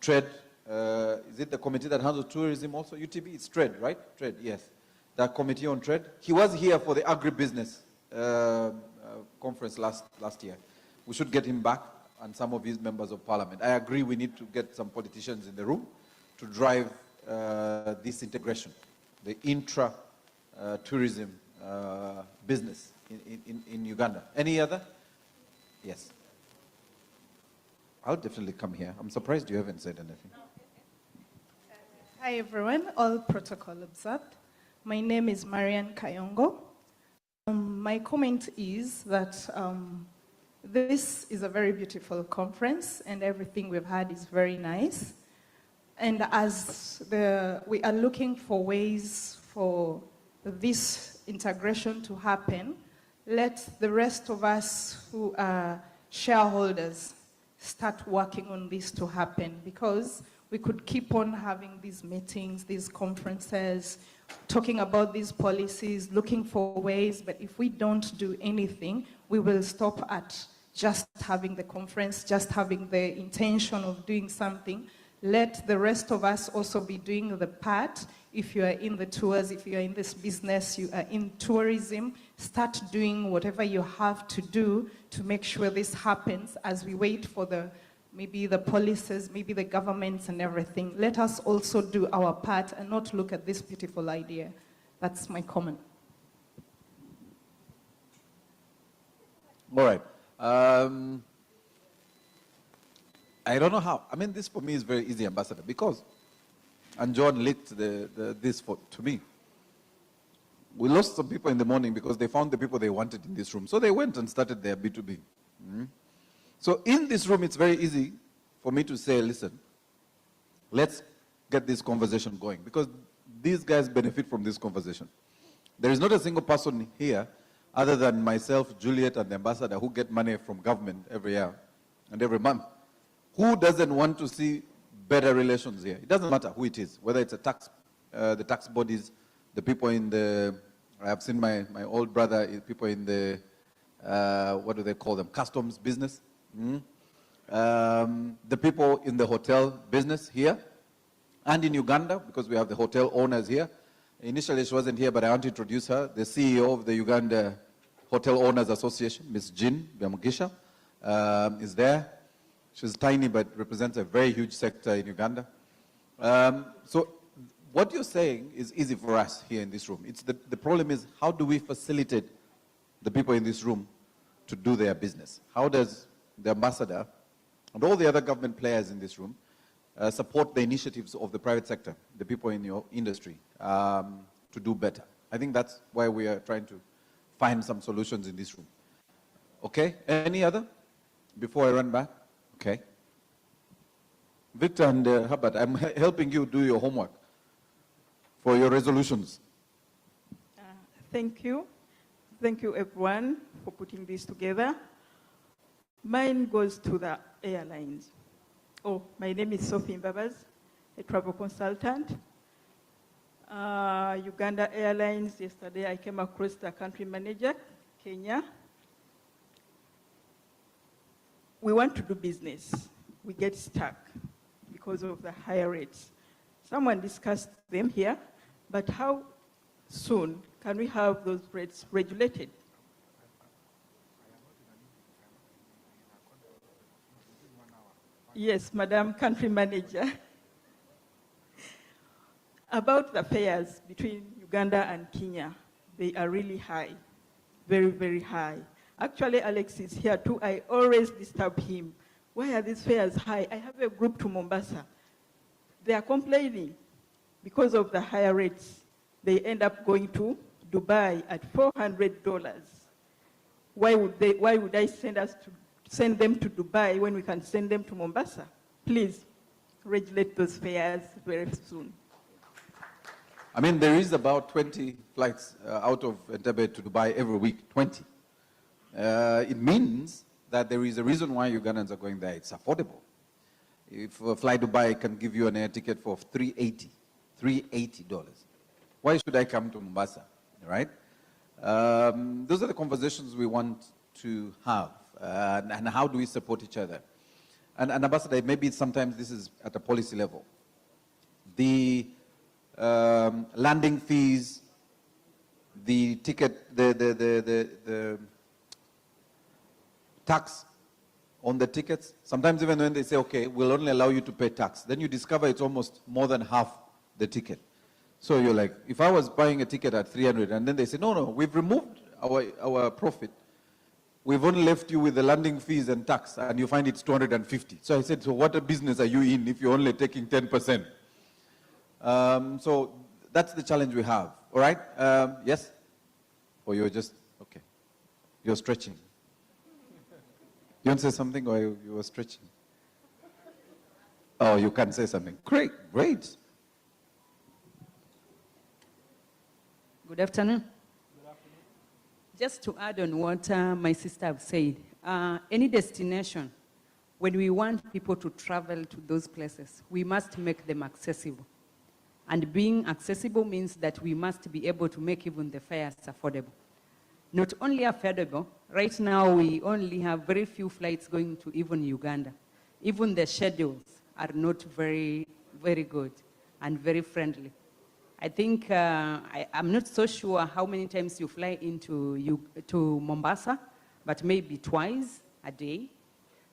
trade. Is it the committee that handles tourism also? UTB, it's trade, right? Trade, yes. The committee on trade. He was here for the agribusiness conference last year. We should get him back and some of his members of parliament. I agree we need to get some politicians in the room to drive this integration, the intra-tourism business in Uganda. Any other? Yes. I'll definitely come here. I'm surprised you haven't said anything. Hi everyone, all protocol observed. My name is Marian Kayongo. My comment is that this is a very beautiful conference and everything we've had is very nice. And as we are looking for ways for this integration to happen, let the rest of us who are shareholders start working on this to happen, because we could keep on having these meetings, these conferences, talking about these policies, looking for ways, but if we don't do anything, we will stop at just having the conference, just having the intention of doing something. Let the rest of us also be doing the part. If you are in the tours, if you are in this business, you are in tourism, start doing whatever you have to do to make sure this happens as we wait for maybe the policies, maybe the governments and everything. Let us also do our part and not look at this beautiful idea. That's my comment. All right. I don't know how. I mean, this for me is very easy, Ambassador, because, and John leaked this to me. We lost some people in the morning because they found the people they wanted in this room. So they went and started their B2B. So in this room, it's very easy for me to say, listen, let's get this conversation going, because these guys benefit from this conversation. There is not a single person here, other than myself, Juliet, and the Ambassador, who get money from government every year and every month, who doesn't want to see better relations here. It doesn't matter who it is, whether it's the tax bodies, the people in the, I've seen my old brother, people in the, what do they call them, customs business. The people in the hotel business here, and in Uganda, because we have the hotel owners here. Initially she wasn't here, but I want to introduce her, the CEO of the Uganda Hotel Owners Association, Ms. Jean Byamugisha, is there. She's tiny, but represents a very huge sector in Uganda. So what you're saying is easy for us here in this room. The problem is, how do we facilitate the people in this room to do their business? How does the Ambassador and all the other government players in this room support the initiatives of the private sector, the people in your industry, to do better? I think that's why we are trying to find some solutions in this room. Okay, any other? Before I run back? Okay. Victor and Herbert, I'm helping you do your homework for your resolutions. Thank you. Thank you, everyone, for putting this together. Mine goes to the airlines. Oh, my name is Sophie Mbabas, a travel consultant. Uganda Airlines, yesterday I came across the country manager, Kenya. We want to do business. We get stuck because of the higher rates. Someone discussed them here, but how soon can we have those rates regulated? Yes, Madam Country Manager. About the fares between Uganda and Kenya, they are really high, very, very high. Actually, Alex is here too. I always disturb him. Why are these fares high? I have a group to Mombasa. They are complaining because of the higher rates. They end up going to Dubai at $400. Why would I send them to Dubai when we can send them to Mombasa? Please regulate those fares very soon. I mean, there is about 20 flights out of Entebbe to Dubai every week, 20. It means that there is a reason why Ugandans are going there. It's affordable. If Fly Dubai can give you an air ticket for $380, why should I come to Mombasa, right? Those are the conversations we want to have, and how do we support each other? And Ambassador, maybe sometimes this is at a policy level. The landing fees, the ticket, the tax on the tickets. Sometimes even when they say, okay, we'll only allow you to pay tax, then you discover it's almost more than half the ticket. So you're like, if I was buying a ticket at 300 and then they say, no, we've removed our profit. We've only left you with the landing fees and tax, and you find it's 250. So I said, so what a business are you in if you're only taking 10%? So that's the challenge we have, all right? Yes? Or you're just, okay. You're stretching. You want to say something, or you were stretching? Oh, you can say something. Great. Good afternoon. Just to add on what my sister have said, any destination, when we want people to travel to those places, we must make them accessible. And being accessible means that we must be able to make even the fares affordable. Not only affordable, right now we only have very few flights going to even Uganda. Even the schedules are not very, very good and very friendly. I think, I'm not so sure how many times you fly to Mombasa, but maybe twice a day.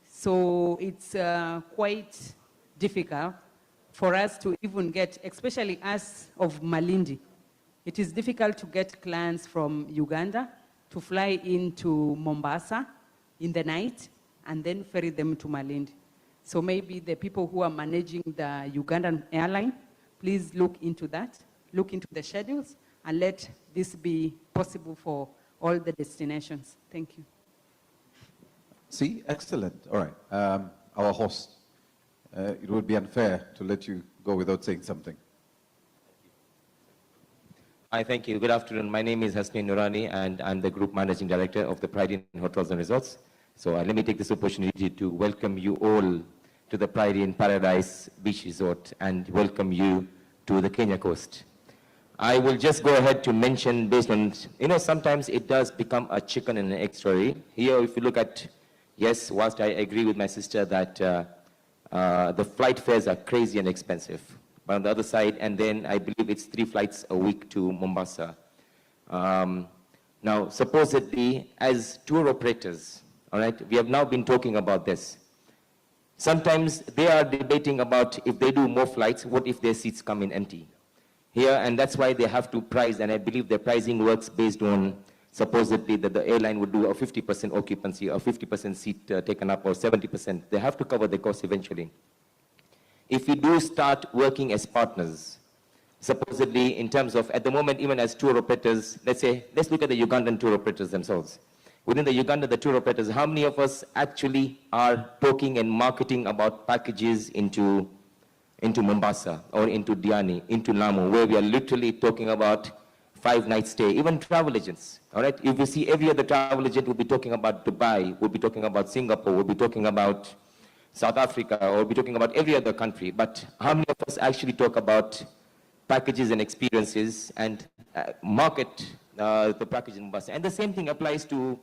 So it's quite difficult for us to even get, especially us of Malindi. It is difficult to get clients from Uganda to fly into Mombasa in the night and then ferry them to Malindi. So maybe the people who are managing the Ugandan airline, please look into that, look into the schedules, and let this be possible for all the destinations. Thank you. See, excellent. All right. Our host, it would be unfair to let you go without saying something. Hi, thank you. Good afternoon. My name is Hasnain Nurani, and I'm the Group Managing Director of the Pride in Hotels and Resorts. So let me take this opportunity to welcome you all to the Pride in Paradise Beach Resort and welcome you to the Kenya coast. I will just go ahead to mention based on, sometimes it does become a chicken and an egg story. Here, if you look at, yes, whilst I agree with my sister that the flight fares are crazy and expensive. But on the other side, and then I believe it's 3 flights a week to Mombasa. Now, supposedly, as tour operators, all right, we have now been talking about this. Sometimes they are debating about if they do more flights, what if their seats come in empty? Here, and that's why they have to price, and I believe the pricing works based on supposedly that the airline would do a 50% occupancy, or 50% seat taken up, or 70%. They have to cover the cost eventually. If we do start working as partners, supposedly in terms of, at the moment, even as tour operators, let's look at the Ugandan tour operators themselves. Within the Uganda, the tour operators, how many of us actually are talking and marketing about packages into Mombasa, or into Diani, into Lamu, where we are literally talking about 5-night stay, even travel agents, all right? If you see every other travel agent will be talking about Dubai, will be talking about Singapore, will be talking about South Africa, or we'll be talking about every other country, but how many of us actually talk about packages and experiences and market the package in Mombasa? And the same thing applies to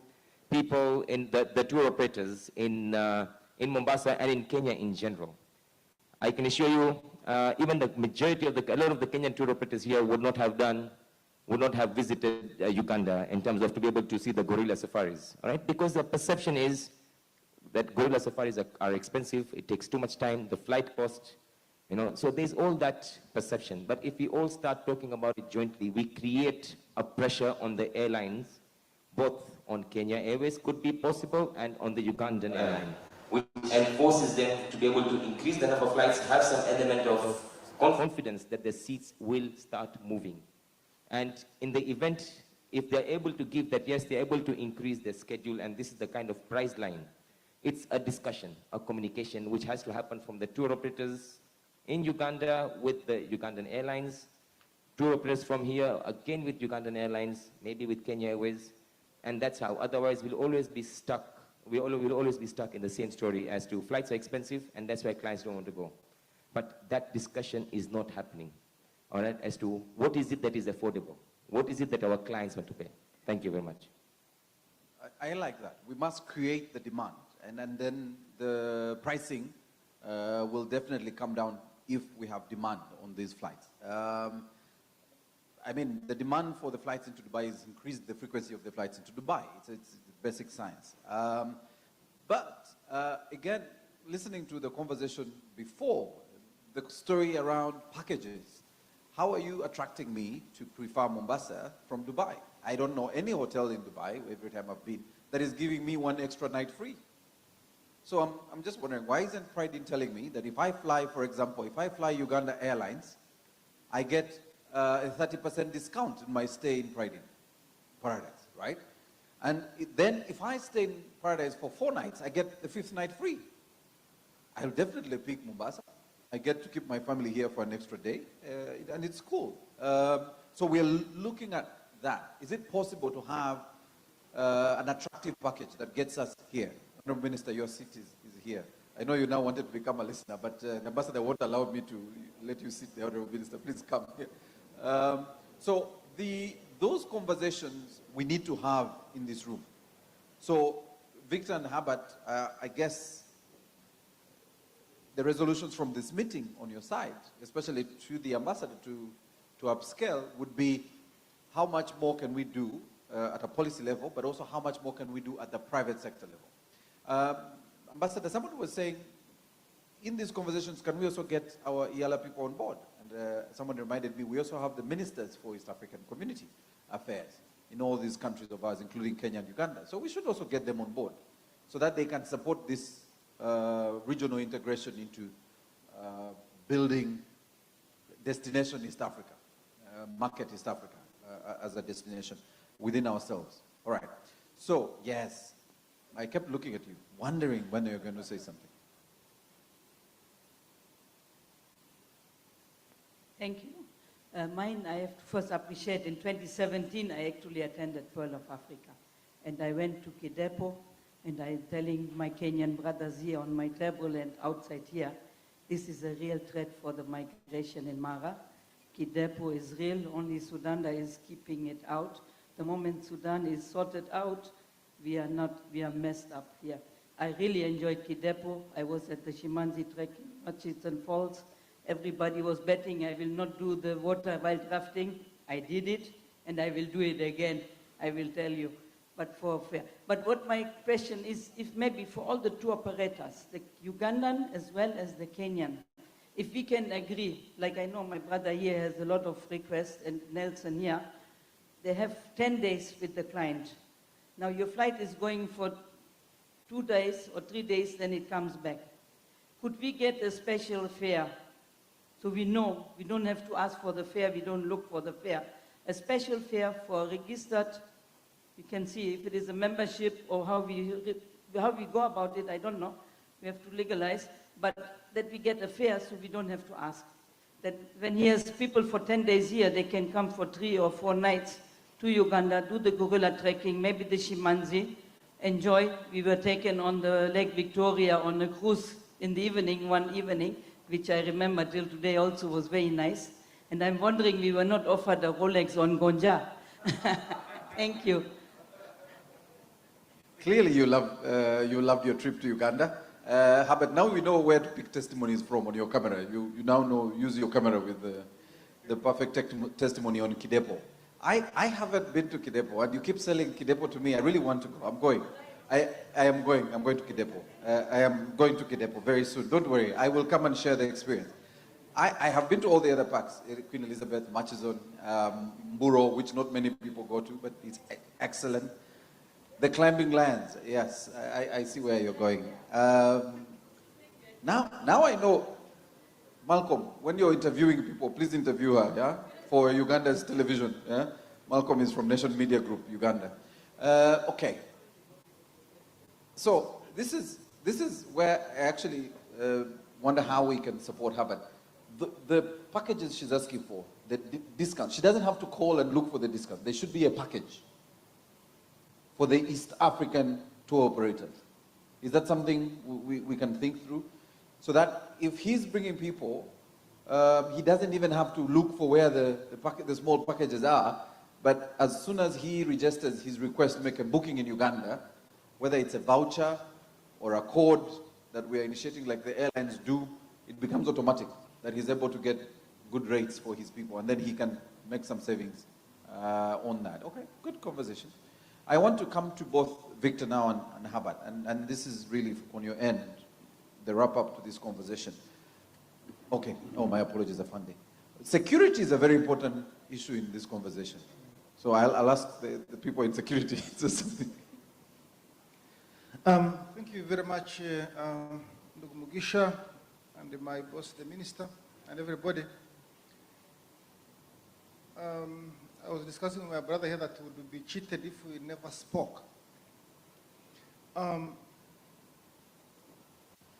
people in the tour operators in Mombasa and in Kenya in general. I can assure you, even the majority of a lot of the Kenyan tour operators here would not have visited Uganda in terms of to be able to see the gorilla safaris, all right? Because the perception is that gorilla safaris are expensive, it takes too much time, the flight cost, so there's all that perception. But if we all start talking about it jointly, we create a pressure on the airlines, both on Kenya Airways could be possible, and on the Ugandan airline, which enforces them to be able to increase the number of flights, have some element of confidence that the seats will start moving. And in the event, if they're able to give that, yes, they're able to increase their schedule, and this is the kind of price line, it's a discussion, a communication, which has to happen from the tour operators in Uganda with the Ugandan airlines, tour operators from here, again with Ugandan airlines, maybe with Kenya Airways, and that's how. Otherwise, we'll always be stuck. We'll always be stuck in the same story as to flights are expensive, and that's why clients don't want to go. But that discussion is not happening, all right, as to what is it that is affordable? What is it that our clients want to pay? Thank you very much. I like that. We must create the demand, and then the pricing will definitely come down if we have demand on these flights. I mean, the demand for the flights into Dubai is increased the frequency of the flights into Dubai. It's basic science. But again, listening to the conversation before, the story around packages, how are you attracting me to prefer Mombasa from Dubai? I don't know any hotel in Dubai, every time I've been, that is giving me 1 extra night free. So I'm just wondering, why isn't Pride in telling me that if I fly, for example, if I fly Uganda Airlines, I get a 30% discount in my stay in Pride in Paradise, right? And then if I stay in Paradise for 4 nights, I get the 5th night free. I'll definitely pick Mombasa. I get to keep my family here for an extra day, and it's cool. So we're looking at that. Is it possible to have an attractive package that gets us here? Honourable Minister, your seat is here. I know you now wanted to become a listener, but the ambassador won't allow me to let you sit there, Honorable Minister. Please come here. So those conversations we need to have in this room. So Victor and Herbert, I guess the resolutions from this meeting on your side, especially to the ambassador to upscale, would be how much more can we do at a policy level, but also how much more can we do at the private sector level. Ambassador, someone was saying, in these conversations, can we also get our EALA people on board? And someone reminded me, we also have the ministers for East African Community Affairs in all these countries of ours, including Kenya and Uganda. So we should also get them on board so that they can support this regional integration into building destination East Africa, market East Africa as a destination within ourselves. All right. So, yes, I kept looking at you, wondering when you're going to say something. Thank you. Mine, I have to first appreciate, in 2017, I actually attended Pearl of Africa. And I went to Kidepo, and I'm telling my Kenyan brothers here on my table and outside here, this is a real threat for the migration in Mara. Kidepo is real, only Sudan is keeping it out. The moment Sudan is sorted out, we are messed up here. I really enjoyed Kidepo. I was at the Shimanzi trekking, Murchison Falls. Everybody was betting I will not do the water while rafting. I did it, and I will do it again, I will tell you, but for fair. But what my question is, if maybe for all the two operators, the Ugandan as well as the Kenyan, if we can agree, like I know my brother here has a lot of requests, and Nelson here, they have 10 days with the client. Now your flight is going for 2 days or 3 days, then it comes back. Could we get a special fare? So we know, we don't have to ask for the fare, we don't look for the fare. A special fare for registered, you can see if it is a membership or how we go about it, I don't know. We have to legalize, but that we get a fare so we don't have to ask. That when he has people for 10 days here, they can come for 3 or 4 nights to Uganda, do the gorilla trekking, maybe the Shimanzi, enjoy. We were taken on the Lake Victoria on a cruise in the evening, one evening, which I remember till today also was very nice. And I'm wondering we were not offered a Rolex on Gonja. Thank you. Clearly you loved your trip to Uganda. But now we know where to pick testimonies from on your camera. You now know, use your camera with the perfect testimony on Kidepo. I haven't been to Kidepo, and you keep selling Kidepo to me. I really want to go. I'm going. I am going. I'm going to Kidepo. I am going to Kidepo very soon. Don't worry. I will come and share the experience. I have been to all the other parks, Queen Elizabeth, Murchison, Mburo, which not many people go to, but it's excellent. The climbing lands, yes, I see where you're going. Now I know, Malcolm, when you're interviewing people, please interview her, yeah? For Uganda's television, yeah? Malcolm is from Nation Media Group, Uganda. Okay. So this is where I actually wonder how we can support her. But the packages she's asking for, the discount, she doesn't have to call and look for the discount. There should be a package for the East African tour operators. Is that something we can think through? So that if he's bringing people, he doesn't even have to look for where the small packages are, but as soon as he registers his request to make a booking in Uganda, whether it's a voucher or a code that we are initiating like the airlines do, it becomes automatic that he's able to get good rates for his people, and then he can make some savings on that. Okay, good conversation. I want to come to both Victor now and Herbert, and this is really on your end, the wrap up to this conversation. Okay, oh, my apologies, Afande. Security is a very important issue in this conversation. So I'll ask the people in security to say something. Thank you very much, Ndugu Mugisha, and my boss, the minister, and everybody. I was discussing with my brother here that we would be cheated if we never spoke.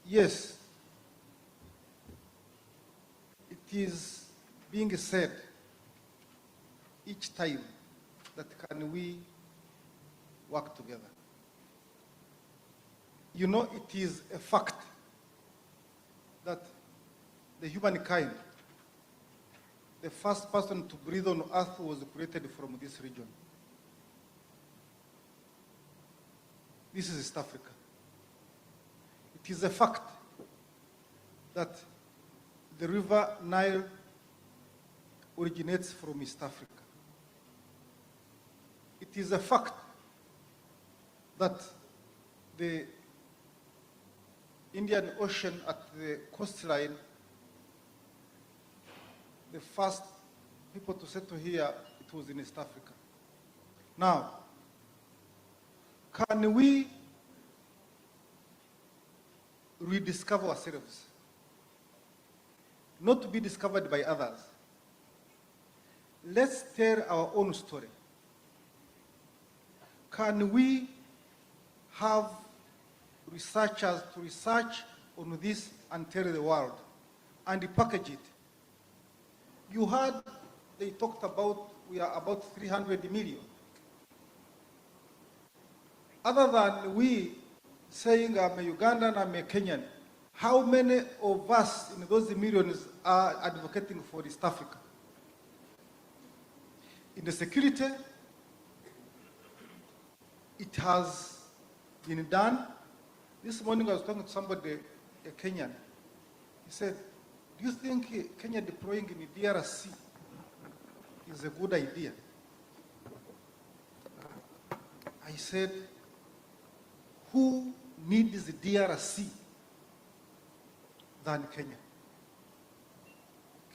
Yes, it is being said each time that can we work together. You know, it is a fact that the humankind, the first person to breathe on earth was created from this region. This is East Africa. It is a fact that the river Nile originates from East Africa. It is a fact that the Indian Ocean at the coastline, the first people to settle here, it was in East Africa. Now, can we rediscover ourselves? Not to be discovered by others. Let's tell our own story. Can we have researchers to research on this and tell the world and package it? You heard they talked about we are about 300 million. Other than we saying I'm a Ugandan, I'm a Kenyan, how many of us in those millions are advocating for East Africa? In the security, it has been done. This morning I was talking to somebody, a Kenyan. He said, do you think Kenya deploying in the DRC is a good idea? I said, who needs the DRC than Kenya?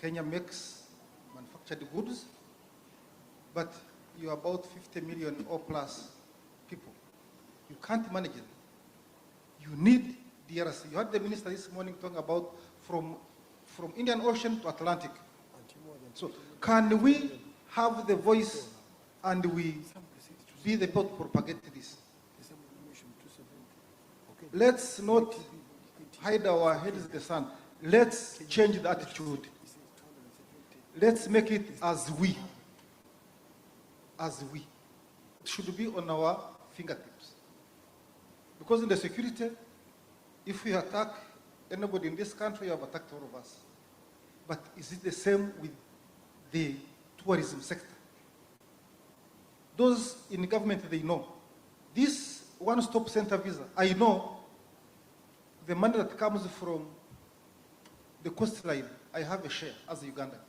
Kenya makes manufactured goods, but you're about 50 million or plus people. You can't manage it. You need DRC. You heard the minister this morning talking about from Indian Ocean to Atlantic. So can we have the voice and we be the people to propagate this? Let's not hide our heads in the sand. Let's change the attitude. Let's make it as we. As we. It should be on our fingertips. Because in the security, if we attack anybody in this country, you have attacked all of us. But is it the same with the tourism sector? Those in government, they know. This one-stop center visa, I know the money that comes from the coastline, I have a share as a Ugandan.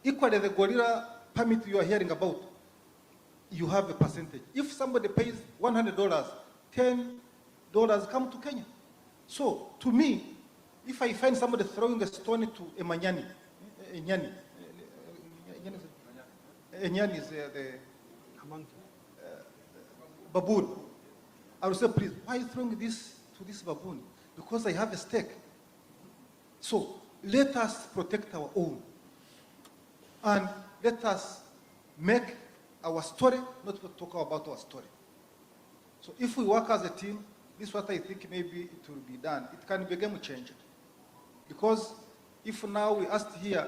Equally, the gorilla permit you are hearing about, you have a percentage. If somebody pays $100, $10 come to Kenya. So, to me, if I find somebody throwing a stone to a Nyani is the baboon, I will say, please, why are you throwing this to this baboon? Because I have a stake. So, let us protect our own. And let us make our story, not to talk about our story. So if we work as a team, this is what I think maybe it will be done. It can be a game changer. Because if now we asked here,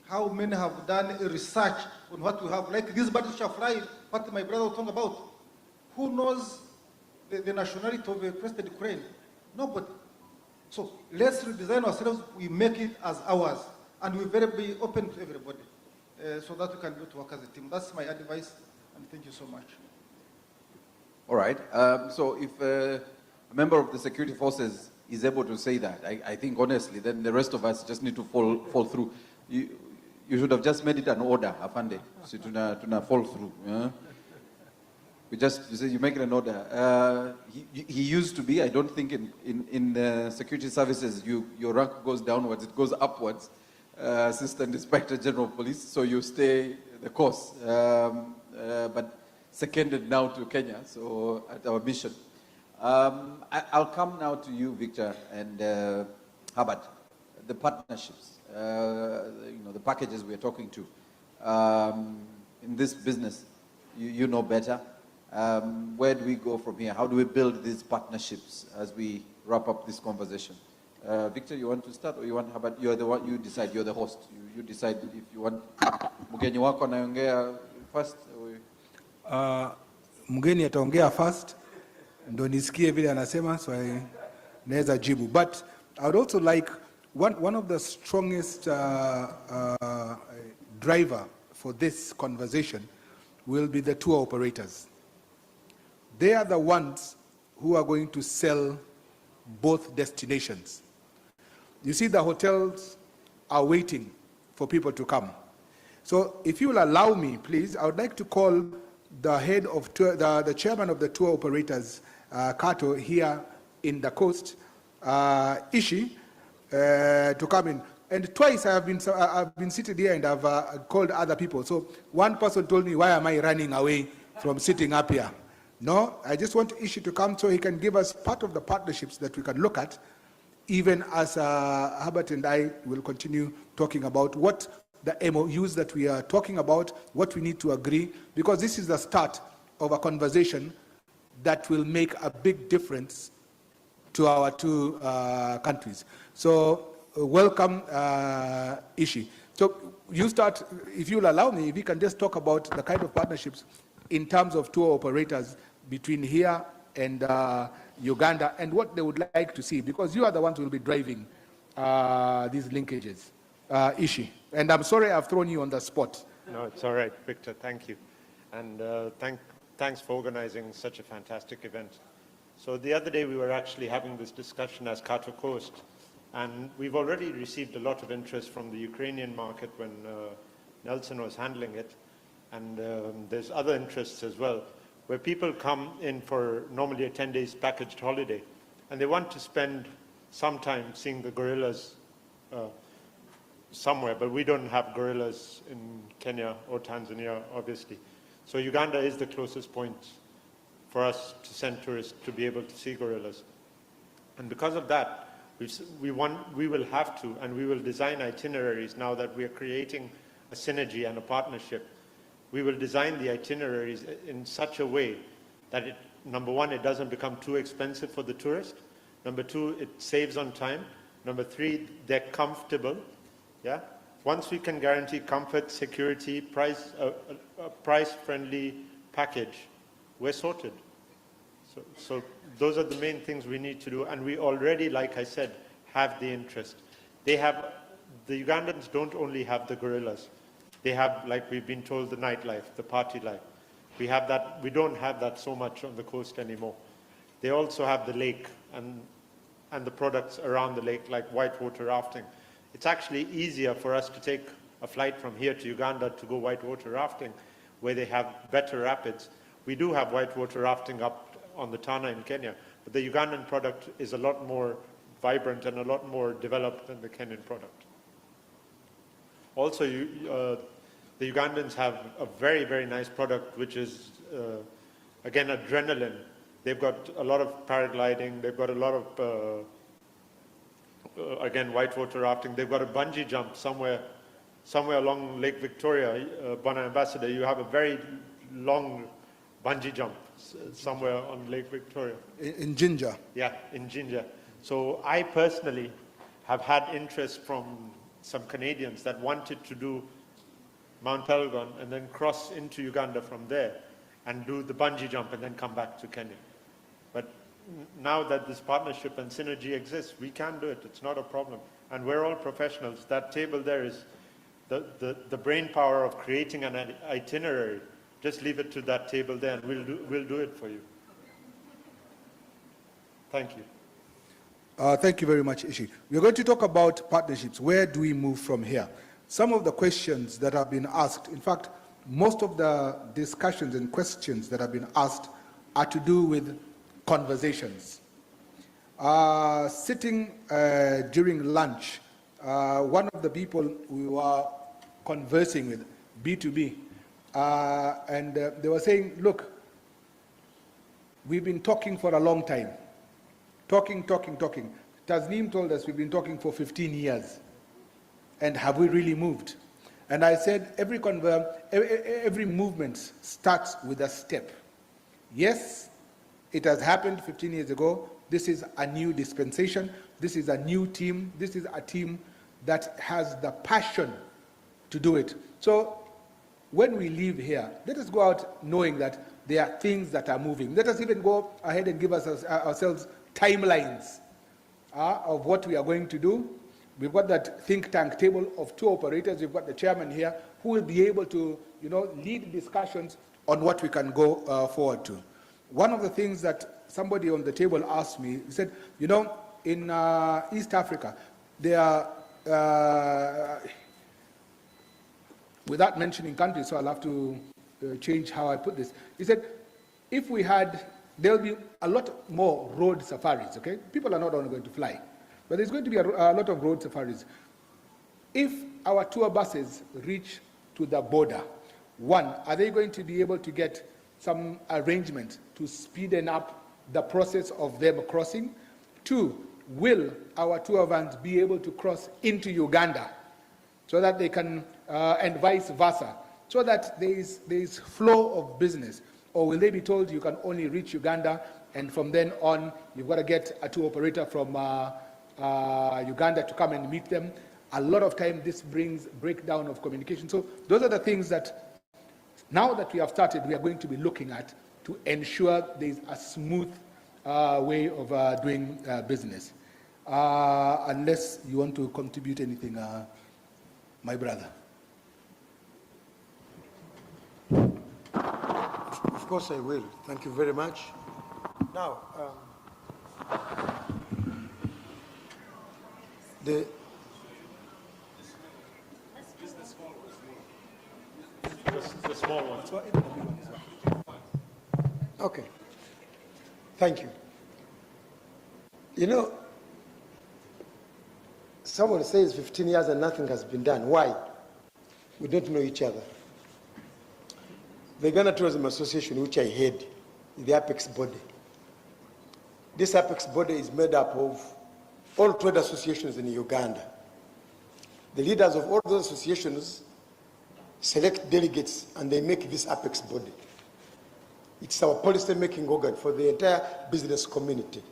how many have done a research on what we have, like this bird which are flying, what my brother was talking about. Who knows the nationality of a President Ukraine? Nobody. So let's redesign ourselves, we make it as ours, and we very be open to everybody, so that we can do to work as a team. That's my advice, and thank you so much. All right. So if a member of the security forces is able to say that, I think honestly, then the rest of us just need to fall through. You should have just made it an order, Afande, so to fall through. Yeah? You make it an order. He used to be, I don't think in the security services, your rank goes downwards, it goes upwards. Assistant Inspector General of Police, so you stay the course. But seconded now to Kenya, so at our mission. I'll come now to you, Victor, and Herbert. The partnerships, the packages we're talking to. In this business, you know better. Where do we go from here? How do we build these partnerships as we wrap up this conversation? Victor, you want to start, or you want Herbert? You're the one, you decide, you're the host. You decide if you want mgeni wako anaongea first. Mgeni ataongea first, ndo nisikie vile anasema, so naweza jibu. But I would also like, one of the strongest driver for this conversation will be the tour operators. They are the ones who are going to sell both destinations. You see, the hotels are waiting for people to come. So if you will allow me, please, I would like to call the head of tour, the chairman of the tour operators, Kato, here in the coast, Ishi, to come in. And twice I've been seated here and I've called other people. So one person told me, why am I running away from sitting up here? No, I just want Ishi to come so he can give us part of the partnerships that we can look at, even as Herbert and I will continue talking about what the MOUs that we are talking about, what we need to agree, because this is the start of a conversation that will make a big difference to our two countries. So welcome, Ishi. So you start, if you'll allow me, if you can just talk about the kind of partnerships in terms of tour operators between here and Uganda and what they would like to see, because you are the ones who will be driving these linkages. Ishi. And I'm sorry I've thrown you on the spot. No, it's all right, Victor, thank you. And thanks for organizing such a fantastic event. So the other day we were actually having this discussion as Kato Coast, and we've already received a lot of interest from the Ukrainian market when Nelson was handling it, and there's other interests as well, where people come in for normally a 10 days packaged holiday, and they want to spend some time seeing the gorillas somewhere, but we don't have gorillas in Kenya or Tanzania, obviously. So Uganda is the closest point for us to send tourists to be able to see gorillas. And because of that, we will have to, and we will design itineraries now that we are creating a synergy and a partnership. We will design the itineraries in such a way that number one, it doesn't become too expensive for the tourist. Number two, it saves on time. Number three, they're comfortable. Yeah. Once we can guarantee comfort, security, a price-friendly package, we're sorted. So those are the main things we need to do, and we already, like I said, have the interest. The Ugandans don't only have the gorillas. They have, like we've been told, the nightlife, the party life. We have that. We don't have that so much on the coast anymore. They also have the lake and the products around the lake, like whitewater rafting. It's actually easier for us to take a flight from here to Uganda to go whitewater rafting, where they have better rapids. We do have whitewater rafting up on the Tana in Kenya, but the Ugandan product is a lot more vibrant and a lot more developed than the Kenyan product. Also, the Ugandans have a very, very nice product, which is, again, adrenaline. They've got a lot of paragliding. They've got a lot of, again, whitewater rafting. They've got a bungee jump somewhere along Lake Victoria. Bwana Ambassador, you have a very long bungee jump somewhere on Lake Victoria. In Jinja. Yeah, in Jinja. So I personally have had interest from some Canadians that wanted to do Mount Elgon and then cross into Uganda from there and do the bungee jump and then come back to Kenya. But now that this partnership and synergy exists, we can do it. It's not a problem. And we're all professionals. That table there is the brain power of creating an itinerary. Just leave it to that table there and we'll do it for you. Thank you. Thank you very much, Ishi. We're going to talk about partnerships. Where do we move from here? Some of the questions that have been asked, in fact, most of the discussions and questions that have been asked are to do with conversations. Sitting during lunch, one of the people we were conversing with, B2B, and they were saying, look, we've been talking for a long time. Talking. Tasneem told us we've been talking for 15 years. And have we really moved? And I said, every movement starts with a step. Yes, it has happened 15 years ago. This is a new dispensation. This is a new team. This is a team that has the passion to do it. So when we leave here, let us go out knowing that there are things that are moving. Let us even go ahead and give ourselves timelines. of what we are going to do. We've got that think tank table of two operators. We've got the chairman here who will be able to, lead discussions on what we can go forward to. One of the things that somebody on the table asked me, he said, in East Africa, there are, without mentioning countries, so I'll have to change how I put this. He said, if we had, there'll be a lot more road safaris, okay? People are not only going to fly, but there's going to be a lot of road safaris. If our tour buses reach to the border, one, are they going to be able to get some arrangement to speeden up the process of them crossing? Two, will our tour vans be able to cross into Uganda so that they can, and vice versa, so that there is flow of business? Or will they be told you can only reach Uganda, and from then on, you've got to get a tour operator from Uganda to come and meet them? A lot of time this brings breakdown of communication. So those are the things that, now that we have started, we are going to be looking at to ensure there is a smooth way of doing business. Unless you want to contribute anything, my brother. Of course I will. Thank you very much. Now, the small one. Okay. Thank you. Someone says 15 years and nothing has been done. Why? We don't know each other. The Uganda Tourism Association, which I head, is the apex body. This apex body is made up of all trade associations in Uganda. The leaders of all those associations select delegates and they make this apex body. It's our policy-making organ for the entire business community.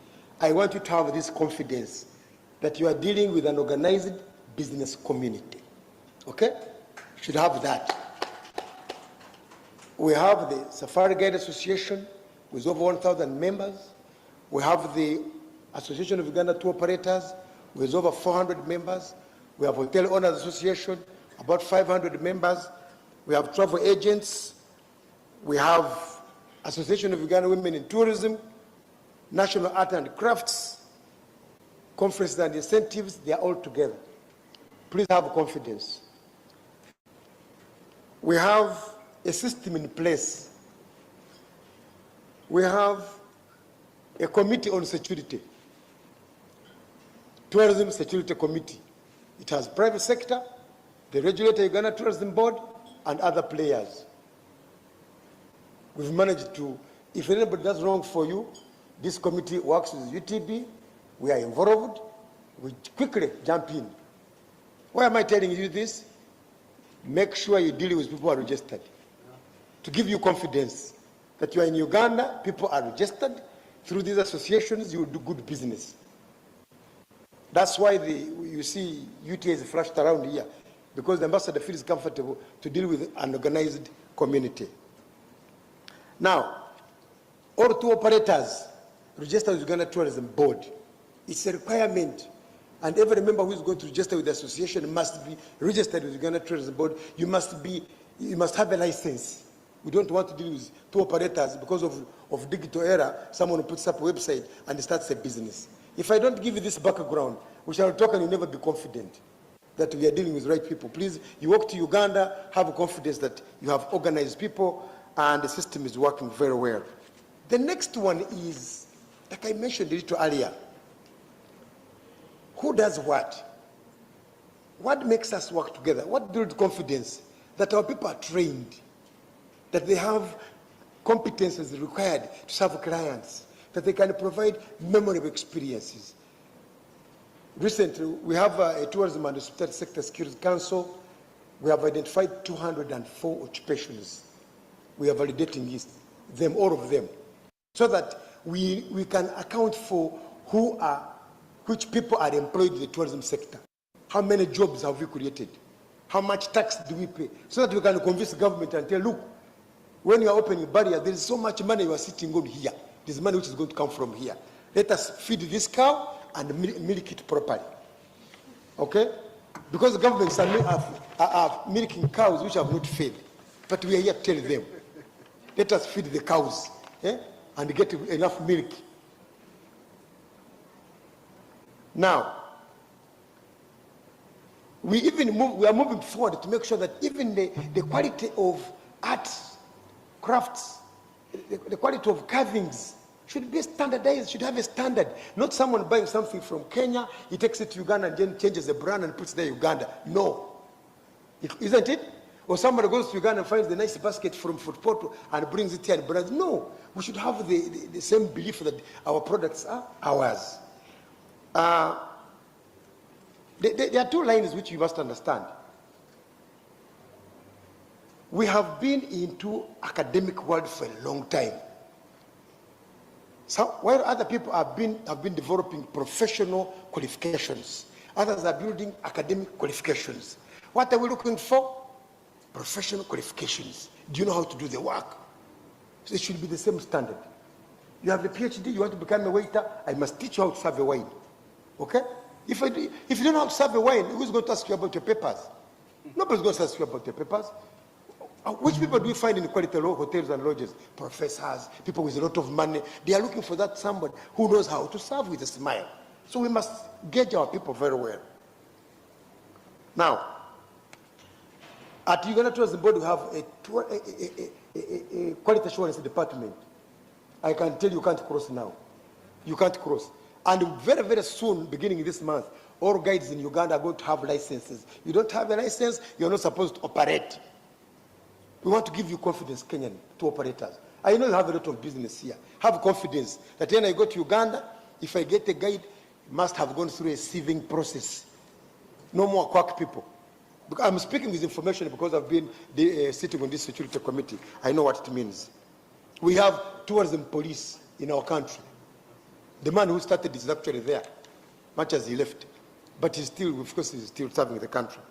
I want you to have this confidence that you are dealing with an organized business community. Okay? You should have that. We have the Safari Guide Association with over 1,000 members. We have the Association of Uganda Tour Operators with over 400 members. We have Hotel Owners Association, about 500 members. We have travel agents. We have Association of Uganda Women in Tourism, National Art and Crafts, Conferences and Incentives. They are all together. Please have confidence. We have a system in place. We have a committee on security, Tourism Security Committee. It has private sector, the regulator, Uganda Tourism Board, and other players. We've managed to, if anybody does wrong for you, this committee works with UTB, we are involved, we quickly jump in. Why am I telling you this? Make sure you deal with people who are registered. To give you confidence that you are in Uganda, people are registered. Through these associations, you will do good business. That's why you see UTA is flashed around here, because the ambassador feels comfortable to deal with an organized community. Now, all tour operators register with Uganda Tourism Board. It's a requirement, and every member who is going to register with the association must be registered with Uganda Tourism Board. You must have a license. We don't want to deal with tour operators because of digital era. Someone puts up a website and starts a business. If I don't give you this background, we shall talk and you'll never be confident that we are dealing with the right people. Please, you walk to Uganda, have confidence that you have organized people and the system is working very well. The next one is, like I mentioned a little earlier, who does what? What makes us work together? What builds confidence? That our people are trained, that they have competences required to serve clients, that they can provide memorable experiences. Recently, we have a Tourism and Hospitality Sector Security Council. We have identified 204 occupations. We are validating them, all of them, so that we can account for which people are employed in the tourism sector. How many jobs have we created? How much tax do we pay? So that we can convince the government and tell, look, when you are opening barriers, there is so much money you are sitting on here. This money which is going to come from here. Let us feed this cow and milk it properly. Okay? Because the governments are milking cows which have not fed. But we are here to tell them, let us feed the cows and get enough milk. Now, we are moving forward to make sure that even the quality of arts, crafts, the quality of carvings should be standardized, should have a standard. Not someone buying something from Kenya, he takes it to Uganda and then changes the brand and puts it there Uganda. No. Isn't it? Or somebody goes to Uganda and finds the nice basket from Footpoto and brings it here and brands. No. We should have the same belief that our products are ours. There are two lines which you must understand. We have been into academic world for a long time. So while other people have been developing professional qualifications, others are building academic qualifications. What are we looking for? Professional qualifications. Do you know how to do the work? So it should be the same standard. You have a PhD, you want to become a waiter, I must teach you how to serve a wine. Okay? If you don't know how to serve a wine, who's going to ask you about your papers? Nobody's going to ask you about your papers. Which people do we find in quality hotels and lodges? Professors, people with a lot of money. They are looking for that somebody who knows how to serve with a smile. So we must gauge our people very well. Now, at Uganda Tourism Board, we have a quality assurance department. I can tell you can't cross now. You can't cross. And very, very soon, beginning this month, all guides in Uganda are going to have licenses. You don't have a license, you're not supposed to operate. We want to give you confidence, Kenyan, to operators. I know you have a lot of business here. Have confidence that when I go to Uganda, if I get a guide, must have gone through a sieving process. No more quack people. Because I'm speaking with information because I've been sitting on this security committee. I know what it means. We have tourism police in our country. The man who started is actually there, much as he left. But he's still, of course, he's still serving the country.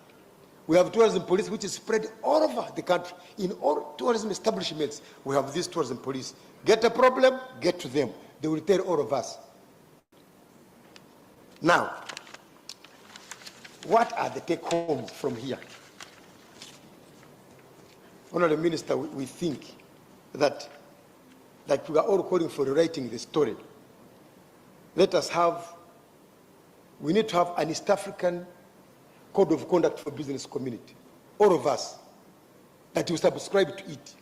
We have tourism police which is spread all over the country. In all tourism establishments, we have this tourism police. Get a problem, get to them. They will tell all of us. Now, what are the take-homes from here? Honorable Minister, we think that, like we are all calling for rewriting the story, we need to have an East African code of conduct for business community. All of us, that we subscribe to it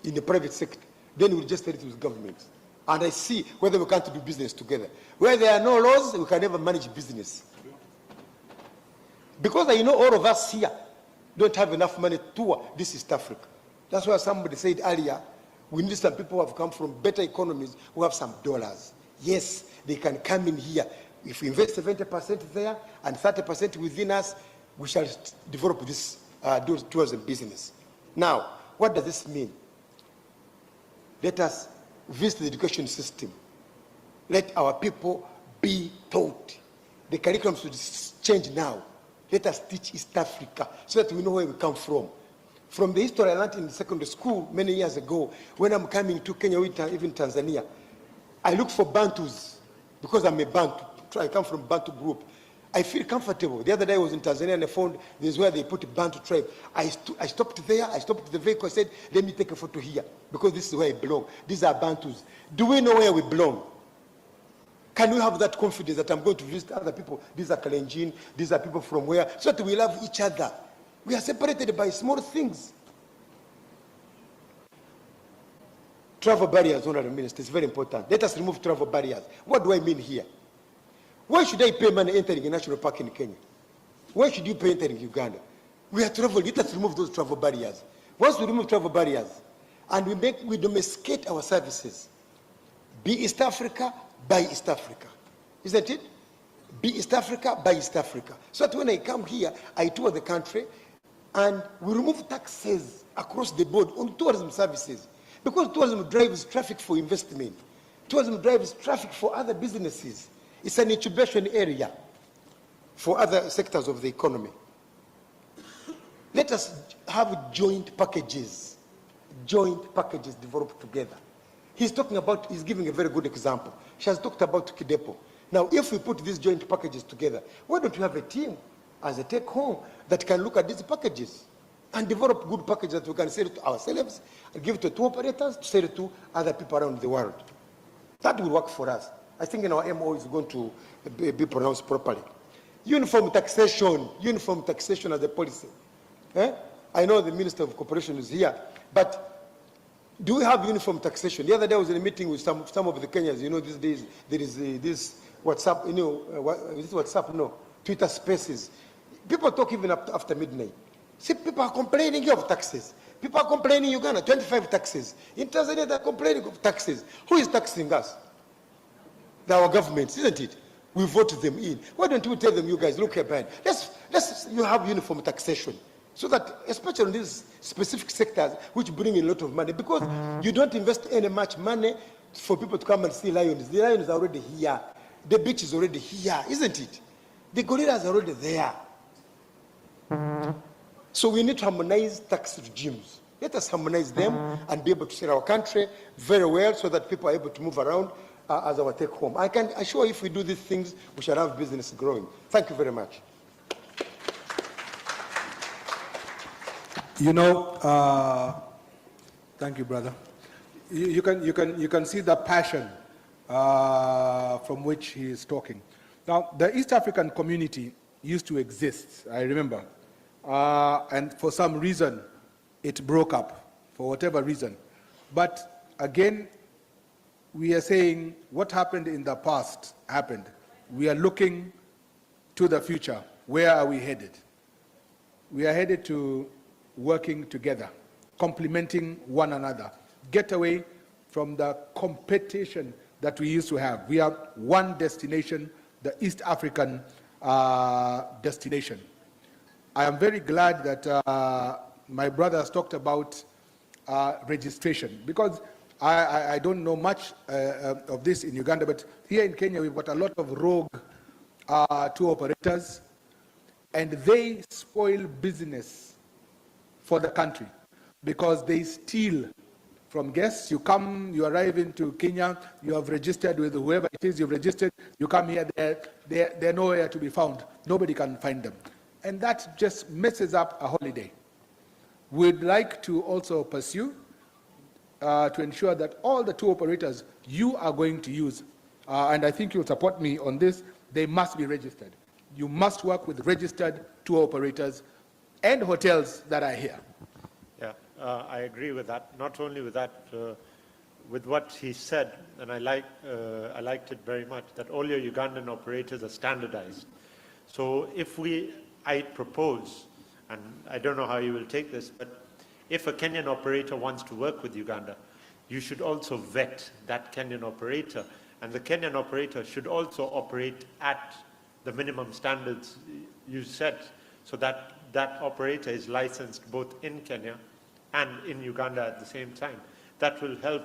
in the private sector. Then we'll just tell it with governments. And I see whether we can't do business together. Where there are no laws, we can never manage business. Because I know all of us here don't have enough money to tour this East Africa. That's why somebody said earlier, we need some people who have come from better economies who have some dollars. Yes, they can come in here. If we invest 70% there and 30% within us, we shall develop this tourism business. Now, what does this mean? Let us visit the education system. Let our people be taught. The curriculum should change now. Let us teach East Africa so that we know where we come from. From the history I learned in secondary school many years ago, when I'm coming to Kenya, even Tanzania, I look for Bantus because I'm a Bantu. I come from Bantu group. I feel comfortable. The other day I was in Tanzania and I found this is where they put a Bantu tribe. I stopped there, I stopped the vehicle, I said, let me take a photo here because this is where I belong. These are Bantus. Do we know where we belong? Can we have that confidence that I'm going to visit other people? These are Kalenjin, these are people from where? So that we love each other. We are separated by small things. Travel barriers, Honorable Minister, is very important. Let us remove travel barriers. What do I mean here? Why should I pay money entering a national park in Kenya? Why should you pay entering Uganda? We are traveling. Let us remove those travel barriers. Once we remove travel barriers and we domesticate our services, be East Africa, buy East Africa. Isn't it? Be East Africa, buy East Africa. So that when I come here, I tour the country and we remove taxes across the board on tourism services. Because tourism drives traffic for investment. Tourism drives traffic for other businesses. It's an incubation area for other sectors of the economy. Let us have joint packages developed together. He's giving a very good example. She has talked about Kidepo. Now, if we put these joint packages together, why don't you have a team as a take-home that can look at these packages and develop good packages that we can sell to ourselves and give to tour operators to sell to other people around the world? That will work for us. I think in our MO is going to be pronounced properly. Uniform taxation as a policy. I know the Minister of Cooperation is here, but do we have uniform taxation? The other day I was in a meeting with some of the Kenyans. You know, these days there is this WhatsApp, you know, is it WhatsApp? No, Twitter Spaces. People talk even up after midnight. See, people are complaining of taxes. People are complaining in Uganda, 25 taxes. In Tanzania, they're complaining of taxes. Who is taxing us? Our governments, isn't it? We vote them in. Why don't we tell them, you guys, look here, man, you have uniform taxation. So that, especially in these specific sectors, which bring in a lot of money, because you don't invest any much money for people to come and see lions. The lions are already here. The beach is already here, isn't it? The gorillas are already there. So we need to harmonize tax regimes. Let us harmonize them and be able to sell our country very well so that people are able to move around as our take home. I can assure you if we do these things, we shall have business growing. Thank you very much. You know, thank you, brother. You can see the passion from which he is talking. Now, the East African community used to exist, I remember, and for some reason, it broke up, for whatever reason. But again, we are saying what happened in the past happened. We are looking to the future. Where are we headed? We are headed to working together, complementing one another, get away from the competition that we used to have. We are one destination, the East African destination. I am very glad that my brother has talked about registration, because I don't know much of this in Uganda, but here in Kenya we've got a lot of rogue tour operators, and they spoil business for the country because they steal from guests. You come, you arrive into Kenya, you have registered with whoever it is you've registered, you come here, they're nowhere to be found. Nobody can find them. And that just messes up a holiday. We'd like to also pursue to ensure that all the tour operators you are going to use, and I think you'll support me on this, they must be registered. You must work with registered tour operators and hotels that are here. Yeah, I agree with that. Not only with that, with what he said, and I liked it very much, that all your Ugandan operators are standardized. So if I propose, and I don't know how you will take this, but if a Kenyan operator wants to work with Uganda, you should also vet that Kenyan operator, and the Kenyan operator should also operate at the minimum standards you set, so that that operator is licensed both in Kenya and in Uganda at the same time. That will help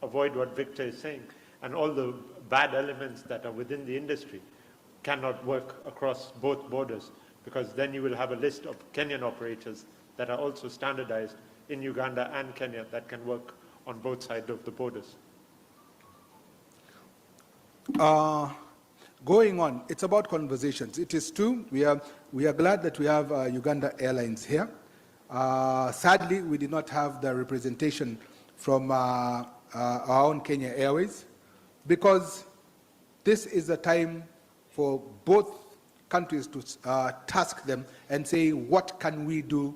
avoid what Victor is saying, and all the bad elements that are within the industry cannot work across both borders, because then you will have a list of Kenyan operators that are also standardized in Uganda and Kenya that can work on both sides of the borders. Going on, it's about conversations. It is true, we are glad that we have Uganda Airlines here. Sadly, we did not have the representation from our own Kenya Airways, because this is a time for both countries to task them and say, what can we do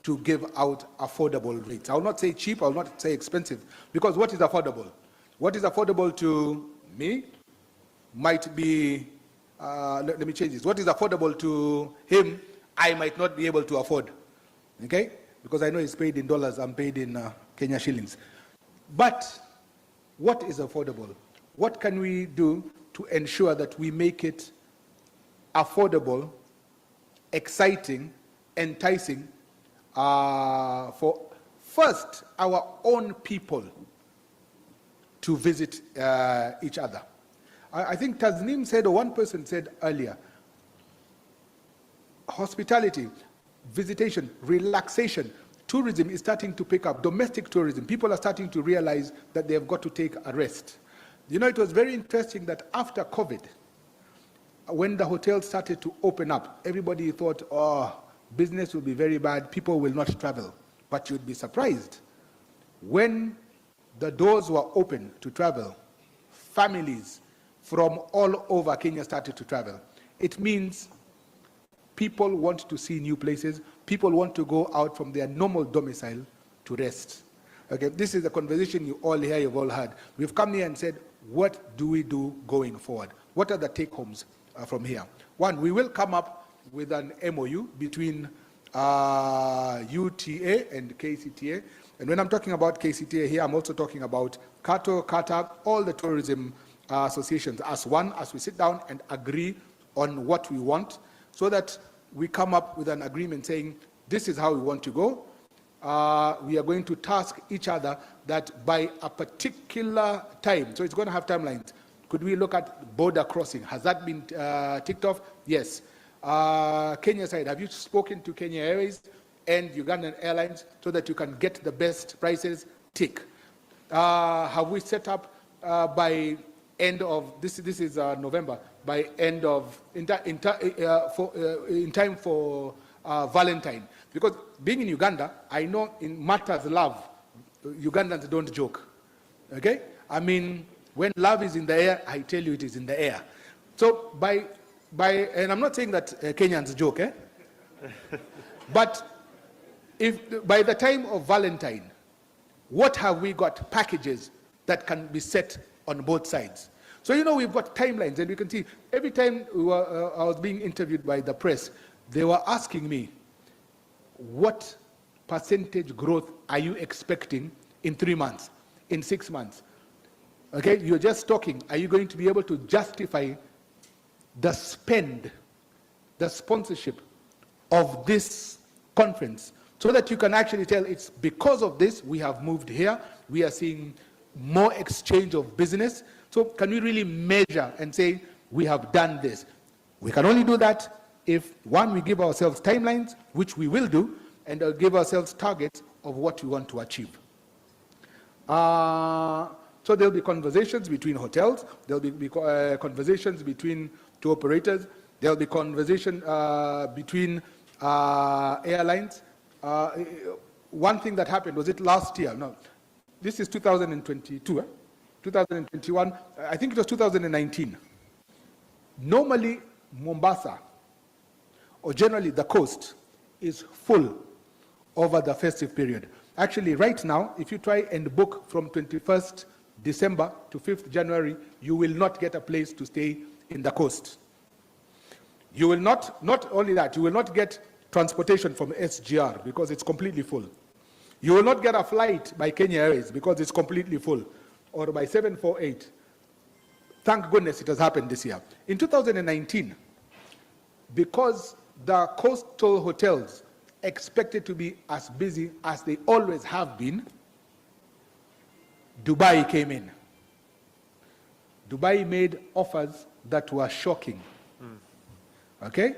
to give out affordable rates? I will not say cheap, I will not say expensive, because what is affordable? What is affordable to me might be, let me change this. What is affordable to him, I might not be able to afford, okay? Because I know he's paid in dollars, I'm paid in Kenya shillings. But what is affordable? What can we do to ensure that we make it affordable, exciting, enticing for first our own people to visit each other? I think Tasneem said, or one person said earlier, hospitality, visitation, relaxation, tourism is starting to pick up, domestic tourism. People are starting to realize that they have got to take a rest. You know, it was very interesting that after COVID, when the hotels started to open up, everybody thought, oh, business will be very bad, people will not travel. But you'd be surprised. When the doors were open to travel, families from all over Kenya started to travel. It means people want to see new places, people want to go out from their normal domicile to rest. Okay, this is a conversation you all hear, you've all had. We've come here and said, what do we do going forward? What are the take-homes from here? One, we will come up with an MOU between UTA and KCTA. And when I'm talking about KCTA here, I'm also talking about Kato, Kata, all the tourism associations as one, as we sit down and agree on what we want, so that we come up with an agreement saying, this is how we want to go. We are going to task each other that by a particular time, so it's going to have timelines. Could we look at border crossing? Has that been ticked off? Yes. Kenya side, have you spoken to Kenya Airways and Ugandan Airlines so that you can get the best prices? Tick. Have we set up by end of, this is November, by end of, in time for Valentine? Because being in Uganda, I know in matters love, Ugandans don't joke, okay? I mean, when love is in the air, I tell you it is in the air. So and I'm not saying that Kenyans joke, eh? But if by the time of Valentine, what have we got? Packages that can be set on both sides. So, you know, we've got timelines, and you can see every time I was being interviewed by the press, they were asking me, what percentage growth are you expecting in 3 months, in 6 months? Okay, you're just talking. Are you going to be able to justify the spend, the sponsorship of this conference, so that you can actually tell it's because of this we have moved here, we are seeing more exchange of business. So can we really measure and say we have done this? We can only do that if, one, we give ourselves timelines, which we will do, and give ourselves targets of what we want to achieve. So there'll be conversations between hotels, there'll be conversations between tour operators, there'll be conversation between airlines. One thing that happened, was it last year? No, this is 2022, 2021, I think it was 2019. Normally, Mombasa, or generally the coast, is full over the festive period. Actually, right now, if you try and book from 21st December to 5th January, you will not get a place to stay in the coast. You will not only that, you will not get transportation from SGR because it's completely full. You will not get a flight by Kenya Airways because it's completely full, or by 748. Thank goodness it has happened this year. In 2019, because the coastal hotels expected to be as busy as they always have been, Dubai came in. Dubai made offers that were shocking. Okay?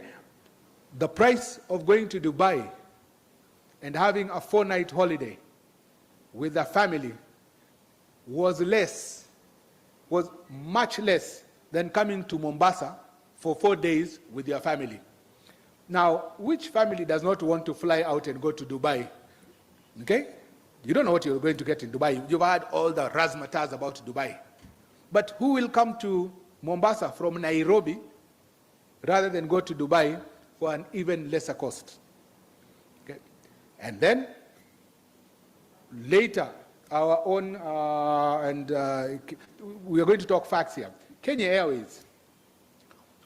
The price of going to Dubai and having a 4-night holiday with a family was much less than coming to Mombasa for 4 days with your family. Now, which family does not want to fly out and go to Dubai? Okay? You don't know what you're going to get in Dubai. You've heard all the razzmatazz about Dubai. But who will come to Mombasa from Nairobi rather than go to Dubai for an even lesser cost? Okay? And then, later, our own, we are going to talk facts here. Kenya Airways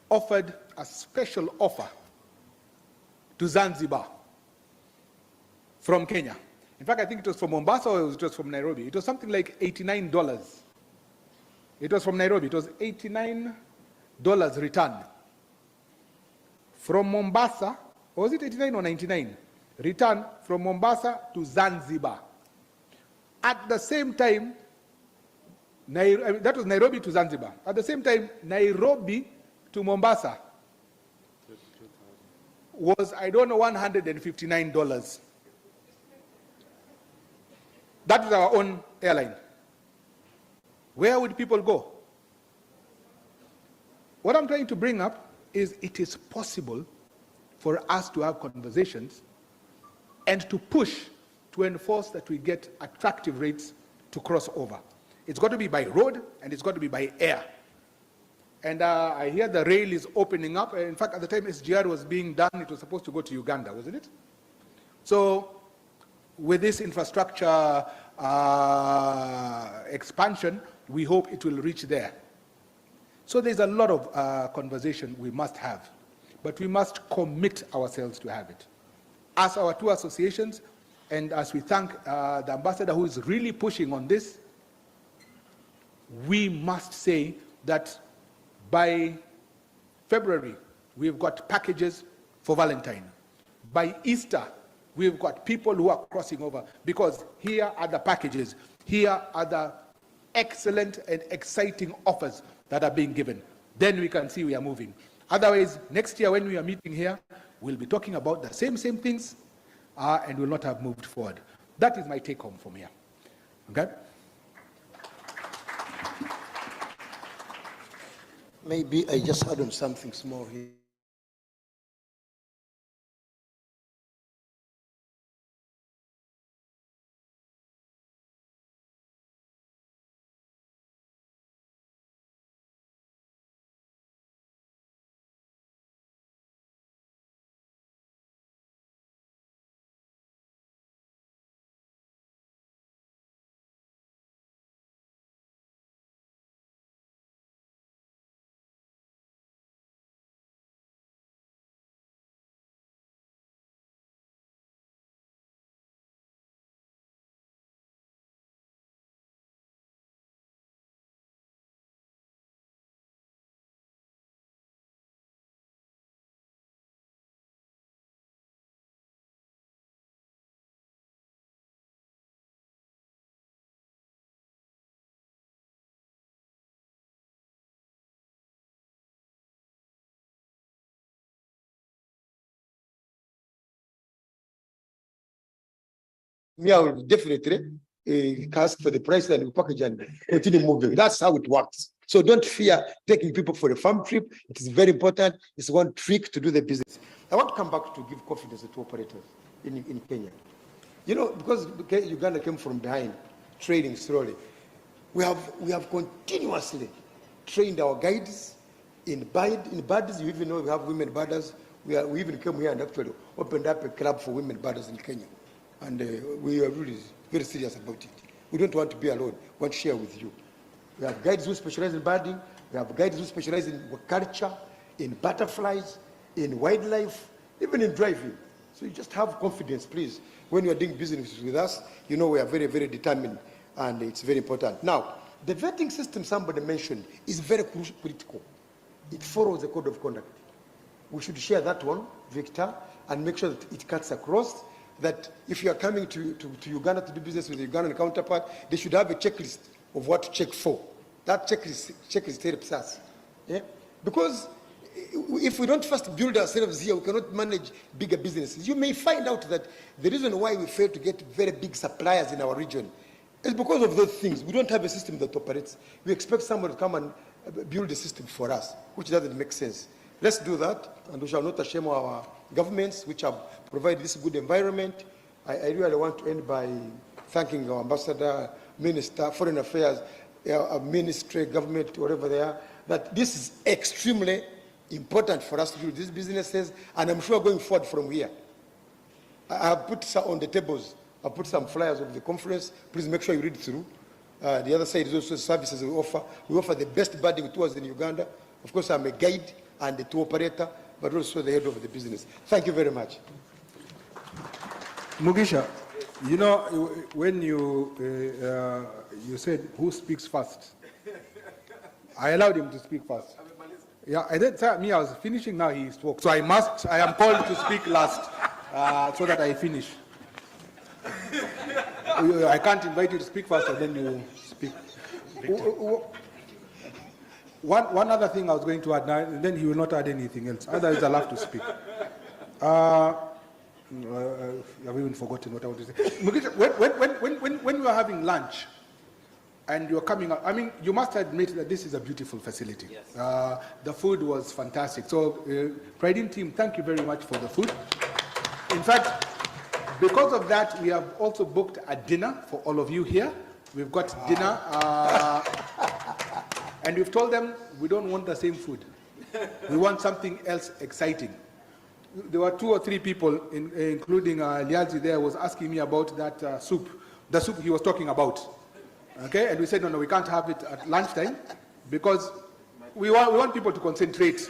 offered a special offer to Zanzibar from Kenya. In fact, I think it was from Mombasa or it was from Nairobi. It was something like $89. It was from Nairobi. It was $89 return. From Mombasa, or was it 89 or 99? Return from Mombasa to Zanzibar. At the same time, that was Nairobi to Zanzibar. At the same time, Nairobi to Mombasa was, I don't know, $159. That is our own airline. where would people go? What I'm trying to bring up is it is possible for us to have conversations and to push to enforce that we get attractive rates to cross over. It's got to be by road and it's got to be by air. And I hear the rail is opening up. In fact, at the time SGR was being done, it was supposed to go to Uganda, wasn't it? So with this infrastructure expansion, we hope it will reach there. So there's a lot of conversation we must have, but we must commit ourselves to have it. As our two associations, and as we thank the ambassador who is really pushing on this, we must say that by February, we've got packages for Valentine. By Easter, we've got people who are crossing over, because here are the packages. Here are the excellent and exciting offers that are being given. Then we can see we are moving. Otherwise, next year when we are meeting here, we'll be talking about the same things and will not have moved forward. That is my take home from here. Okay? Maybe I just add on something small here. Me, I will definitely ask for the price and we package and continue moving. That's how it works. So don't fear taking people for a farm trip. It is very important. It's one trick to do the business. I want to come back to give confidence to operators in Kenya. You know, because Uganda came from behind, trading slowly. We have continuously trained our guides in birders. You even know we have women birders. We even came here and actually opened up a club for women birders in Kenya. And we are really very serious about it. We don't want to be alone. We want to share with you. We have guides who specialize in birding. We have guides who specialize in culture, in butterflies, in wildlife, even in driving. So you just have confidence, please. When you are doing business with us, you know we are very, very determined, and it's very important. Now, the vetting system somebody mentioned is very critical. It follows the code of conduct. We should share that one, Victor, and make sure that it cuts across, that if you are coming to Uganda to do business with the Ugandan counterpart, they should have a checklist of what to check for. That checklist helps us. Yeah? Because if we don't first build ourselves here, we cannot manage bigger businesses. You may find out that the reason why we fail to get very big suppliers in our region is because of those things. We don't have a system that operates. We expect someone to come and build a system for us, which doesn't make sense. Let's do that, and we shall not shame our governments, which have provided this good environment. I really want to end by thanking our ambassador, minister, foreign affairs, ministry, government, wherever they are, that this is extremely important for us to do these businesses, and I'm sure going forward from here. I have put some on the tables. I put some flyers of the conference. Please make sure you read through. The other side is also services we offer. We offer the best birding tours in Uganda. Of course, I'm a guide and a tour operator, but also the head of the business. Thank you very much. Mugisha, you know, when you said who speaks first, I allowed him to speak first. Yeah, I did. Me, I was finishing. Now he spoke, so I am called to speak last, so that I finish. I can't invite you to speak first and then you speak. One other thing I was going to add now, and then he will not add anything else. Otherwise, I'll have to speak. I've even forgotten what I wanted to say. When we were having lunch, and you're coming out. I mean, you must admit that this is a beautiful facility. Yes. The food was fantastic. So, Priding team, thank you very much for the food. In fact, because of that, we have also booked a dinner for all of you here. We've got dinner, and we've told them we don't want the same food. We want something else exciting. There were 2 or 3 people, including Liazi there, was asking me about that soup. The soup he was talking about. Okay, and we said, no, we can't have it at lunchtime because we want people to concentrate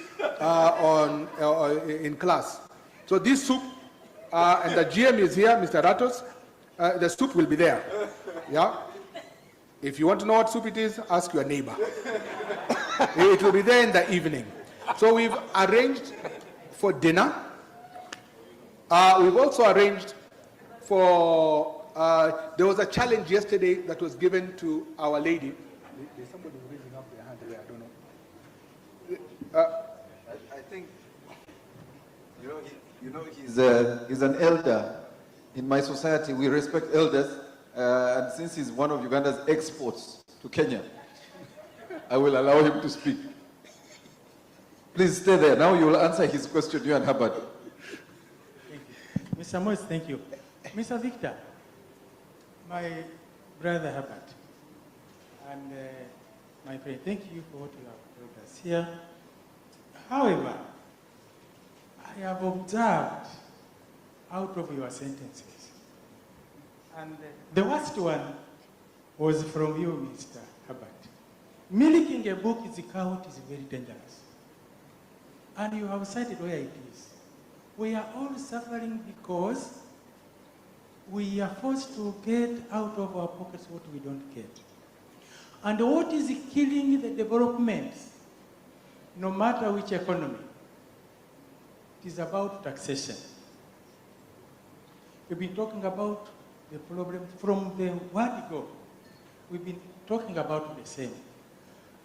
in class. So this soup, and the GM is here, Mr. Ratos, the soup will be there. Yeah? If you want to know what soup it is, ask your neighbor. It will be there in the evening. So we've arranged for dinner. We've also arranged for, there was a challenge yesterday that was given to Our Lady. There's somebody raising up their hand there, I don't know. I think, he's an elder. In my society, we respect elders, and since he's one of Uganda's exports to Kenya, I will allow him to speak. Please stay there. Now you will answer his question, you and Herbert. Thank you. Mr. Moise, thank you. Mr. Victor, my brother Herbert, and my friend, thank you for what you have told us here. However, I have observed out of your sentences, and the worst one was from you, Mr. Herbert. Milking a book is very dangerous. And you have cited where it is. We are all suffering because we are forced to get out of our pockets what we don't get. And what is killing the development, no matter which economy, it is about taxation. We've been talking about the problem from the word go. We've been talking about the same.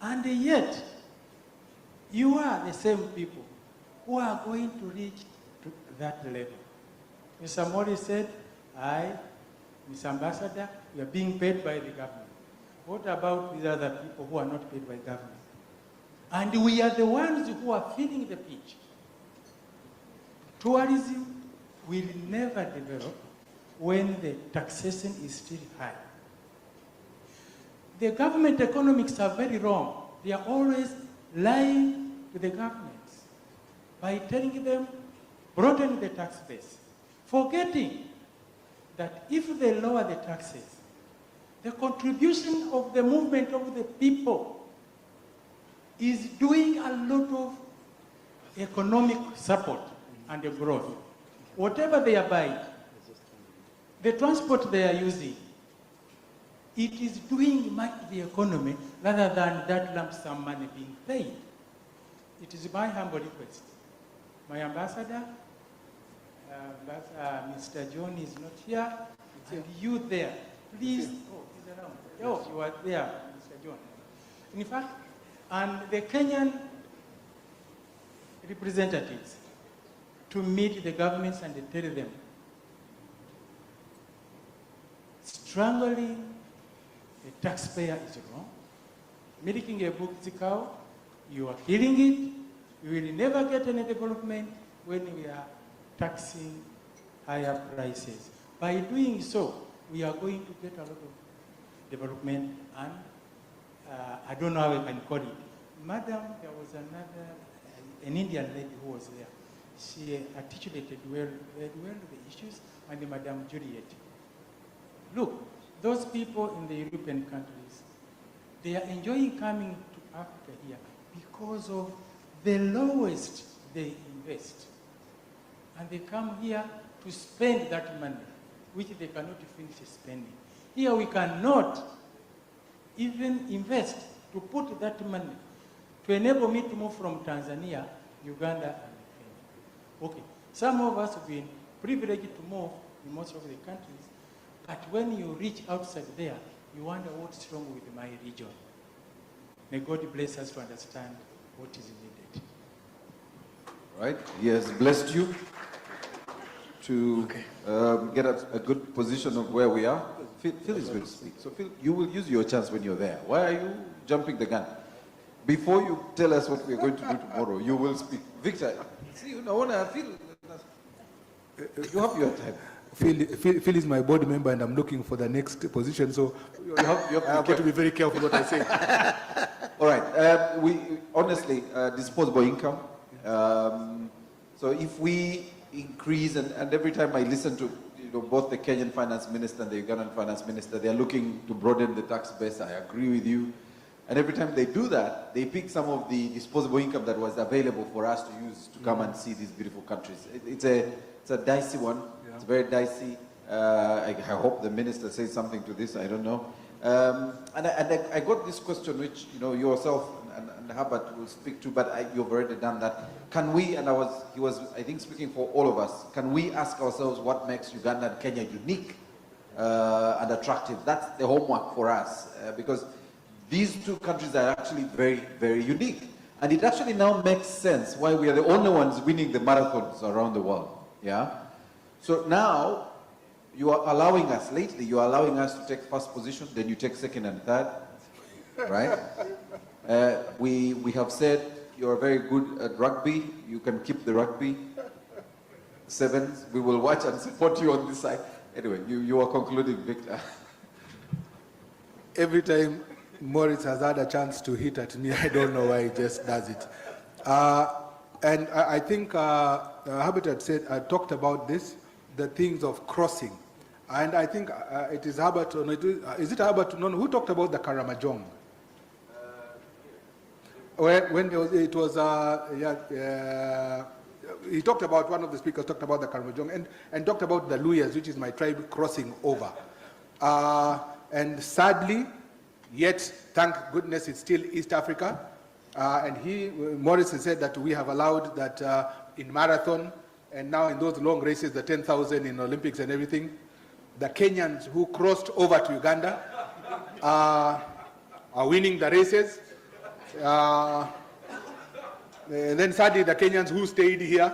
And yet, you are the same people who are going to reach to that level. Mr. Mori said, Mr. Ambassador, we are being paid by the government. What about these other people who are not paid by government? And we are the ones who are feeding the pitch. Tourism will never develop when the taxation is still high. The government economics are very wrong. They are always lying to the governments by telling them, broaden the tax base, forgetting that if they lower the taxes, the contribution of the movement of the people is doing a lot of economic support and growth. Whatever they are buying, the transport they are using, it is doing much to the economy rather than that lump sum money being paid. It is my humble request. My ambassador, Mr. John is not here, and you there, please, he's around. Oh, you are there, Mr. John. In fact, and the Kenyan representatives to meet the governments and tell them, strangling the taxpayer is wrong. Milking a book cow, you are killing it. We will never get any development when we are taxing higher prices. By doing so, we are going to get a lot of development, and I don't know how I can call it. Madam, there was an Indian lady who was there. She articulated well the issues, and Madam Juliet. Look, those people in the European countries, they are enjoying coming to Africa here because of the lowest they invest. And they come here to spend that money, which they cannot finish spending. Here we cannot even invest to put that money to enable me to move from Tanzania, Uganda, and Kenya. Okay, some of us have been privileged to move in most of the countries, but when you reach outside there, you wonder what's wrong with my region. May God bless us to understand what is needed. Right? He has blessed you to get a good position of where we are. Phil is going to speak. So Phil, you will use your chance when you're there. Why are you jumping the gun? Before you tell us what we're going to do tomorrow, you will speak. Victor, see, you know, Phil, you have your time. Phil is my board member and I'm looking for the next position, so you have to be very careful what I say. All right. We honestly, disposable income. So if we increase, and every time I listen to both the Kenyan finance minister and the Ugandan finance minister, they are looking to broaden the tax base. I agree with you. And every time they do that, they pick some of the disposable income that was available for us to use to come and see these beautiful countries. It's a dicey one. Yeah. It's very dicey. I hope the minister says something to this. I don't know. And I got this question, which yourself and Herbert will speak to, but you've already done that. Can we? And he was, I think, speaking for all of us. Can we ask ourselves what makes Uganda and Kenya unique and attractive? That's the homework for us, because these two countries are actually very, very unique. And it actually now makes sense why we are the only ones winning the marathons around the world. Yeah. So now you are allowing us, lately, you are allowing us to take first position, then you take second and third, right? We have said you're very good at rugby. You can keep the rugby. Sevens, we will watch and support you on this side. Anyway, you are concluding, Victor. Every time Morris has had a chance to hit at me, I don't know why he just does it. And I think Herbert had said, talked about this, the things of crossing. And I think it is Herbert, is it Herbert? No, who talked about the Karamajong? When it was, he talked about, one of the speakers talked about the Karamajong and talked about the Luyas, which is my tribe, crossing over. And sadly, yet, thank goodness, it's still East Africa. And Morris has said that we have allowed that in marathon and now in those long races, the 10,000 in Olympics and everything, the Kenyans who crossed over to Uganda are winning the races. And then sadly, the Kenyans who stayed here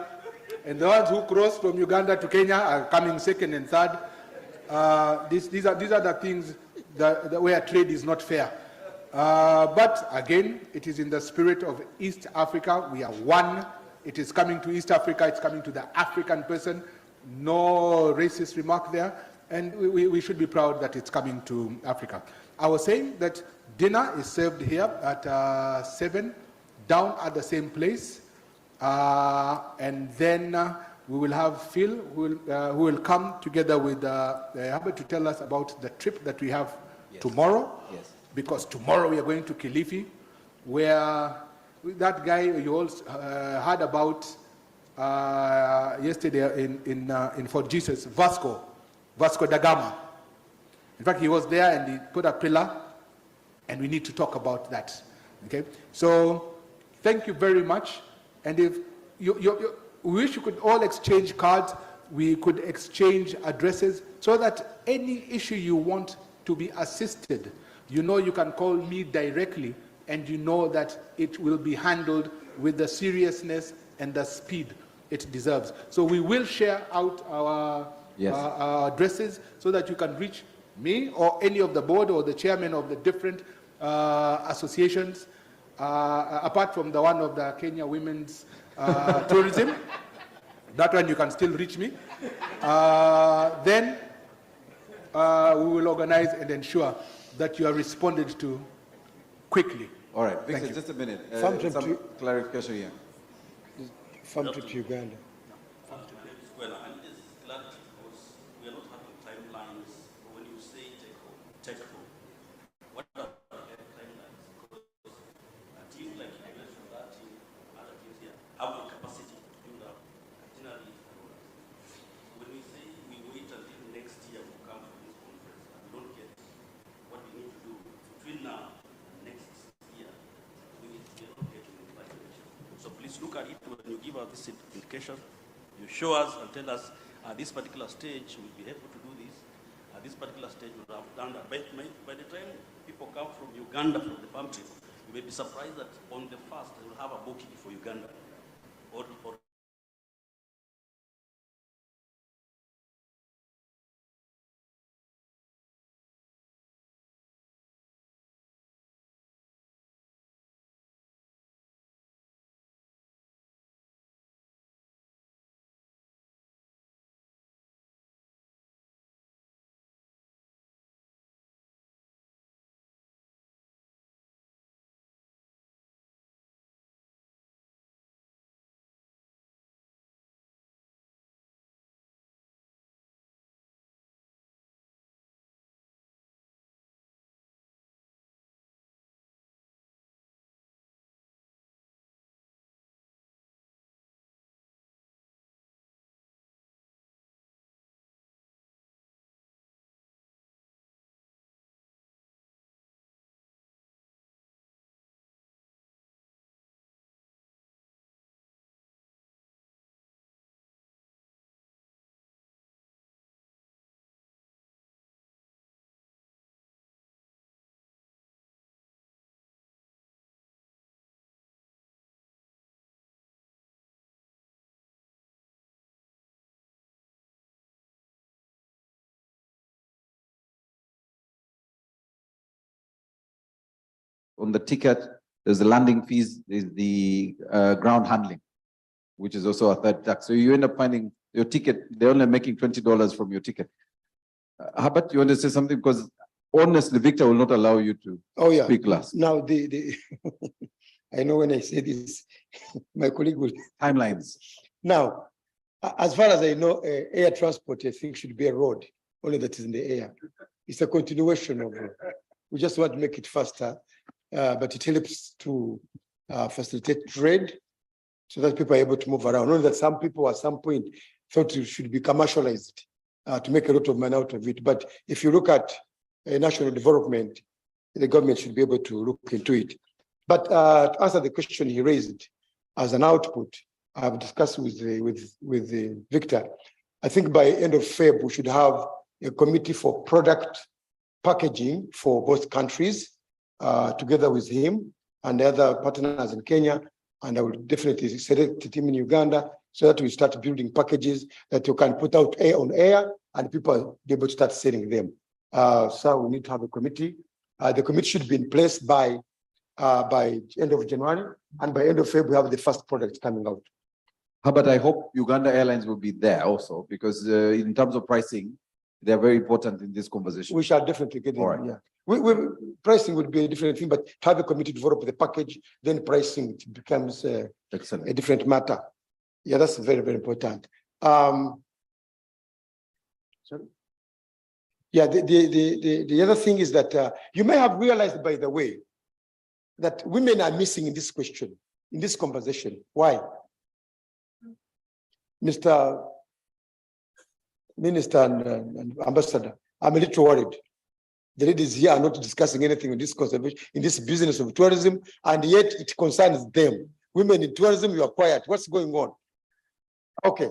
and the ones who crossed from Uganda to Kenya are coming second and third. These are the things where trade is not fair. But again, it is in the spirit of East Africa. We are one. It is coming to East Africa. It's coming to the African person. No racist remark there. And we should be proud that it's coming to Africa. I was saying that dinner is served here at 7, down at the same place. And then we will have Phil, who will come together with Herbert to tell us about the trip that we have tomorrow. Yes. Because tomorrow we are going to Kilifi, where that guy you all heard about yesterday in Fort Jesus, Vasco da Gama. In fact, he was there and he put a pillar, and we need to talk about that. Okay? So, thank you very much. And if we wish you could all exchange cards, we could exchange addresses, so that any issue you want to be assisted, you know you can call me directly, and you know that it will be handled with the seriousness and the speed it deserves. So we will share out our addresses so that you can reach me or any of the board or the chairman of the different associations, apart from the one of the Kenya Women's Tourism. That one you can still reach me. Then we will organize and ensure that you are responded to quickly. All right, Victor, just a minute. Some clarification here. Farm trip to Uganda. Well, I need this clarity because we are not having timelines. When you say take home, what are the timelines? Because a team like you mentioned, that team, other teams here, have the capacity to build up itineraries and all that. When we say we wait until next year to come to this conference and we don't get what we need to do between now and next year, we are not getting the right direction. So please look at it when you give us this indication. You show us and tell us at this particular stage we'll be able to do this. At this particular stage we'll have done that. By the time people come from Uganda from the farm trip, you may be surprised that on the first they will have a booking for Uganda or on the ticket, there's the landing fees, there's the ground handling, which is also a third tax. So you end up finding your ticket, they're only making $20 from your ticket. How about you want to say something? Because honestly, Victor will not allow you to speak last. Now, I know when I say this, my colleague will. Timelines. Now, as far as I know, air transport, I think, should be a road, only that is in the air. It's a continuation of it. We just want to make it faster, but it helps to facilitate trade so that people are able to move around. Only that some people at some point thought it should be commercialized to make a lot of money out of it. But if you look at national development, the government should be able to look into it. But to answer the question he raised as an output, I've discussed with Victor. I think by end of Feb, we should have a committee for product packaging for both countries, together with him and the other partners in Kenya. And I will definitely select a team in Uganda so that we start building packages that you can put out on air and people be able to start selling them. So we need to have a committee. The committee should be in place by end of January, and by end of February, we have the first product coming out. How about I hope Uganda Airlines will be there also, because in terms of pricing, they're very important in this conversation. We shall definitely get in, yeah. Pricing would be a different thing, but to have a committee develop the package, then pricing becomes a different matter. Yeah, that's very, very important. Sorry. Yeah, the other thing is that you may have realized, by the way, that women are missing in this question, in this conversation. Why? Mr. Minister and Ambassador, I'm a little worried. The ladies here are not discussing anything in this conservation, in this business of tourism, and yet it concerns them. Women in tourism, you are quiet. What's going on? Okay,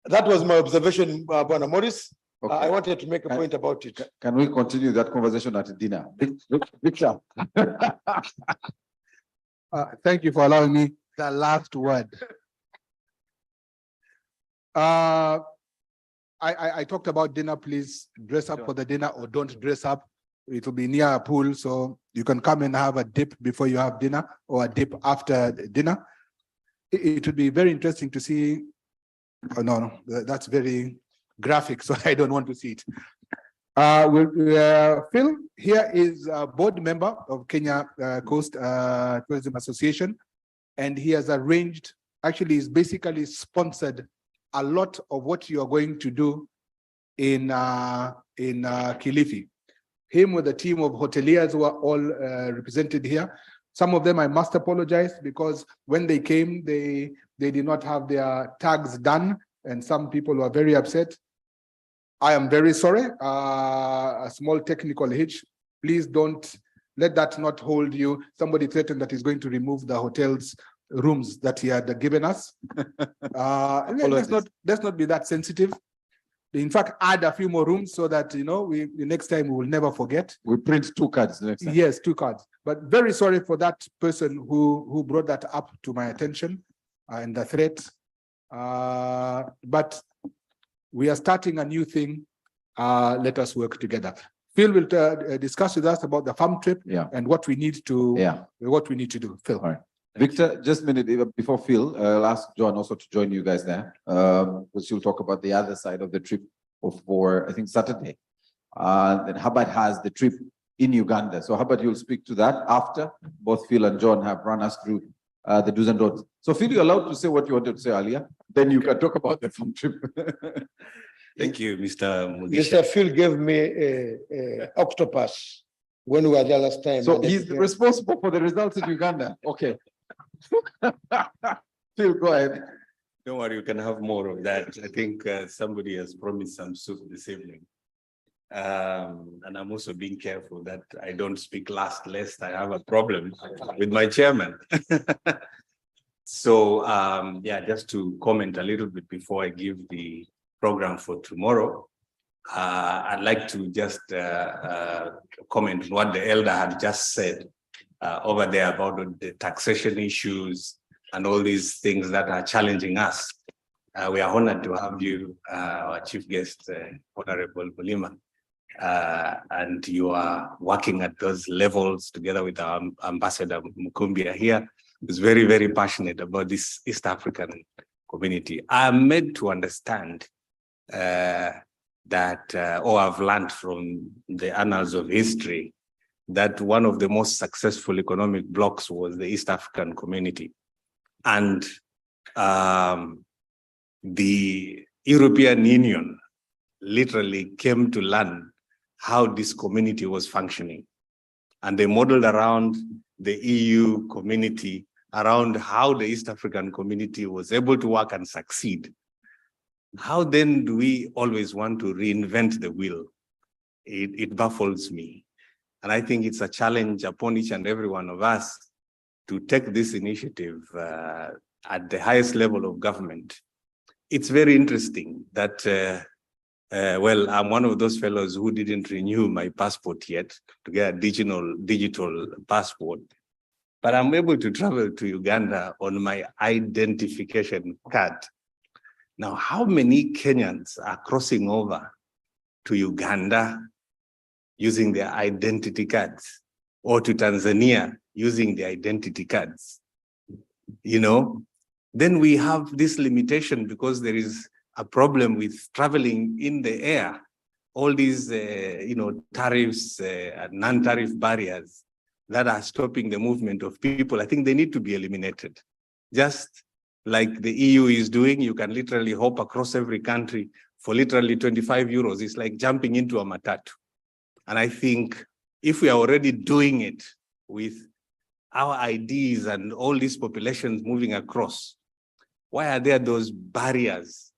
that was my observation, Bwana Morris. Okay. I wanted to make a point about it. Can we continue that conversation at dinner? Victor. Thank you for allowing me the last word. I talked about dinner. Please dress up for the dinner or don't dress up. It will be near a pool, so you can come and have a dip before you have dinner or a dip after dinner. It would be very interesting to see. Oh, no, that's very graphic, so I don't want to see it. Phil here is a board member of Kenya Coast Tourism Association, and he has arranged, actually he's basically sponsored a lot of what you are going to do in Kilifi. Him with a team of hoteliers who are all represented here. Some of them I must apologize because when they came, they did not have their tags done, and some people were very upset. I am very sorry, a small technical hitch. Please don't let that not hold you. Somebody threatened that he's going to remove the hotel's rooms that he had given us. Let's not be that sensitive. In fact, add a few more rooms so that, you know, the next time we will never forget. We print 2 cards next time. Yes, 2 cards. But very sorry for that person who brought that up to my attention and the threat. But we are starting a new thing. Let us work together. Phil will discuss with us about the farm trip and what we need to do. Phil. All right. Victor, just a minute before Phil, I'll ask John also to join you guys there, because she'll talk about the other side of the trip for, I think, Saturday. Then Habad has the trip in Uganda. So Habad, you'll speak to that after both Phil and John have run us through the do's and don'ts. So Phil, you're allowed to say what you wanted to say earlier. Then you can talk about the farm trip. Thank you, Mr. Mugisha. Mr. Phil gave me a octopus when we were there last time. So he's responsible for the results in Uganda. Okay. Phil, go ahead. Don't worry, you can have more of that. I think somebody has promised some soup this evening. And I'm also being careful that I don't speak last, lest I have a problem with my chairman. So, yeah, just to comment a little bit before I give the program for tomorrow, I'd like to just comment on what the elder had just said over there about the taxation issues and all these things that are challenging us. We are honored to have you, our chief guest, Honorable Mulima. and you are working at those levels together with our Ambassador Mukumbia here, who's very, very passionate about this East African community. I'm made to understand or I've learned from the annals of history, that one of the most successful economic blocs was the East African community. And the European Union literally came to learn how this community was functioning. And they modeled around the EU community, around how the East African community was able to work and succeed. How then do we always want to reinvent the wheel? It baffles me. And I think it's a challenge upon each and every one of us to take this initiative at the highest level of government. It's very interesting that, well, I'm one of those fellows who didn't renew my passport yet to get a digital passport, but I'm able to travel to Uganda on my identification card. Now, how many Kenyans are crossing over to Uganda using their identity cards, or to Tanzania using their identity cards? You know, then we have this limitation because there is a problem with traveling in the air. All these, tariffs and non-tariff barriers that are stopping the movement of people, I think they need to be eliminated. Just like the EU is doing, you can literally hop across every country for literally 25 euros. It's like jumping into a matatu. And I think if we are already doing it with our IDs and all these populations moving across, why are there those barriers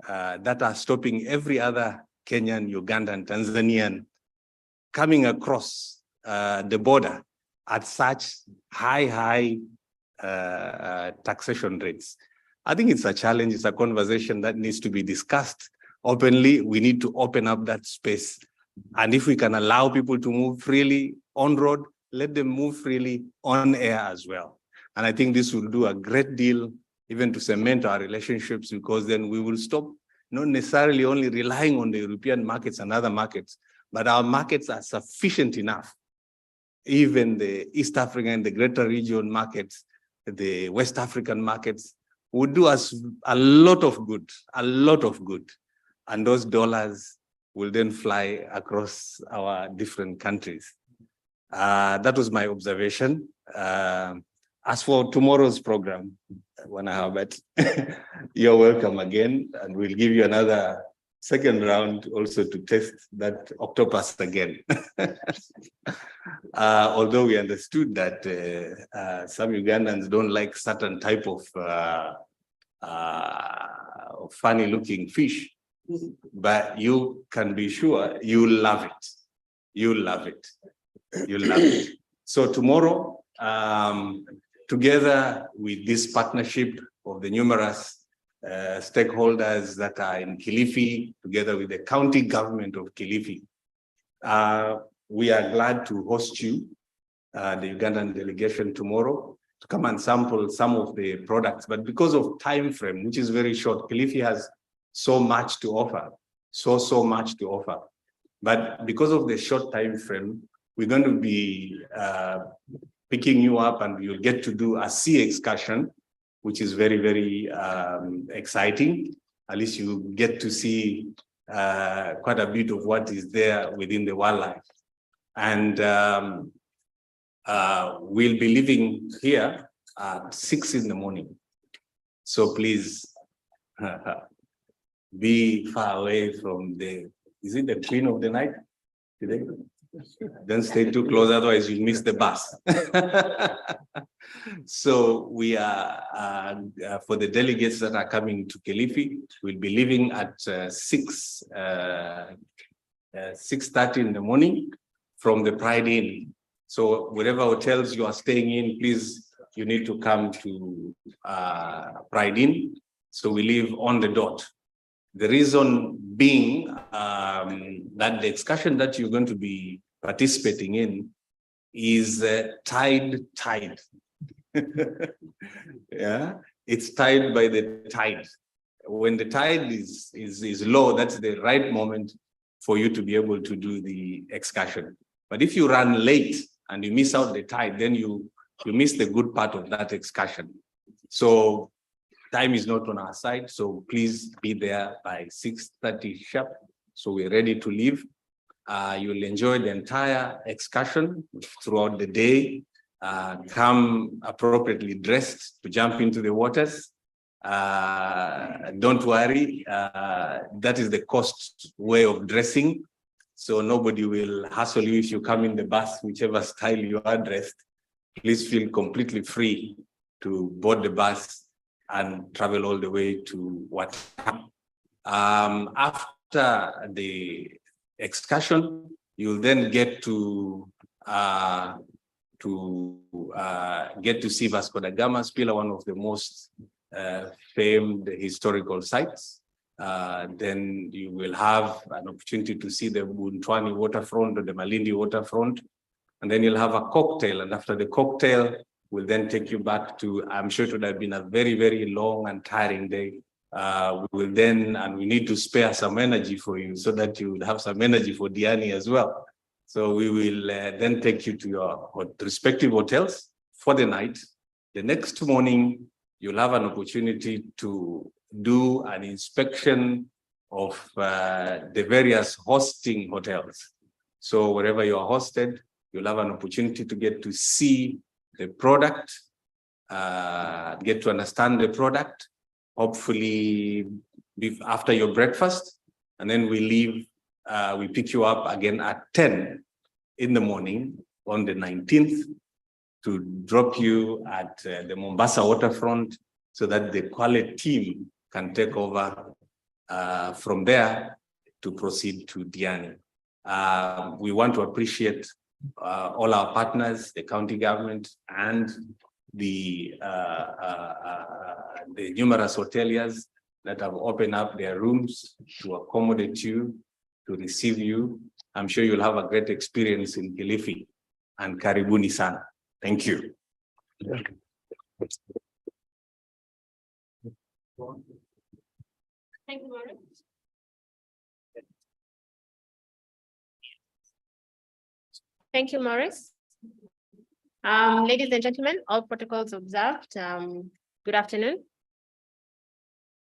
that are stopping every other Kenyan, Ugandan, Tanzanian coming across the border at such high taxation rates? I think it's a challenge, it's a conversation that needs to be discussed openly. We need to open up that space. And if we can allow people to move freely on road, let them move freely on air as well. And I think this will do a great deal even to cement our relationships, because then we will stop not necessarily only relying on the European markets and other markets, but our markets are sufficient enough. Even the East African, the greater region markets, the West African markets would do us a lot of good, And those dollars will then fly across our different countries. That was my observation. As for tomorrow's program, Herbert, you're welcome again, and we'll give you another second round also to test that octopus again. Although we understood that some Ugandans don't like certain type of funny-looking fish, but you can be sure you'll love it. You'll love it. You'll love it. So tomorrow, together with this partnership of the numerous stakeholders that are in Kilifi, together with the county government of Kilifi, we are glad to host you, the Ugandan delegation, tomorrow to come and sample some of the products. But because of time frame, which is very short, Kilifi has so much to offer, so much to offer. But because of the short time frame, we're going to be picking you up, and you'll get to do a sea excursion, which is very, very exciting. At least you get to see quite a bit of what is there within the wildlife. And we'll be leaving here at 6 in the morning. So please be far away from is it the queen of the night today? Don't stay too close, otherwise you'll miss the bus. So we are, for the delegates that are coming to Kilifi, we'll be leaving at 6:30 in the morning from the Pride Inn. So whatever hotels you are staying in, please, you need to come to Pride Inn. So we leave on the dot. The reason being that the excursion that you're going to be participating in is tide. Yeah, it's tied by the tide. When the tide is low, that's the right moment for you to be able to do the excursion. But if you run late and you miss out the tide, then you miss the good part of that excursion. So time is not on our side, so please be there by 6:30 sharp. So we're ready to leave. You'll enjoy the entire excursion throughout the day. Come appropriately dressed to jump into the waters. Don't worry, that is the cost way of dressing. So nobody will hassle you if you come in the bus, whichever style you are dressed. Please feel completely free to board the bus and travel all the way to Watamu. After the excursion, you'll then get to see Vasco da Gama's Pillar, one of the most famed historical sites. Then you will have an opportunity to see the Buntwani waterfront or the Malindi waterfront. And then you'll have a cocktail. And after the cocktail, we'll then take you back to, I'm sure it would have been a very, very long and tiring day. We need to spare some energy for you so that you would have some energy for Diani as well. So we will then take you to your respective hotels for the night. The next morning, you'll have an opportunity to do an inspection of the various hosting hotels. So wherever you are hosted, you'll have an opportunity to get to see the product, get to understand the product, hopefully after your breakfast, and then we leave, we pick you up again at 10 in the morning on the 19th to drop you at the Mombasa waterfront so that the Kwale team can take over from there to proceed to Diani. We want to appreciate all our partners, the county government, and the numerous hoteliers that have opened up their rooms to accommodate you, to receive you. I'm sure you'll have a great experience in Kilifi, and karibuni sana. Thank you. Thank you, Maurice. Thank you, Maurice. Ladies and gentlemen, all protocols observed. Good afternoon.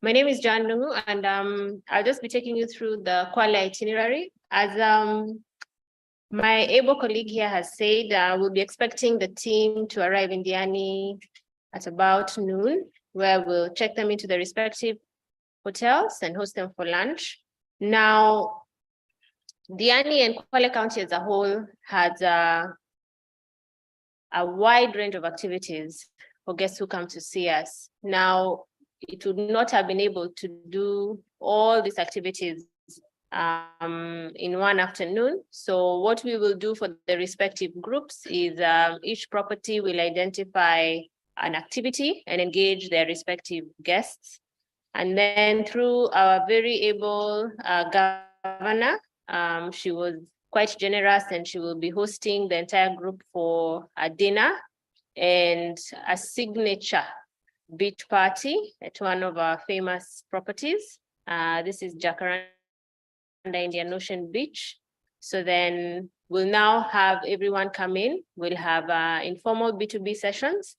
My name is Jan Nungu, and I'll just be taking you through the Kwale itinerary. As my able colleague here has said, we'll be expecting the team to arrive in Diani at about noon, where we'll check them into the respective hotels and host them for lunch. Now, Diani and Kwale County as a whole has a wide range of activities for guests who come to see us. Now, it would not have been able to do all these activities in one afternoon. So what we will do for the respective groups is each property will identify an activity and engage their respective guests. And then through our very able governor, she was quite generous, and she will be hosting the entire group for a dinner and a signature beach party at one of our famous properties. This is Jacaranda Indian Ocean Beach. So then we'll now have everyone come in. We'll have informal B2B sessions,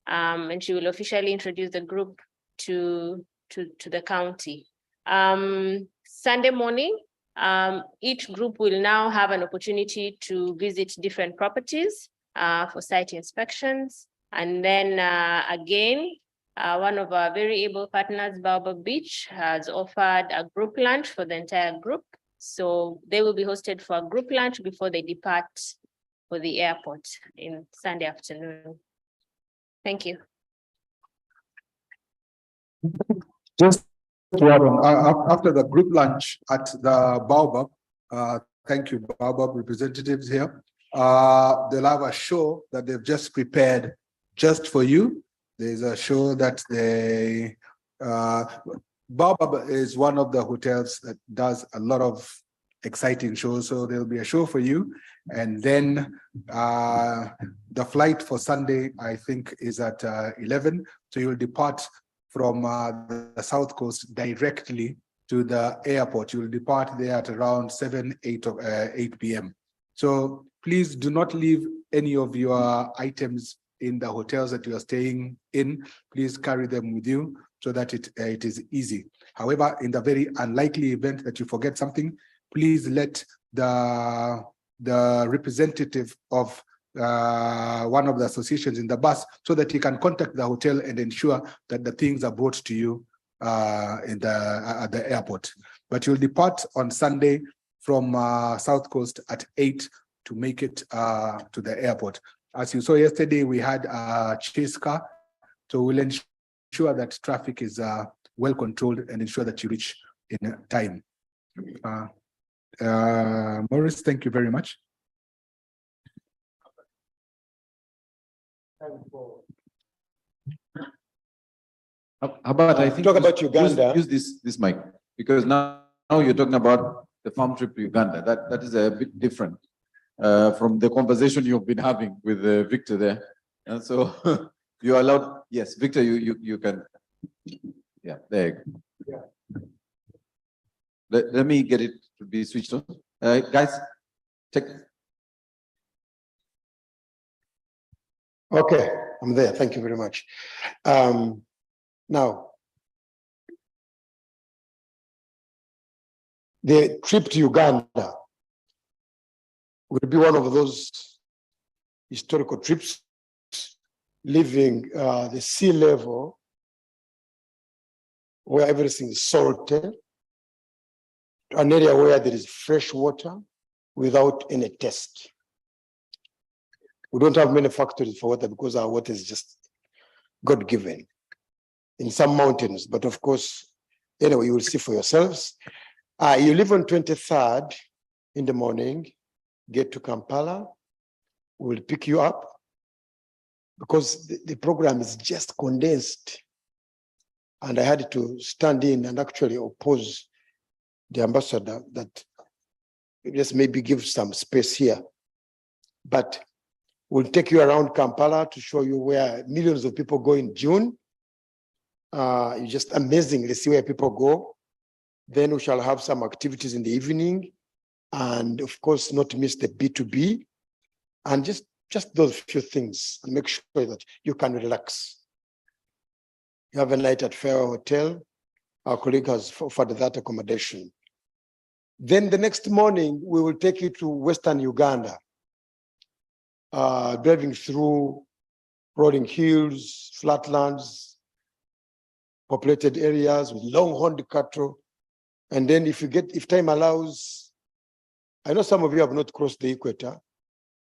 and she will officially introduce the group to the county. Sunday morning, each group will now have an opportunity to visit different properties for site inspections. And then again, one of our very able partners, Baobab Beach, has offered a group lunch for the entire group. So they will be hosted for a group lunch before they depart for the airport in Sunday afternoon. Thank you. Just to add on, after the group lunch at the Baobab, thank you, Baobab representatives here, they'll have a show that they've just prepared just for you. There's a show that they, Baobab is one of the hotels that does a lot of exciting shows. So there'll be a show for you. And then the flight for Sunday, I think, is at 11. So you'll depart from the South Coast directly to the airport. You will depart there at around 8 p.m. So please do not leave any of your items in the hotels that you are staying in. Please carry them with you so that it is easy. However, in the very unlikely event that you forget something, please let the representative of one of the associations in the bus so that he can contact the hotel and ensure that the things are brought to you at the airport. But you'll depart on Sunday from South Coast at 8 to make it to the airport. As you saw yesterday, we had a chase car, so we'll ensure that traffic is well controlled and ensure that you reach in time. Maurice, thank you very much. How about I think talk about Uganda. Use this mic, because now you're talking about the farm trip to Uganda. That is a bit different from the conversation you've been having with Victor there. And so you're allowed. Yes, Victor, you can. Yeah, there you go. Yeah. Let me get it to be switched on. Guys, take. Okay, I'm there. Thank you very much. Now, the trip to Uganda will be one of those historical trips, leaving the sea level where everything is salted, to an area where there is fresh water without any test. We don't have many factories for water because our water is just God-given in some mountains. But of course, anyway, you will see for yourselves. You leave on 23rd in the morning, get to Kampala. We'll pick you up because the program is just condensed. And I had to stand in and actually oppose the ambassador that just maybe give some space here. But we'll take you around Kampala to show you where millions of people go in June. It's just amazing to see where people go. Then we shall have some activities in the evening. And of course, not miss the B2B. And just those few things, and make sure that you can relax. You have a night at Fair Hotel. Our colleague has offered that accommodation. Then the next morning, we will take you to Western Uganda, driving through rolling hills, flatlands, populated areas with long-horned cattle. And then if time allows, I know some of you have not crossed the equator,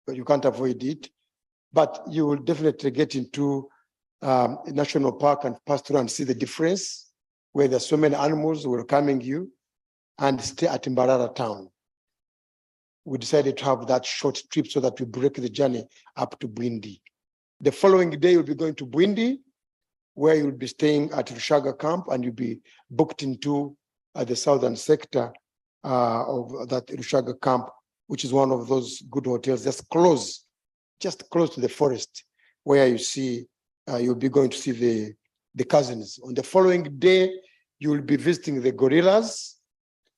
but you can't avoid it, but you will definitely get into a national park and pass through and see the difference, where there's so many animals welcoming you, and stay at Mbarara town. We decided to have that short trip so that we break the journey up to Bwindi. The following day, you'll be going to Bwindi, where you'll be staying at Rushaga camp, and you'll be booked into the southern sector of that Rushaga camp, which is one of those good hotels just close to the forest, where you see, you'll be going to see the cousins. On the following day, you'll be visiting the gorillas.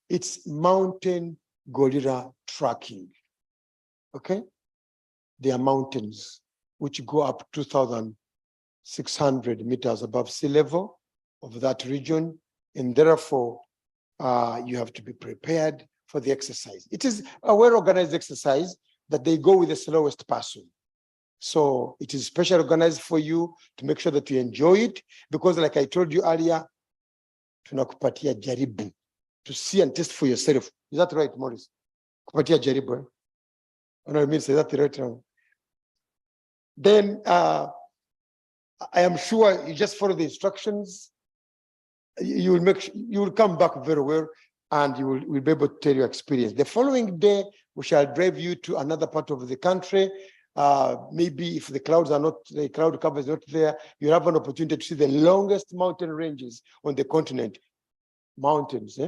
It's mountain gorilla tracking, okay? They are mountains which go up 2,600 meters above sea level of that region, and therefore you have to be prepared for the exercise. It is a well-organized exercise that they go with the slowest person. So it is specially organized for you to make sure that you enjoy it, because like I told you earlier, tunakupatia jaribu, to see and test for yourself. Is that right, Maurice? Kupatia jaribu, eh? I know what I mean, say that right now. Then I am sure you just follow the instructions. You will come back very well, and we'll be able to tell your experience. The following day, we shall drive you to another part of the country. Maybe if the cloud cover is not there, you have an opportunity to see the longest mountain ranges on the continent. Mountains,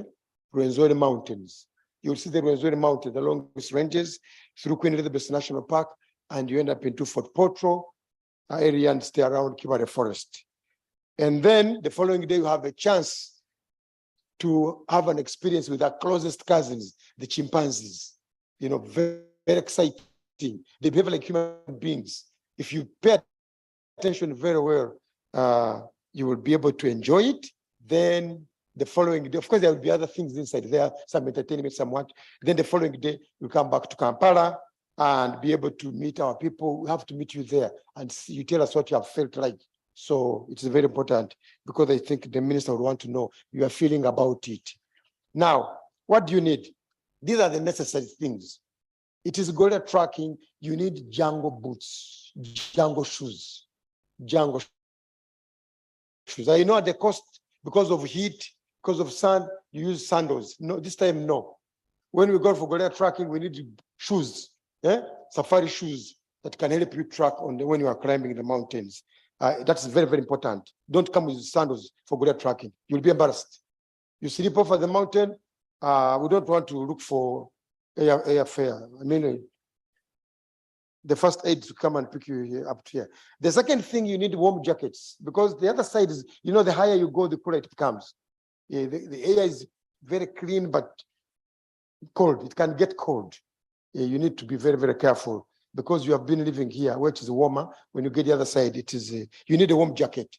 Rwenzori Mountains. You'll see the Rwenzori Mountains, the longest ranges, through Queen Elizabeth National Park, and you end up into Fort Potro area and stay around Kibale Forest. And then the following day, you have a chance to have an experience with our closest cousins, the chimpanzees. You know, very, very exciting. They behave like human beings. If you pay attention very well, you will be able to enjoy it. Then the following day, of course, there will be other things inside there, some entertainment, somewhat. Then the following day, we come back to Kampala and be able to meet our people. We have to meet you there and see, you tell us what you have felt like. So it's very important because I think the minister would want to know your feeling about it. Now, what do you need? These are the necessary things. It is gorilla tracking. You need jungle boots, jungle shoes, jungle shoes. I know at the cost, because of heat, because of sun, you use sandals. No, this time, no. When we go for gorilla tracking, we need shoes, safari shoes that can help you track on when you are climbing the mountains. That's very, very important. Don't come with sandals for gorilla tracking. You'll be embarrassed. You sleep off at the mountain. We don't want to look for airfare. I mean, the first aid to come and pick you up to here. The second thing, you need warm jackets, because the other side is, you know, the higher you go, the cooler it becomes. The air is very clean, but cold. It can get cold. You need to be very, very careful, because you have been living here, which is warmer. When you get the other side, it is, you need a warm jacket.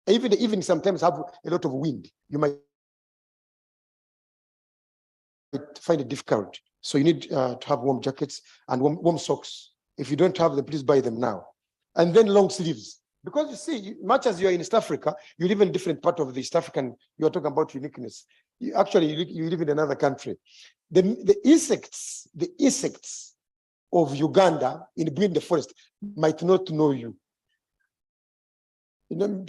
Even sometimes have a lot of wind. You might find it difficult. So you need to have warm jackets and warm socks. If you don't have them, please buy them now. And then long sleeves. Because you see, much as you're in East Africa, you live in a different part of the East African, you're talking about uniqueness. You live in another country. The insects of Uganda in between the forest might not know you. You know,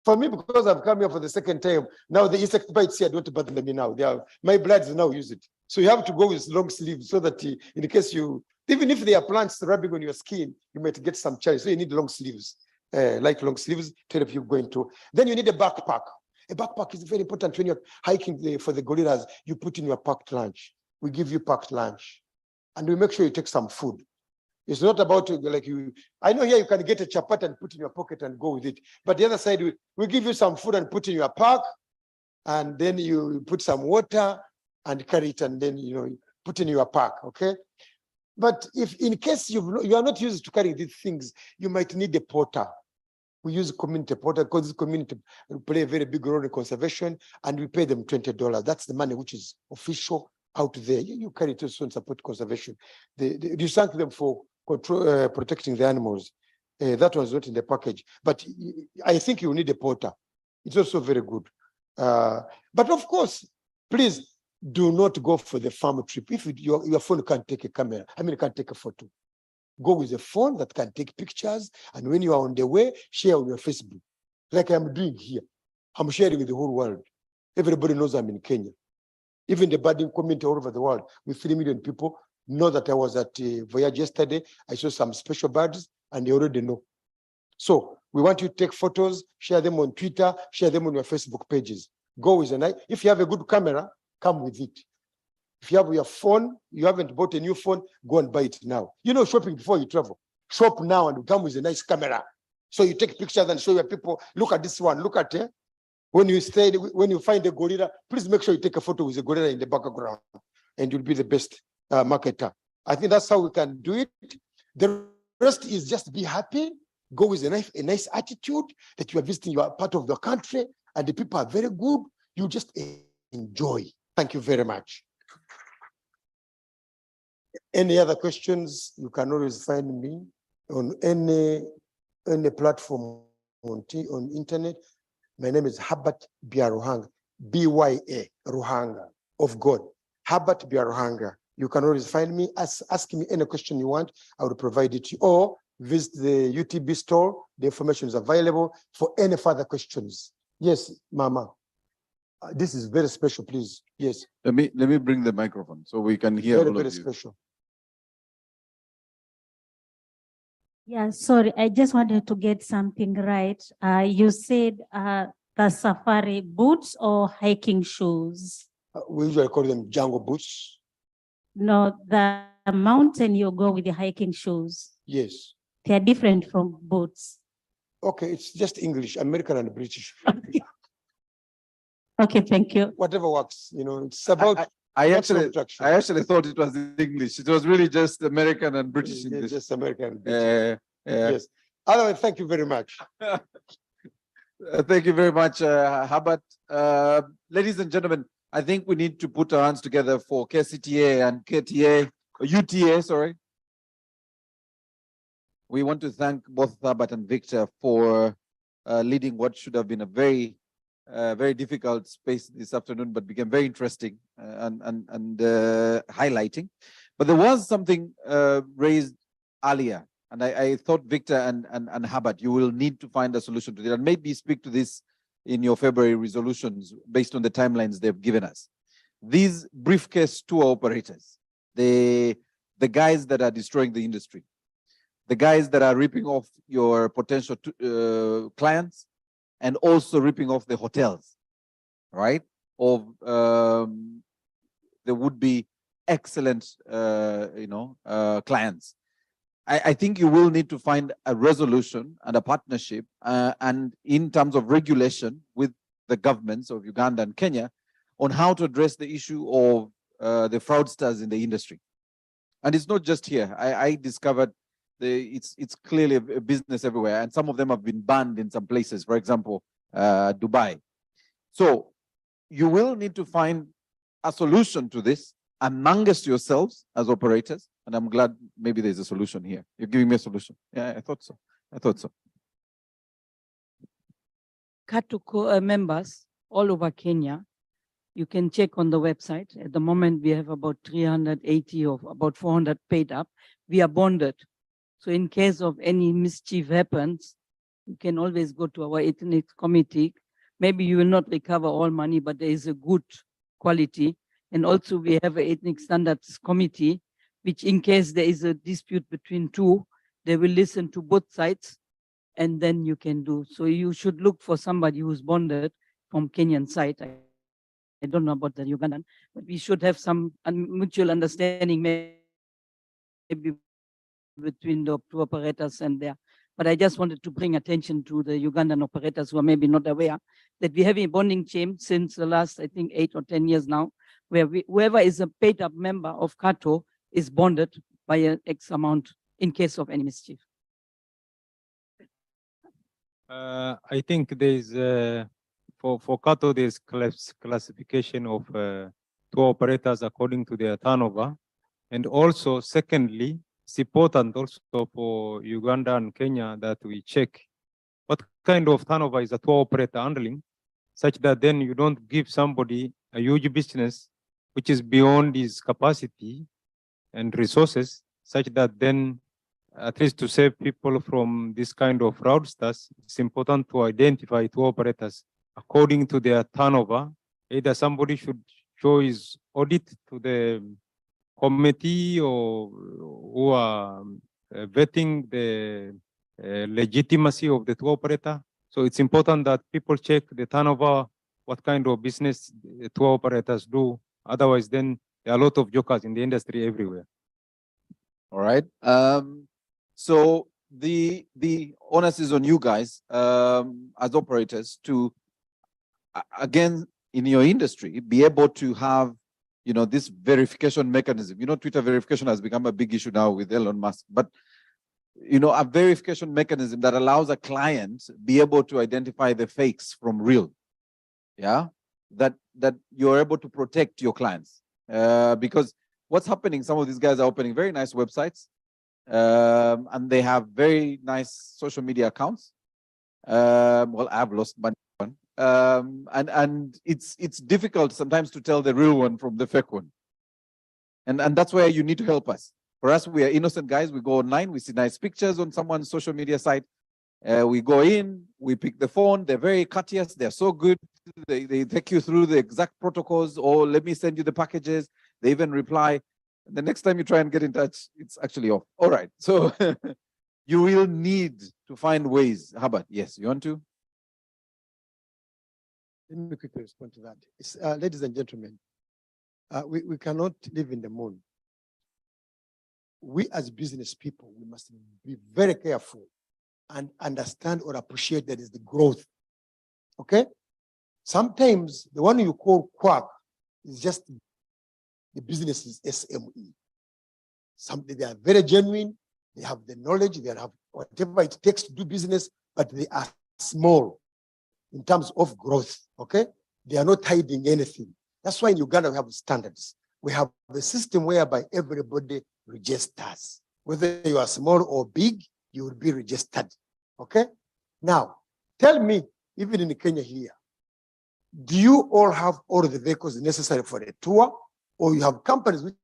for me, because I've come here for the second time, now the insect bites here don't bother me now. My bloods now use it. So you have to go with long sleeves so that in case you, even if there are plants rubbing on your skin, you might get some cherry. So you need long sleeves, like long sleeves to help you go into. Then you need a backpack. A backpack is very important when you're hiking for the gorillas. You put in your packed lunch. We give you packed lunch. And we make sure you take some food. It's not about like you, I know here you can get a chapati and put in your pocket and go with it. But the other side, we give you some food and put in your pack, and then you put some water and carry it, and then, you know, put in your pack, okay? But if in case you are not used to carrying these things, you might need a porter. We use community porter because this community play a very big role in conservation, and we pay them $20. That's the money which is official out there. You carry it also and support conservation. You thank them for protecting the animals. That was not in the package, but I think you need a porter. It's also very good. But of course, please do not go for the farm trip. If your phone can't take a camera, can't take a photo. Go with a phone that can take pictures, and when you are on the way, share on your Facebook. Like I'm doing here. I'm sharing with the whole world. Everybody knows I'm in Kenya. Even the birding community all over the world, with 3 million people, know that I was at Voyage yesterday. I saw some special birds, and they already know. So we want you to take photos, share them on Twitter, share them on your Facebook pages. Go with a if you have a good camera, come with it. If you have your phone, you haven't bought a new phone, go and buy it now. You know, shopping before you travel. Shop now and come with a nice camera. So you take pictures and show your people, look at this one, look at it. When you find a gorilla, please make sure you take a photo with a gorilla in the background, and you'll be the best marketer. I think that's how we can do it. The rest is just be happy, go with a nice attitude that you are visiting, you are part of the country, and the people are very good. You just enjoy. Thank you very much. Any other questions? You can always find me on any platform on internet. My name is Herbert Biaruhanga, B-Y-A, Ruhanga, of God. Herbert Biaruhanga. You can always find me. Ask me any question you want. I will provide it to you. Or visit the UTB store. The information is available for any further questions. Yes, Mama. This is very special, please. Yes. Let me bring the microphone so we can hear all of you. Very special. Yeah, sorry, I just wanted to get something right. You said the safari boots or hiking shoes? We usually call them jungle boots. No, the mountain you go with the hiking shoes. Yes. They are different from boots. Okay, it's just English, American and British. Okay, thank you. Whatever works, it's about I maximum actually traction. thought it was English. It was really just American and British English. Just American. British. Yeah. Yes. Otherwise, thank you very much. Thank you very much, Herbert. Ladies and gentlemen, I think we need to put our hands together for KCTA and KTA, or UTA, sorry. We want to thank both Herbert and Victor for leading what should have been a very difficult space this afternoon, but became very interesting and highlighting. But there was something raised earlier, and I thought Victor and Herbert, you will need to find a solution to that, and maybe speak to this in your February resolutions based on the timelines they've given us. These briefcase tour operators, the guys that are destroying the industry, the guys that are ripping off your potential clients, and also ripping off the hotels, right? Of the would-be excellent, clients. I think you will need to find a resolution and a partnership, and in terms of regulation with the governments of Uganda and Kenya on how to address the issue of the fraudsters in the industry. And it's not just here. I discovered it's clearly a business everywhere, and some of them have been banned in some places, for example, Dubai. So you will need to find a solution to this amongst yourselves as operators, and I'm glad maybe there's a solution here. You're giving me a solution. Yeah, I thought so. CATO members all over Kenya, you can check on the website. At the moment, we have about 380 or about 400 paid up. We are bonded. So in case of any mischief happens, you can always go to our ethnic committee. Maybe you will not recover all money, but there is a good quality. And also we have an ethnic standards committee, which in case there is a dispute between two, they will listen to both sides and then you can do. So you should look for somebody who's bonded from Kenyan side. I don't know about the Ugandan, but we should have some mutual understanding maybe between the two operators and there. But I just wanted to bring attention to the Ugandan operators who are maybe not aware that we have a bonding chain since the last, I think, 8 or 10 years now, where whoever is a paid up member of CATO is bonded by an X amount in case of any mischief. I think there's, for CATO, there's classification of tour operators according to their turnover. And also, secondly, it's important also for Uganda and Kenya that we check what kind of turnover is a tour operator handling, such that then you don't give somebody a huge business which is beyond his capacity and resources, such that then, at least to save people from this kind of fraudsters, it's important to identify tour operators according to their turnover. Either somebody should show his audit to the committee or who are vetting the legitimacy of the tour operator. So it's important that people check the turnover, what kind of business the tour operators do. Otherwise, then there are a lot of jokers in the industry everywhere. All right. So the onus is on you guys as operators to, again, in your industry, be able to have, this verification mechanism. Twitter verification has become a big issue now with Elon Musk, but a verification mechanism that allows a client be able to identify the fakes from real. Yeah, that you're able to protect your clients, because what's happening? Some of these guys are opening very nice websites, and they have very nice social media accounts. Well, I've lost money on. And it's difficult sometimes to tell the real one from the fake one. And that's where you need to help us. For us, we are innocent guys. We go online, we see nice pictures on someone's social media site. We go in, we pick the phone. They're very courteous. They're so good. They take you through the exact protocols, or let me send you the packages. They even reply. The next time you try and get in touch, it's actually off. All right. So you will need to find ways. Herbert, yes, you want to? Let me quickly respond to that. Ladies and gentlemen, we cannot live in the moon. We as business people, we must be very careful and understand or appreciate that is the growth. Okay? Sometimes the one you call quack is just the business is SME. They are very genuine, they have the knowledge, they have whatever it takes to do business, but they are small in terms of growth, okay? They are not hiding anything. That's why in Uganda we have standards. We have a system whereby everybody registers. Whether you are small or big, you will be registered, okay? Now, tell me, even in Kenya here, do you all have all the vehicles necessary for a tour, or you have companies which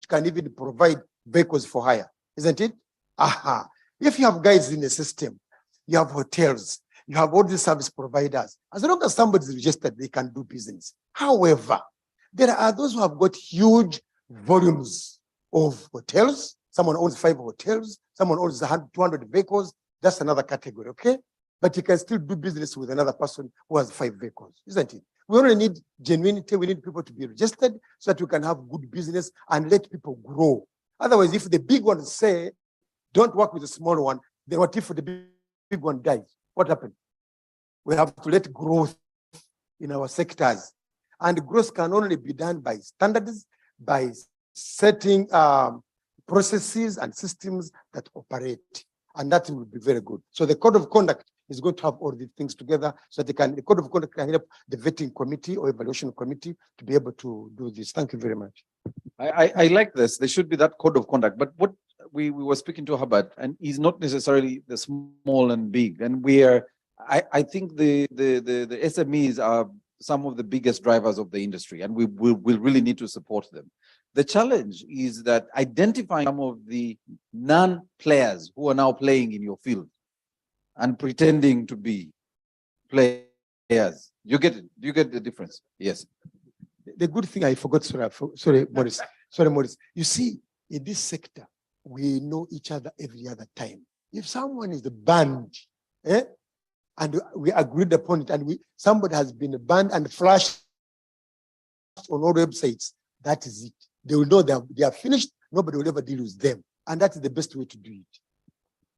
can even provide vehicles for hire, isn't it? Aha. If you have guys in the system, you have hotels, you have all these service providers, as long as somebody is registered, they can do business. However, there are those who have got huge volumes of hotels. Someone owns 5 hotels, someone owns 200 vehicles. That's another category, okay? But you can still do business with another person who has 5 vehicles, isn't it? We only need genuinity. We need people to be registered so that we can have good business and let people grow. Otherwise, if the big ones say, don't work with the small one, then what if the big one dies? What happens? We have to let growth in our sectors. And growth can only be done by standards, by setting processes and systems that operate. And that will be very good. So the code of conduct is going to have all these things together so that the code of conduct can help the vetting committee or evaluation committee to be able to do this. Thank you very much. I like this. There should be that code of conduct. But what we were speaking to Hubbard, and he's not necessarily the small and big. And I think the SMEs are some of the biggest drivers of the industry, and we will really need to support them. The challenge is that identifying some of the non-players who are now playing in your field and pretending to be players. You get it? You get the difference? Yes. The good thing I forgot, sorry, Maurice. Sorry, Maurice. You see, in this sector, we know each other every other time. If someone is banned, and we agreed upon it, and somebody has been banned and flashed on all websites, that is it. They will know they are finished. Nobody will ever deal with them, and that is the best way to do it.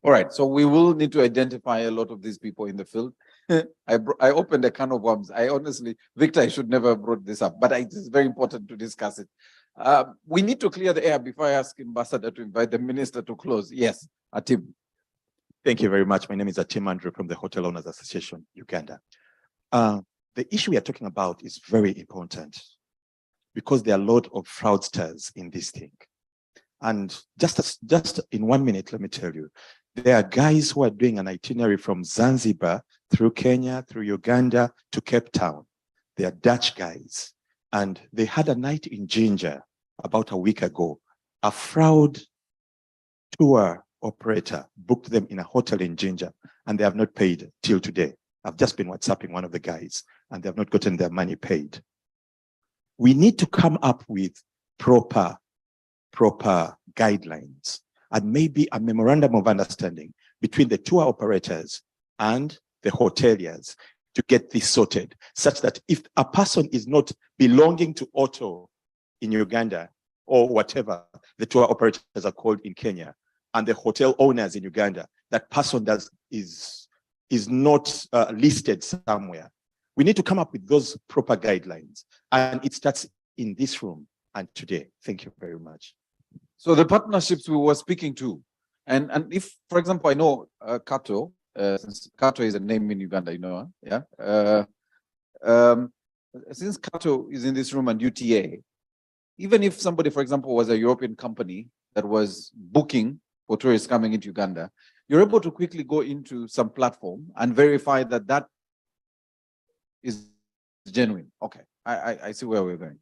All right, so we will need to identify a lot of these people in the field. I opened a can of worms. I honestly, Victor, I should never have brought this up, but it's very important to discuss it. We need to clear the air before I ask Ambassador to invite the minister to close. Yes, Atim. Thank you very much. My name is Atim Andrew from the Hotel Owners Association, Uganda. The issue we are talking about is very important because there are a lot of fraudsters in this thing. And just in 1 minute, let me tell you, there are guys who are doing an itinerary from Zanzibar through Kenya, through Uganda to Cape Town. They are Dutch guys. And they had a night in Ginger about a week ago. A fraud tour operator booked them in a hotel in Ginger, and they have not paid till today. I've just been WhatsApping one of the guys, and they have not gotten their money paid. We need to come up with proper guidelines and maybe a memorandum of understanding between the tour operators and the hoteliers to get this sorted, such that if a person is not belonging to Auto in Uganda or whatever the tour operators are called in Kenya, and the hotel owners in Uganda, that person is not listed somewhere. We need to come up with those proper guidelines, and it starts in this room and today. Thank you very much. So the partnerships we were speaking to, and if, for example, I know Kato, since Kato is a name in Uganda, you know, yeah. Since Kato is in this room and UTA, even if somebody, for example, was a European company that was booking for tourists coming into Uganda, you're able to quickly go into some platform and verify that that is genuine. Okay, I see where we're going.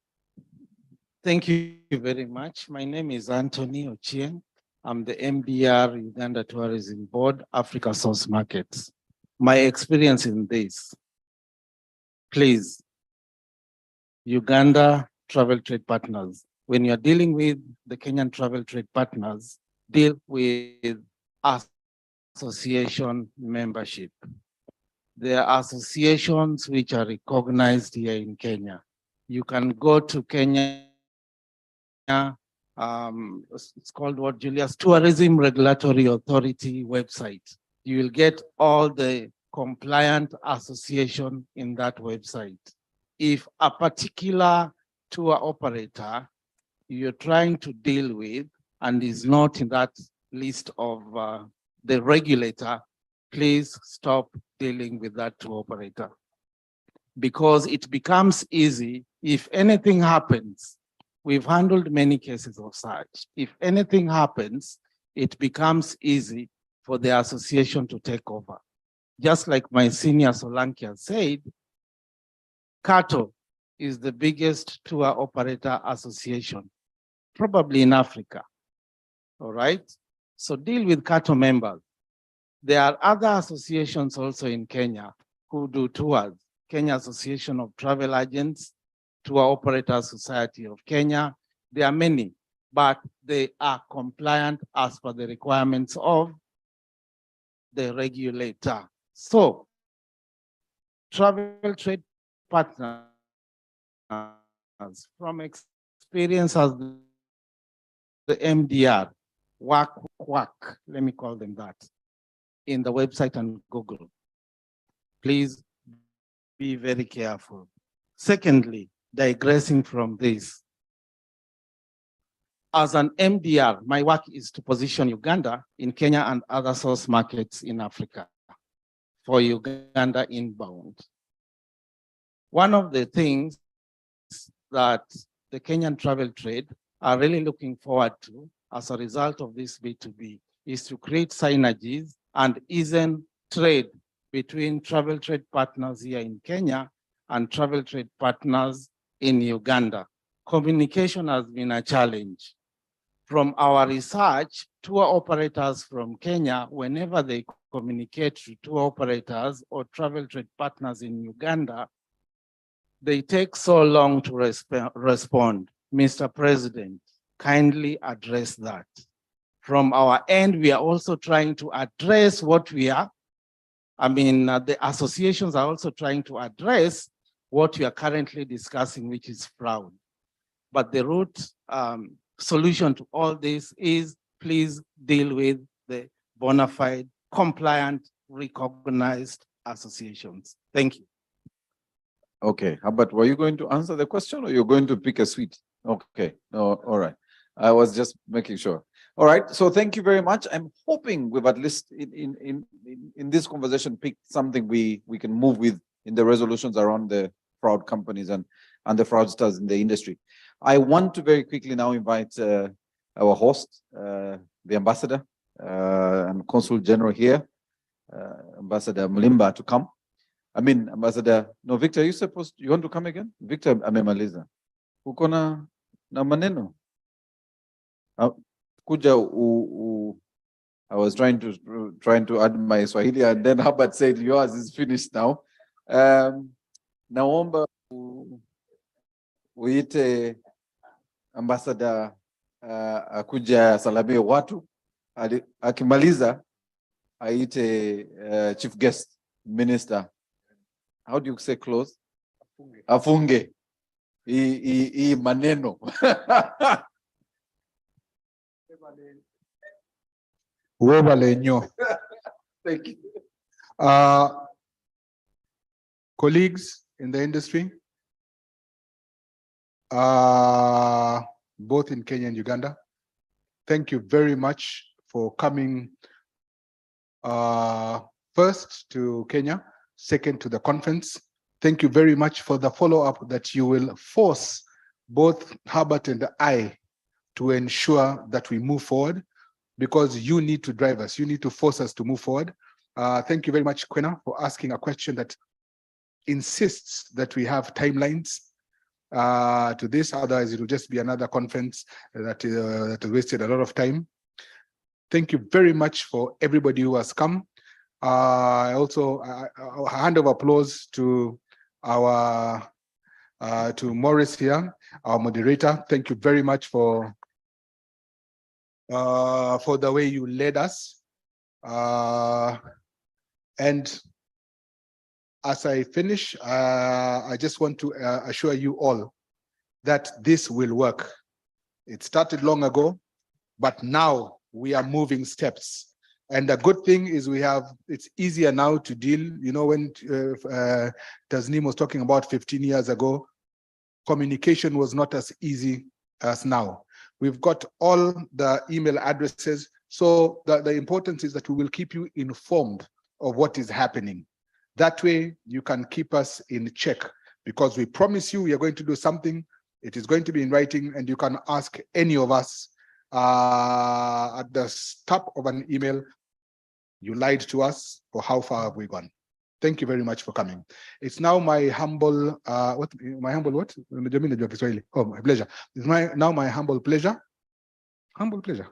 Thank you very much. My name is Anthony Ochieng. I'm the MDR Uganda Tourism Board, Africa Source Markets. My experience in this, please, Uganda Travel Trade Partners, when you're dealing with the Kenyan Travel Trade Partners, deal with association membership. There are associations which are recognized here in Kenya. You can go to Kenya, it's called what, Julius? Tourism Regulatory Authority website. You will get all the compliant association in that website. If a particular tour operator you're trying to deal with and is not in that list of the regulator, please stop dealing with that tour operator. Because it becomes easy if anything happens. We've handled many cases of such. If anything happens, it becomes easy for the association to take over. Just like my senior Solankia said, CATO is the biggest tour operator association, probably in Africa, all right? So deal with CATO members. There are other associations also in Kenya who do tours. Kenya Association of Travel Agents, Tour Operators Society of Kenya. There are many, but they are compliant as per the requirements of the regulator. So, travel trade partners, from experience as the MDR, WAC, let me call them that, in the website and Google. Please be very careful. Secondly, digressing from this, as an MDR, my work is to position Uganda in Kenya and other source markets in Africa for Uganda inbound. One of the things that the Kenyan travel trade are really looking forward to as a result of this B2B is to create synergies and ease trade between travel trade partners here in Kenya and travel trade partners in Uganda. Communication has been a challenge. From our research, tour operators from Kenya, whenever they communicate to tour operators or travel trade partners in Uganda, they take so long to respond. Mr. President, kindly address that. From our end, we are also trying to address what we are. The associations are also trying to address what we are currently discussing, which is fraud. But the root solution to all this is please deal with the bona fide, compliant, recognized associations. Thank you. Okay, but were you going to answer the question or you're going to pick a sweet? Okay, no, all right. I was just making sure. All right, so thank you very much. I'm hoping we've at least in this conversation picked something we can move with in the resolutions around the fraud companies and the fraudsters in the industry. I want to very quickly now invite our host, the ambassador and consul general here, Ambassador Mlimba, to come. Ambassador, no, Victor, you want to come again? Victor amemaliza. Uko na maneno? Kuja I was trying to add my Swahili and then Herbert said yours is finished now. Naomba uite Ambassador akuja salamie watu, akimaliza aite chief guest minister. How do you say close? Afunge. I maneno. Thank you. Colleagues in the industry, both in Kenya and Uganda, thank you very much for coming first to Kenya, second to the conference. Thank you very much for the follow-up that you will force both Herbert and I to ensure that we move forward, because you need to drive us, you need to force us to move forward. Thank you very much, Kwena, for asking a question that insists that we have timelines to this, otherwise it will just be another conference that wasted a lot of time. Thank you very much for everybody who has come. Also, a hand of applause to our to Morris here, our moderator. Thank you very much for the way you led us. And as I finish, I just want to assure you all that this will work. It started long ago, but now we are moving steps. And the good thing is it's easier now to deal. You know, when Tasneem was talking about 15 years ago, communication was not as easy as now. We've got all the email addresses. So the importance is that we will keep you informed of what is happening. That way you can keep us in check, because we promise you we are going to do something. It is going to be in writing, and you can ask any of us at the top of an email, you lied to us, or how far have we gone? Thank you very much for coming. It's now my humble, Oh, my pleasure. It's now my humble pleasure. Humble pleasure.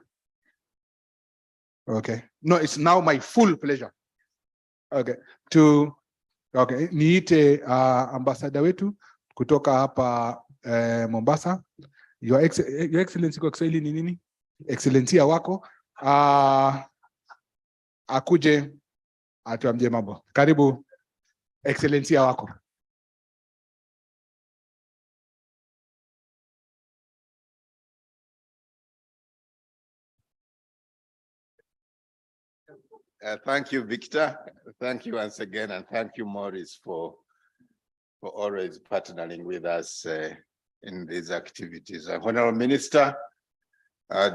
Okay. No, it's now my full pleasure. Okay. Niite ambassador wetu kutoka hapa Mombasa. Your Excellency kwa Kiswahili ni nini? Excellencia wako. Akuje atuambie mambo. Karibu Excellencia wako. Thank you, Victor. Thank you once again, and thank you, Maurice, for always partnering with us in these activities. Honorable Minister,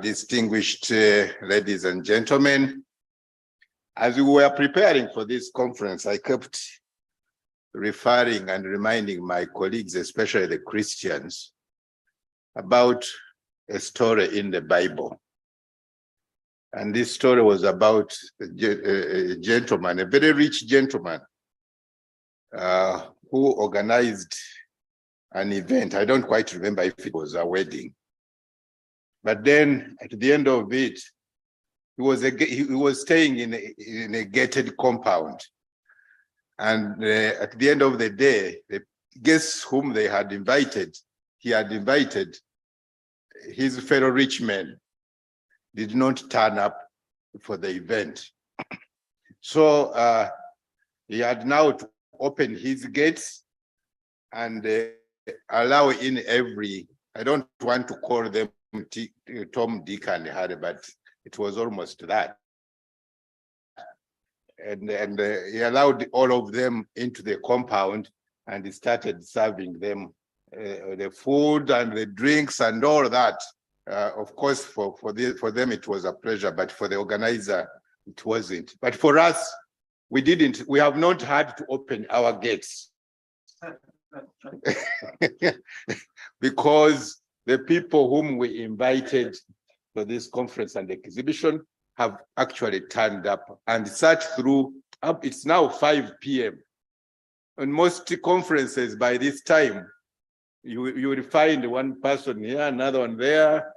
distinguished ladies and gentlemen, as we were preparing for this conference, I kept referring and reminding my colleagues, especially the Christians, about a story in the Bible. And this story was about a gentleman, a very rich gentleman, who organized an event. I don't quite remember if it was a wedding. But then at the end of it, he was staying in a gated compound. And at the end of the day, the guests whom he had invited, his fellow rich men, did not turn up for the event. So he had now to open his gates and allow in every, I don't want to call them Tom, Dick, and Harry, but it was almost that. And he allowed all of them into the compound, and he started serving them the food and the drinks and all that. Of course, for them it was a pleasure, but for the organizer it wasn't. But for us, we have not had to open our gates because the people whom we invited for this conference and exhibition have actually turned up and sat through. It's now 5 p.m. On most conferences by this time, you will find one person here, another one there.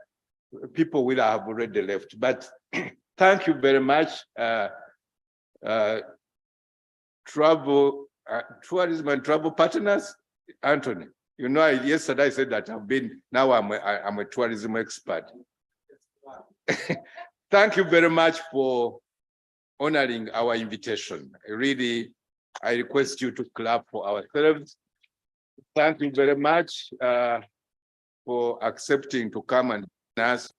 People will have already left. But thank you very much. Tourism and travel partners, Anthony. You know, yesterday I said that now I'm a tourism expert. Thank you very much for honoring our invitation. I request you to clap for ourselves. Thank you very much for accepting to come and join us.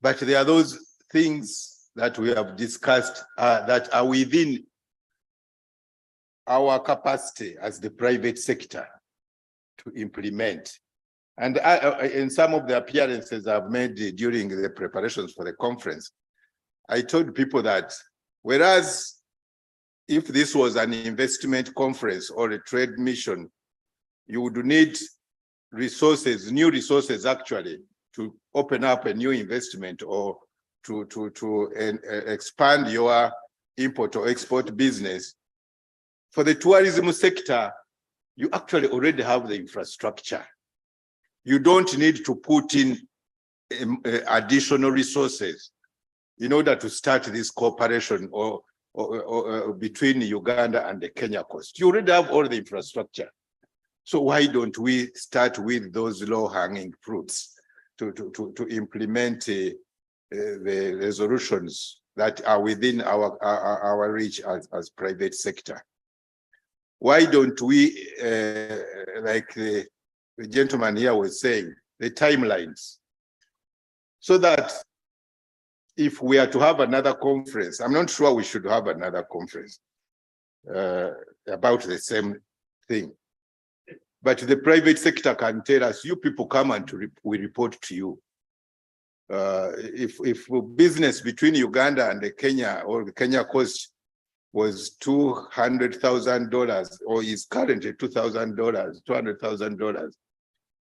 But there are those things that we have discussed that are within our capacity as the private sector to implement. And in some of the appearances I've made during the preparations for the conference, I told people that whereas if this was an investment conference or a trade mission, you would need resources, new resources actually, to open up a new investment or to expand your import or export business. For the tourism sector, you actually already have the infrastructure. You don't need to put in additional resources in order to start this cooperation or between Uganda and the Kenya coast. You already have all the infrastructure. So why don't we start with those low-hanging fruits to implement the resolutions that are within our reach as private sector? Why don't we, like the gentleman here was saying, the timelines, so that if we are to have another conference, I'm not sure we should have another conference about the same thing. But the private sector can tell us, you people come and we report to you. If business between Uganda and the Kenya or the Kenya coast was $200,000 or is currently $2,000, $200,000.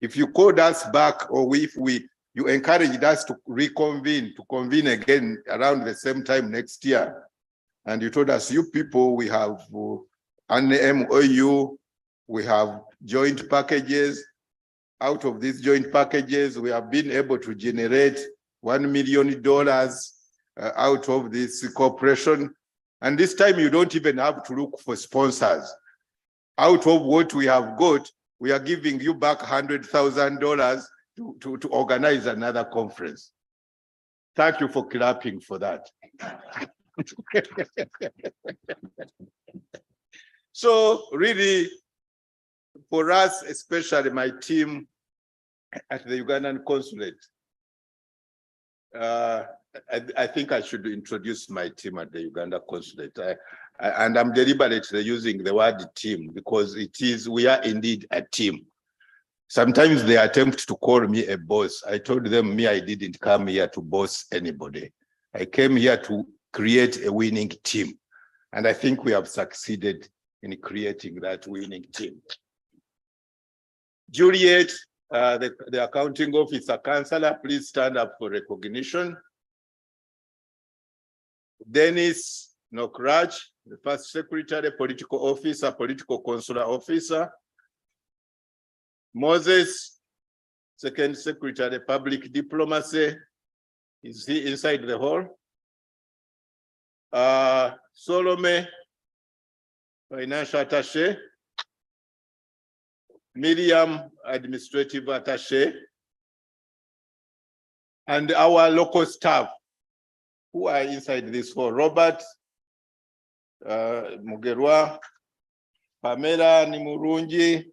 If you called us back, or if you encouraged us to convene again around the same time next year, and you told us, you people, we have an MOU, we have joint packages. Out of these joint packages, we have been able to generate $1 million out of this cooperation. And this time you don't even have to look for sponsors. Out of what we have got, we are giving you back $100,000 to organize another conference. Thank you for clapping for that. So really, for us, especially my team at the Ugandan consulate, I think I should introduce my team at the Uganda consulate. And I'm deliberately using the word team because we are indeed a team. Sometimes they attempt to call me a boss. I told them, I didn't come here to boss anybody. I came here to create a winning team. And I think we have succeeded in creating that winning team. Juliet, the accounting officer counselor, please stand up for recognition. Dennis Nokraj, the first secretary, political officer, political consular officer. Moses, second secretary, public diplomacy. Is he inside the hall? Solome, financial attaché. Miriam, administrative attaché. And our local staff who are inside this hall: Robert Mugerwa, Pamela Nimurunji,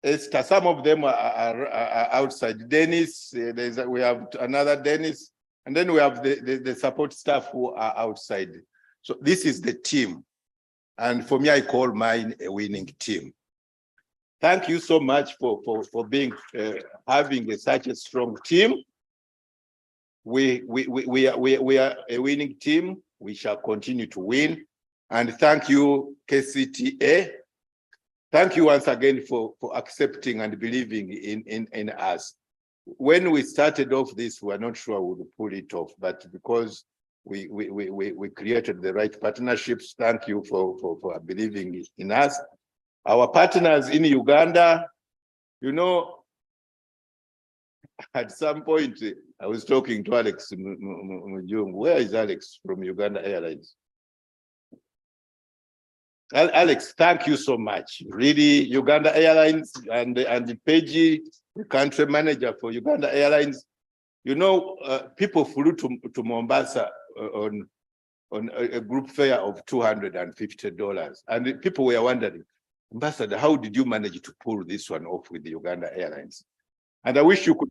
Esther. Some of them are outside. Dennis, we have another Dennis, and then we have the support staff who are outside. So this is the team, and for me, I call mine a winning team. Thank you so much for being having such a strong team. We are a winning team. We shall continue to win. And thank you, KCTA. Thank you once again for accepting and believing in us. When we started off this, we were not sure we would pull it off, but because we created the right partnerships, thank you for believing in us. Our partners in Uganda, you know, at some point, I was talking to Alex Mujungu. Where is Alex from Uganda Airlines? Alex, thank you so much. Really, Uganda Airlines and Peji, the country manager for Uganda Airlines. You know, people flew to Mombasa on a group fare of $250. And people were wondering, Ambassador, how did you manage to pull this one off with the Uganda Airlines? And I wish you could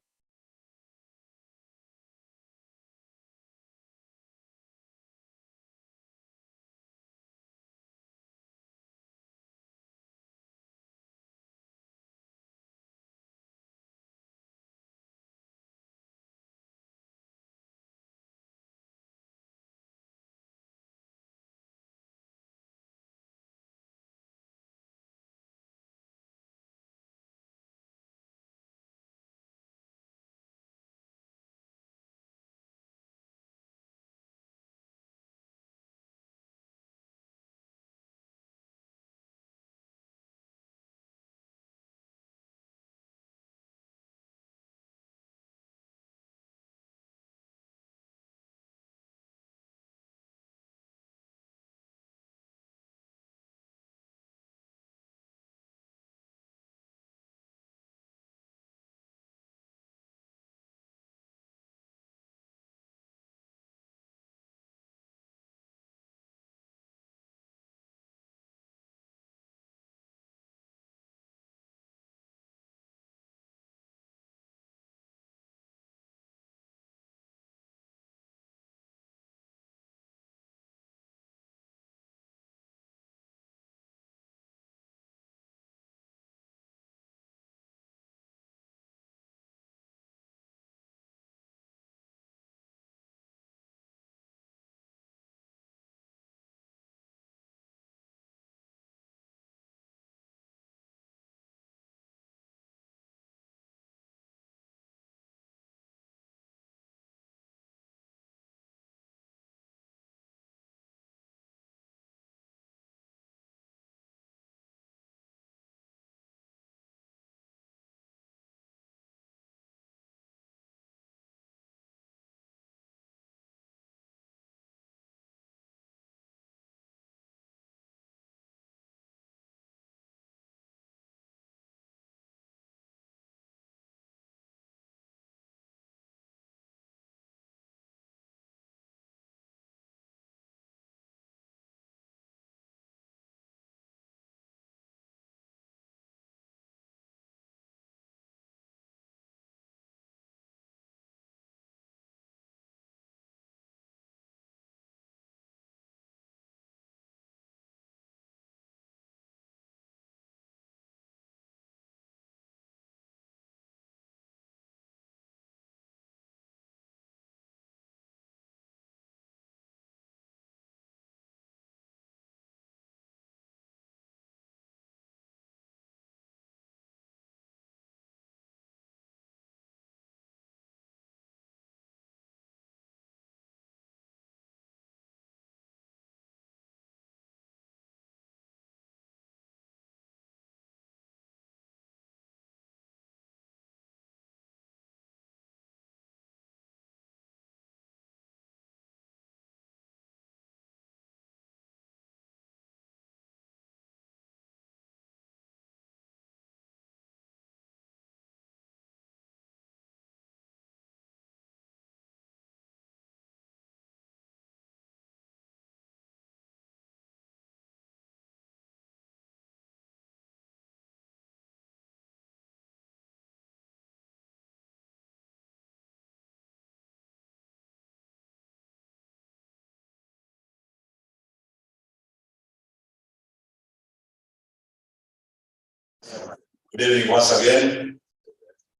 Good evening once again.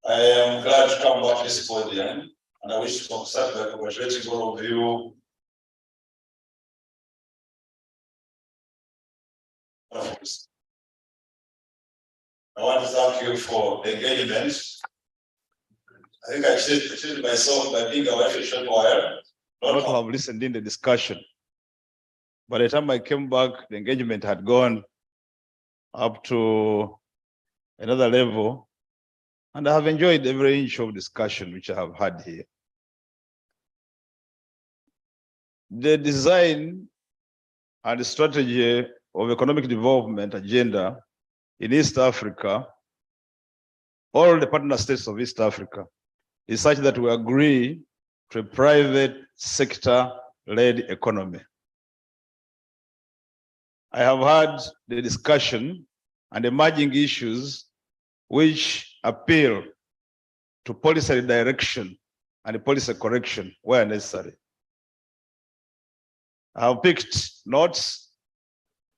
I am glad to come back to this podium, and I wish to start by congratulating all of you. I want to thank you for the engagement. I think I cheated myself by being away for a short while, not to have listened in the discussion. By the time I came back, the engagement had gone up to another level, and I have enjoyed every inch of discussion which I have had here. The design and the strategy of economic development agenda in East Africa, all the partner states of East Africa, is such that we agree to a private sector-led economy. I have had the discussion and emerging issues which appeal to policy direction and policy correction where necessary. I have picked notes,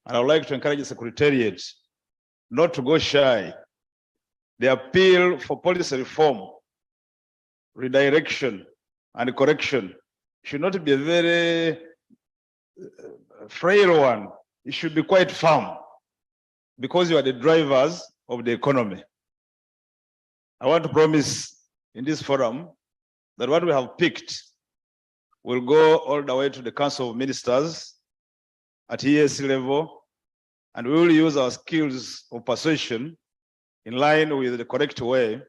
and I would like to encourage the Secretariat not to go shy. The appeal for policy reform, redirection, and correction should not be a very frail one. It should be quite firm, because you are the drivers of the economy. I want to promise in this forum that what we have picked will go all the way to the Council of Ministers at EAC level, and we will use our skills of persuasion in line with the correct way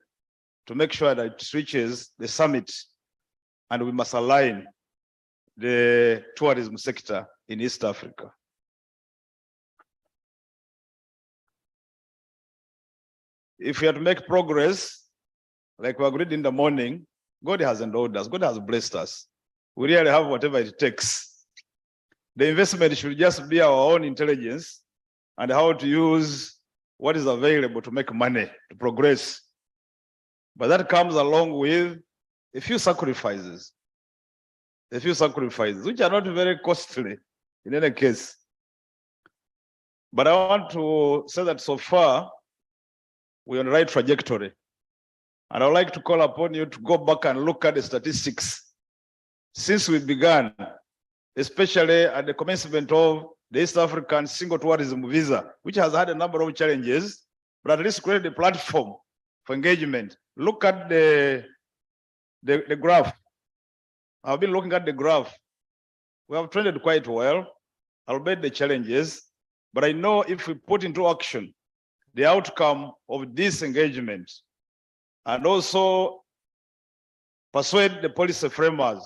to make sure that it reaches the summit, and we must align the tourism sector in East Africa. If we are to make progress, like we agreed in the morning, God has endowed us, God has blessed us. We really have whatever it takes. The investment should just be our own intelligence and how to use what is available to make money, to progress. But that comes along with a few sacrifices, which are not very costly in any case. But I want to say that so far, we're on the right trajectory. And I would like to call upon you to go back and look at the statistics since we began, especially at the commencement of the East African Single Tourism Visa, which has had a number of challenges, but at least create a platform for engagement. Look at the graph. I've been looking at the graph. We have trended quite well, albeit the challenges, but I know if we put into action the outcome of this engagement and also persuade the policy framers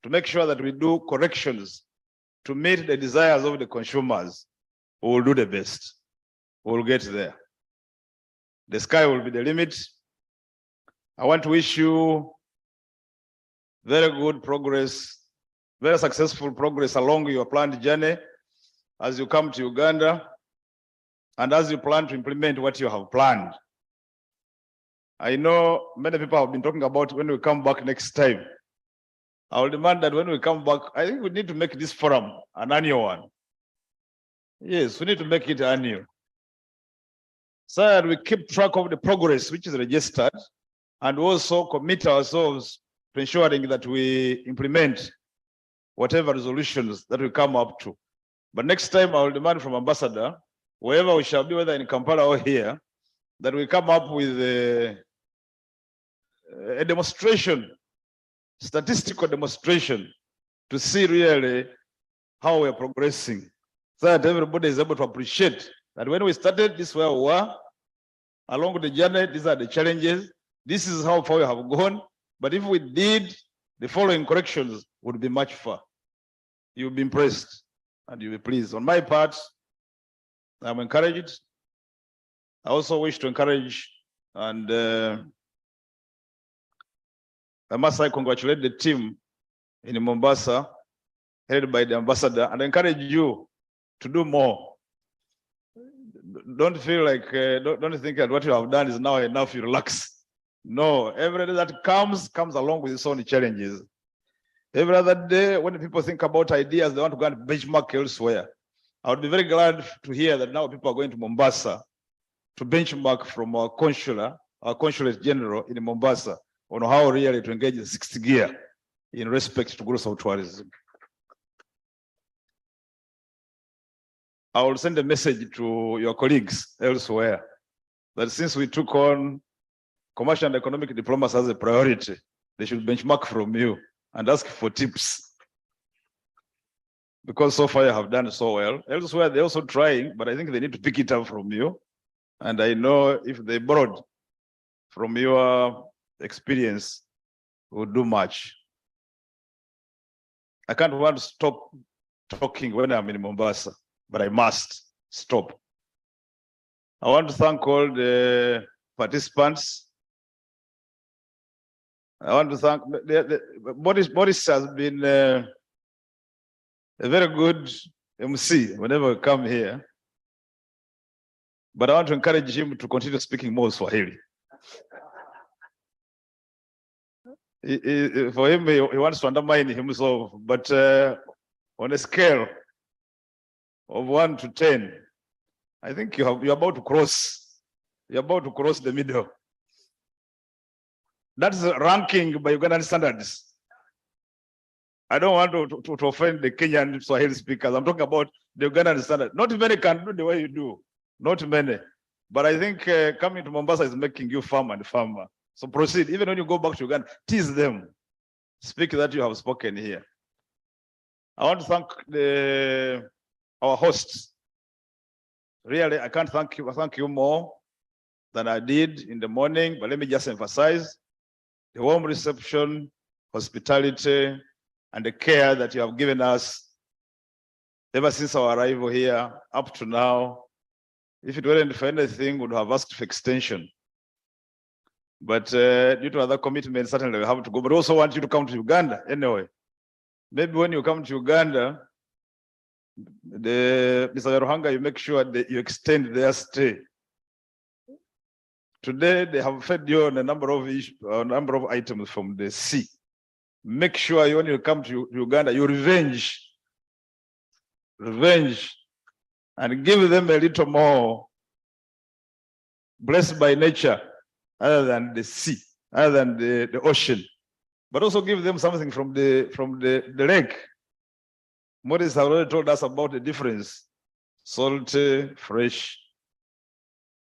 to make sure that we do corrections to meet the desires of the consumers, we will do the best. We will get there. The sky will be the limit. I want to wish you very good progress, very successful progress along your planned journey as you come to Uganda and as you plan to implement what you have planned. I know many people have been talking about when we come back next time. I will demand that when we come back, I think we need to make this forum an annual one. Yes, we need to make it annual, so that we keep track of the progress which is registered and also commit ourselves to ensuring that we implement whatever resolutions that we come up to. But next time I will demand from Ambassador, wherever we shall be, whether in Kampala or here, that we come up with a demonstration, statistical demonstration, to see really how we are progressing, so that everybody is able to appreciate that when we started, this is where we were. Along the journey, these are the challenges. This is how far we have gone. But if we did the following corrections, would be much far. You'll be impressed and you'll be pleased. On my part, I'm encouraged. I also wish to encourage, and I must congratulate the team in Mombasa, headed by the ambassador, and encourage you to do more. Don't feel like, don't think that what you have done is now enough, you relax. No, every day that comes along with its own challenges. Every other day, when people think about ideas, they want to go and benchmark elsewhere. I would be very glad to hear that now people are going to Mombasa to benchmark from our consulate general in Mombasa on how really to engage in sixth gear in respect to growth of tourism. I will send a message to your colleagues elsewhere that since we took on commercial and economic diplomacy as a priority, they should benchmark from you and ask for tips. Because so far you have done so well. Elsewhere they're also trying, but I think they need to pick it up from you. And I know if they borrowed from your experience, would do much. I can't want to stop talking when I'm in Mombasa, but I must stop. I want to thank all the participants. I want to thank Boris has been a very good MC whenever we come here. But I want to encourage him to continue speaking more Swahili. For him, he wants to undermine himself, but on a scale of 1 to 10, I think you're about to cross. You're about to cross the middle. That's ranking by Ugandan standards. I don't want to offend the Kenyan Swahili speakers. I'm talking about the Ugandan standard. Not many can do the way you do. Not many. But I think coming to Mombasa is making you firmer and firmer. So proceed. Even when you go back to Uganda, tease them. Speak that you have spoken here. I want to thank our hosts. Really, I can't thank you more than I did in the morning, but let me just emphasize the warm reception, hospitality, and the care that you have given us ever since our arrival here up to now. If it weren't for anything, we would have asked for extension. But due to other commitments, certainly we have to go. But also want you to come to Uganda anyway. Maybe when you come to Uganda, Mr. Yaruhanga, you make sure that you extend their stay. Today, they have fed you on a number of items from the sea. Make sure when you come to Uganda, you revenge, and give them a little more blessed by nature, other than the sea, other than the ocean, but also give them something from the lake. Moses has already told us about the difference, salty, fresh,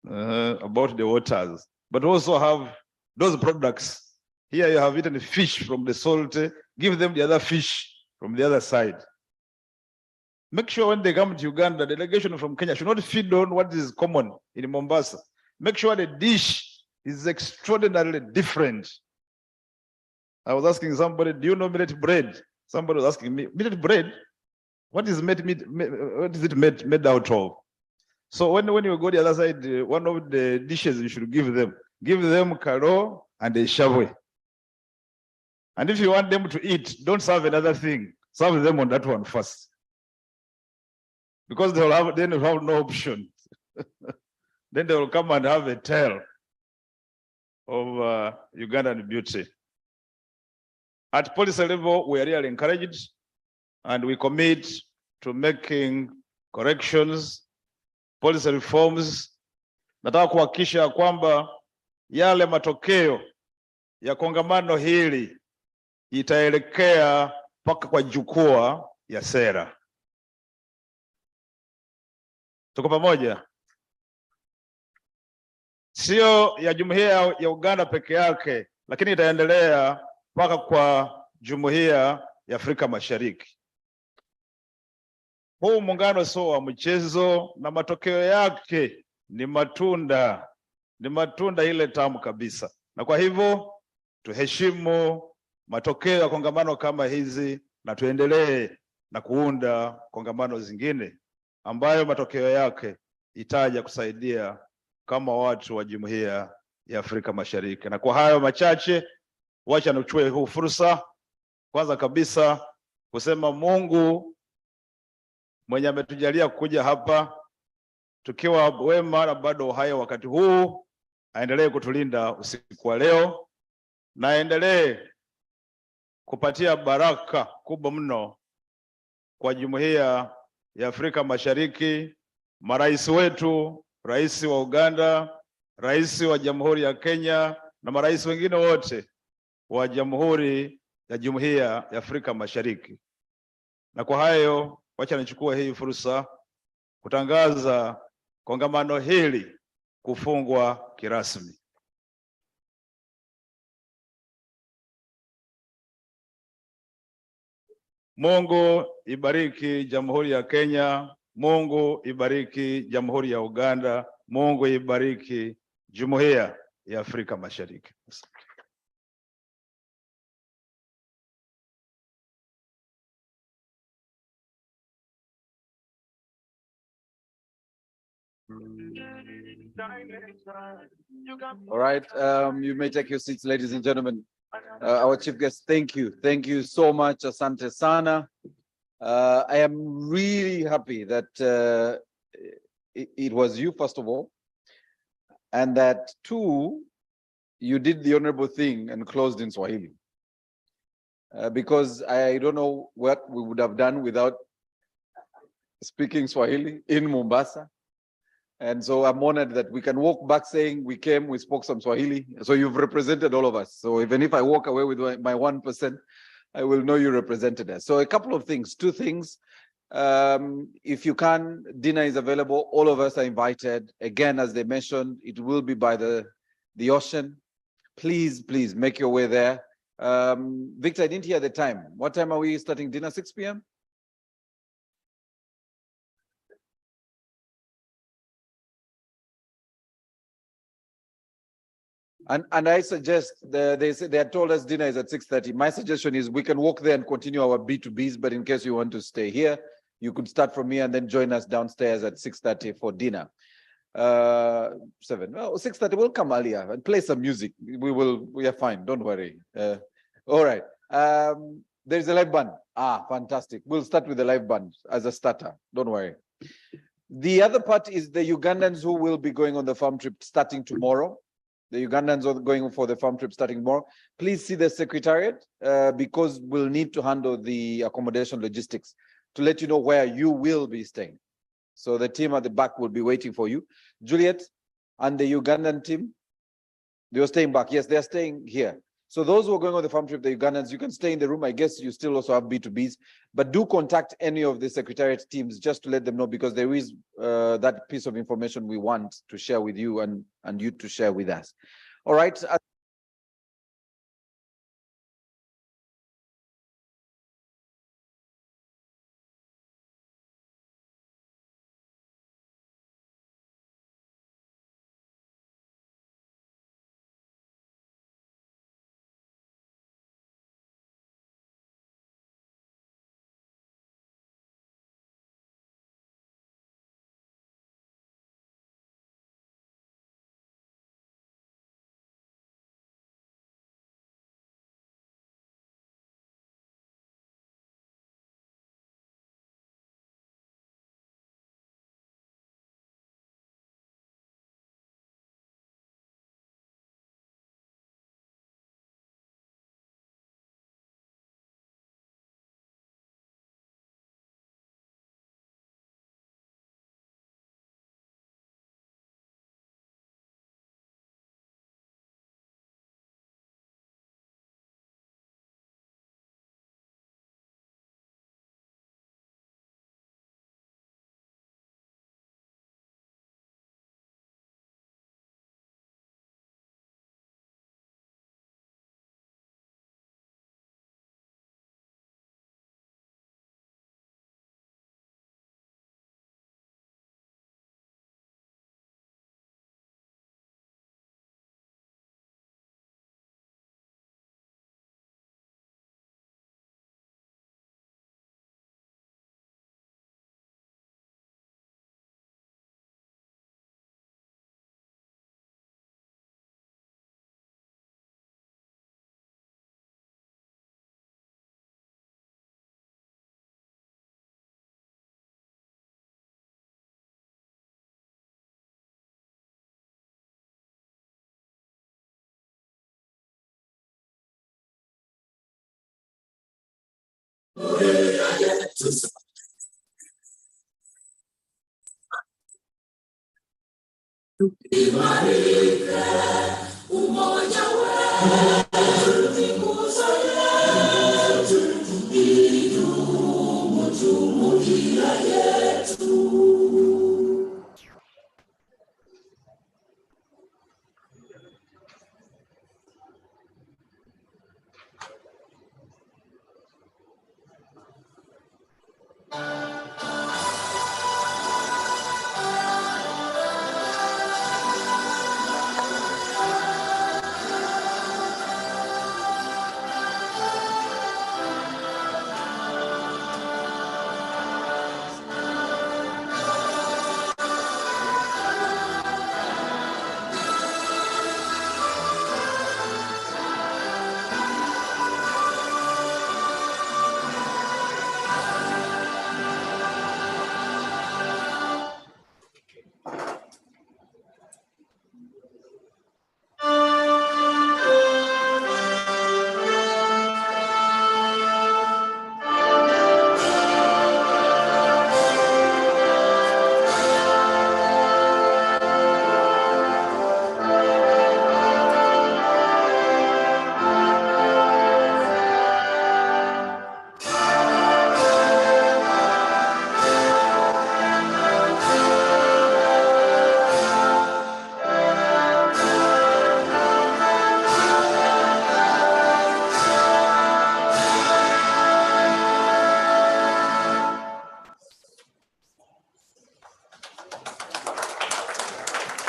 about the waters, but also have those products. Here you have eaten fish from the salty, give them the other fish from the other side. Make sure when they come to Uganda, the delegation from Kenya should not feed on what is common in Mombasa. Make sure the dish is extraordinarily different. I was asking somebody, do you know millet bread? Somebody was asking me, millet bread? What is it made out of? So when you go the other side, one of the dishes you should give them karo and a shawe. And if you want them to eat, don't serve another thing. Serve them on that one first. Because they will have no option. Then they will come and have a tale of Ugandan beauty. At policy level, we are really encouraged and we commit to making corrections, policy reforms. Nataka kuhakikisha kwamba yale matokeo ya kongamano hili itaelekea mpaka kwa jukwaa ya sera. Tuko pamoja? Sio ya jumuiya ya Uganda peke yake, lakini itaendelea mpaka kwa jumuiya ya Afrika Mashariki. Huu muungano sio wa mchezo na matokeo yake ni matunda ile tamu kabisa. Na kwa hivyo tuheshimu matokeo ya kongamano kama hizi na tuendelee na kuunda kongamano zingine ambayo matokeo yake itaja kusaidia kama watu wa jumuiya ya Afrika Mashariki. Na kwa hayo machache, wacha nichukue huu fursa kwanza kabisa kusema Mungu mwenye ametujalia kuja hapa tukiwa wema na bado uhai wakati huu, aendelee kutulinda usiku wa leo na aendelee kupatia baraka kubwa mno kwa jumuiya ya Afrika Mashariki, marais wetu Rais wa Uganda, Rais wa Jamhuri ya Kenya na marais wengine wote wa Jamhuri ya Jumuiya ya Afrika Mashariki. Na kwa hayo, wacha nichukue hii fursa kutangaza kongamano hili kufungwa kirasmi. Mungu ibariki Jamhuri ya Kenya, Mungu ibariki Jamhuri ya Uganda, Mungu ibariki Jumuiya ya Afrika Mashariki. All right, you may take your seats, ladies and gentlemen. Our chief guest, thank you. Thank you so much, Asante Sana. I am really happy that it was you, first of all, and that two, you did the honorable thing and closed in Swahili. Because I don't know what we would have done without speaking Swahili in Mombasa. And so I'm honored that we can walk back saying we came, we spoke some Swahili. So you've represented all of us. So even if I walk away with my 1%, I will know you represented us. So a couple of things, two things. If you can, dinner is available. All of us are invited. Again, as they mentioned, it will be by the ocean. Please, please make your way there. Victor, I didn't hear the time. What time are we starting dinner? 6 p.m.? And I suggest, they had told us dinner is at 6:30. My suggestion is we can walk there and continue our B2Bs, but in case you want to stay here, you could start from here and then join us downstairs at 6:30 for dinner. 7, well, 6:30, we'll come earlier and play some music. We are fine, don't worry. All right, there's a live band. Fantastic. We'll start with the live band as a starter, don't worry. The other part is the Ugandans who will be going on the farm trip starting tomorrow. The Ugandans are going for the farm trip starting tomorrow. Please see the secretariat because we'll need to handle the accommodation logistics to let you know where you will be staying. So the team at the back will be waiting for you. Juliet and the Ugandan team, they're staying back. Yes, they're staying here. So those who are going on the farm trip, the Ugandans, you can stay in the room. I guess you still also have B2Bs, but do contact any of the secretariat teams just to let them know, because there is that piece of information we want to share with you and you to share with us. All right.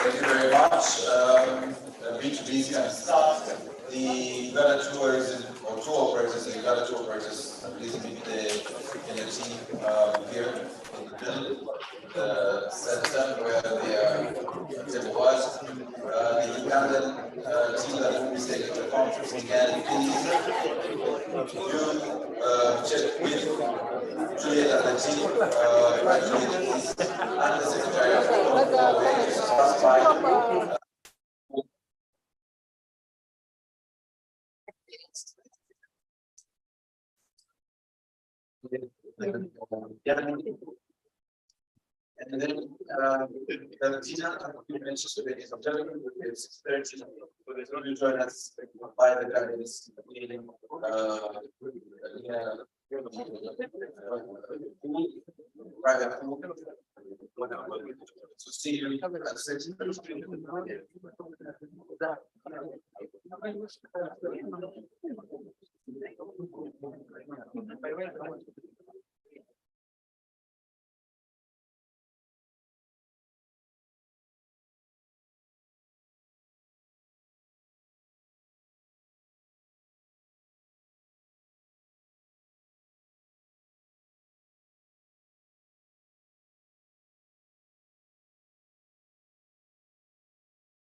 Thank you very much. B2B is going to start. The Uganda tourism or tour operators, the Uganda tour operators, please meet the Kenyan team here in the middle, the center where the table was. The Ugandan team that will be staying at the conference again, please check with Juliet and the team, right, Juliet, please, and the Secretary of and then the teacher mentions ladies and gentlemen, it's 6:30, so there's going to join us by the guidance meeting. Private pool. So see you at 6:30.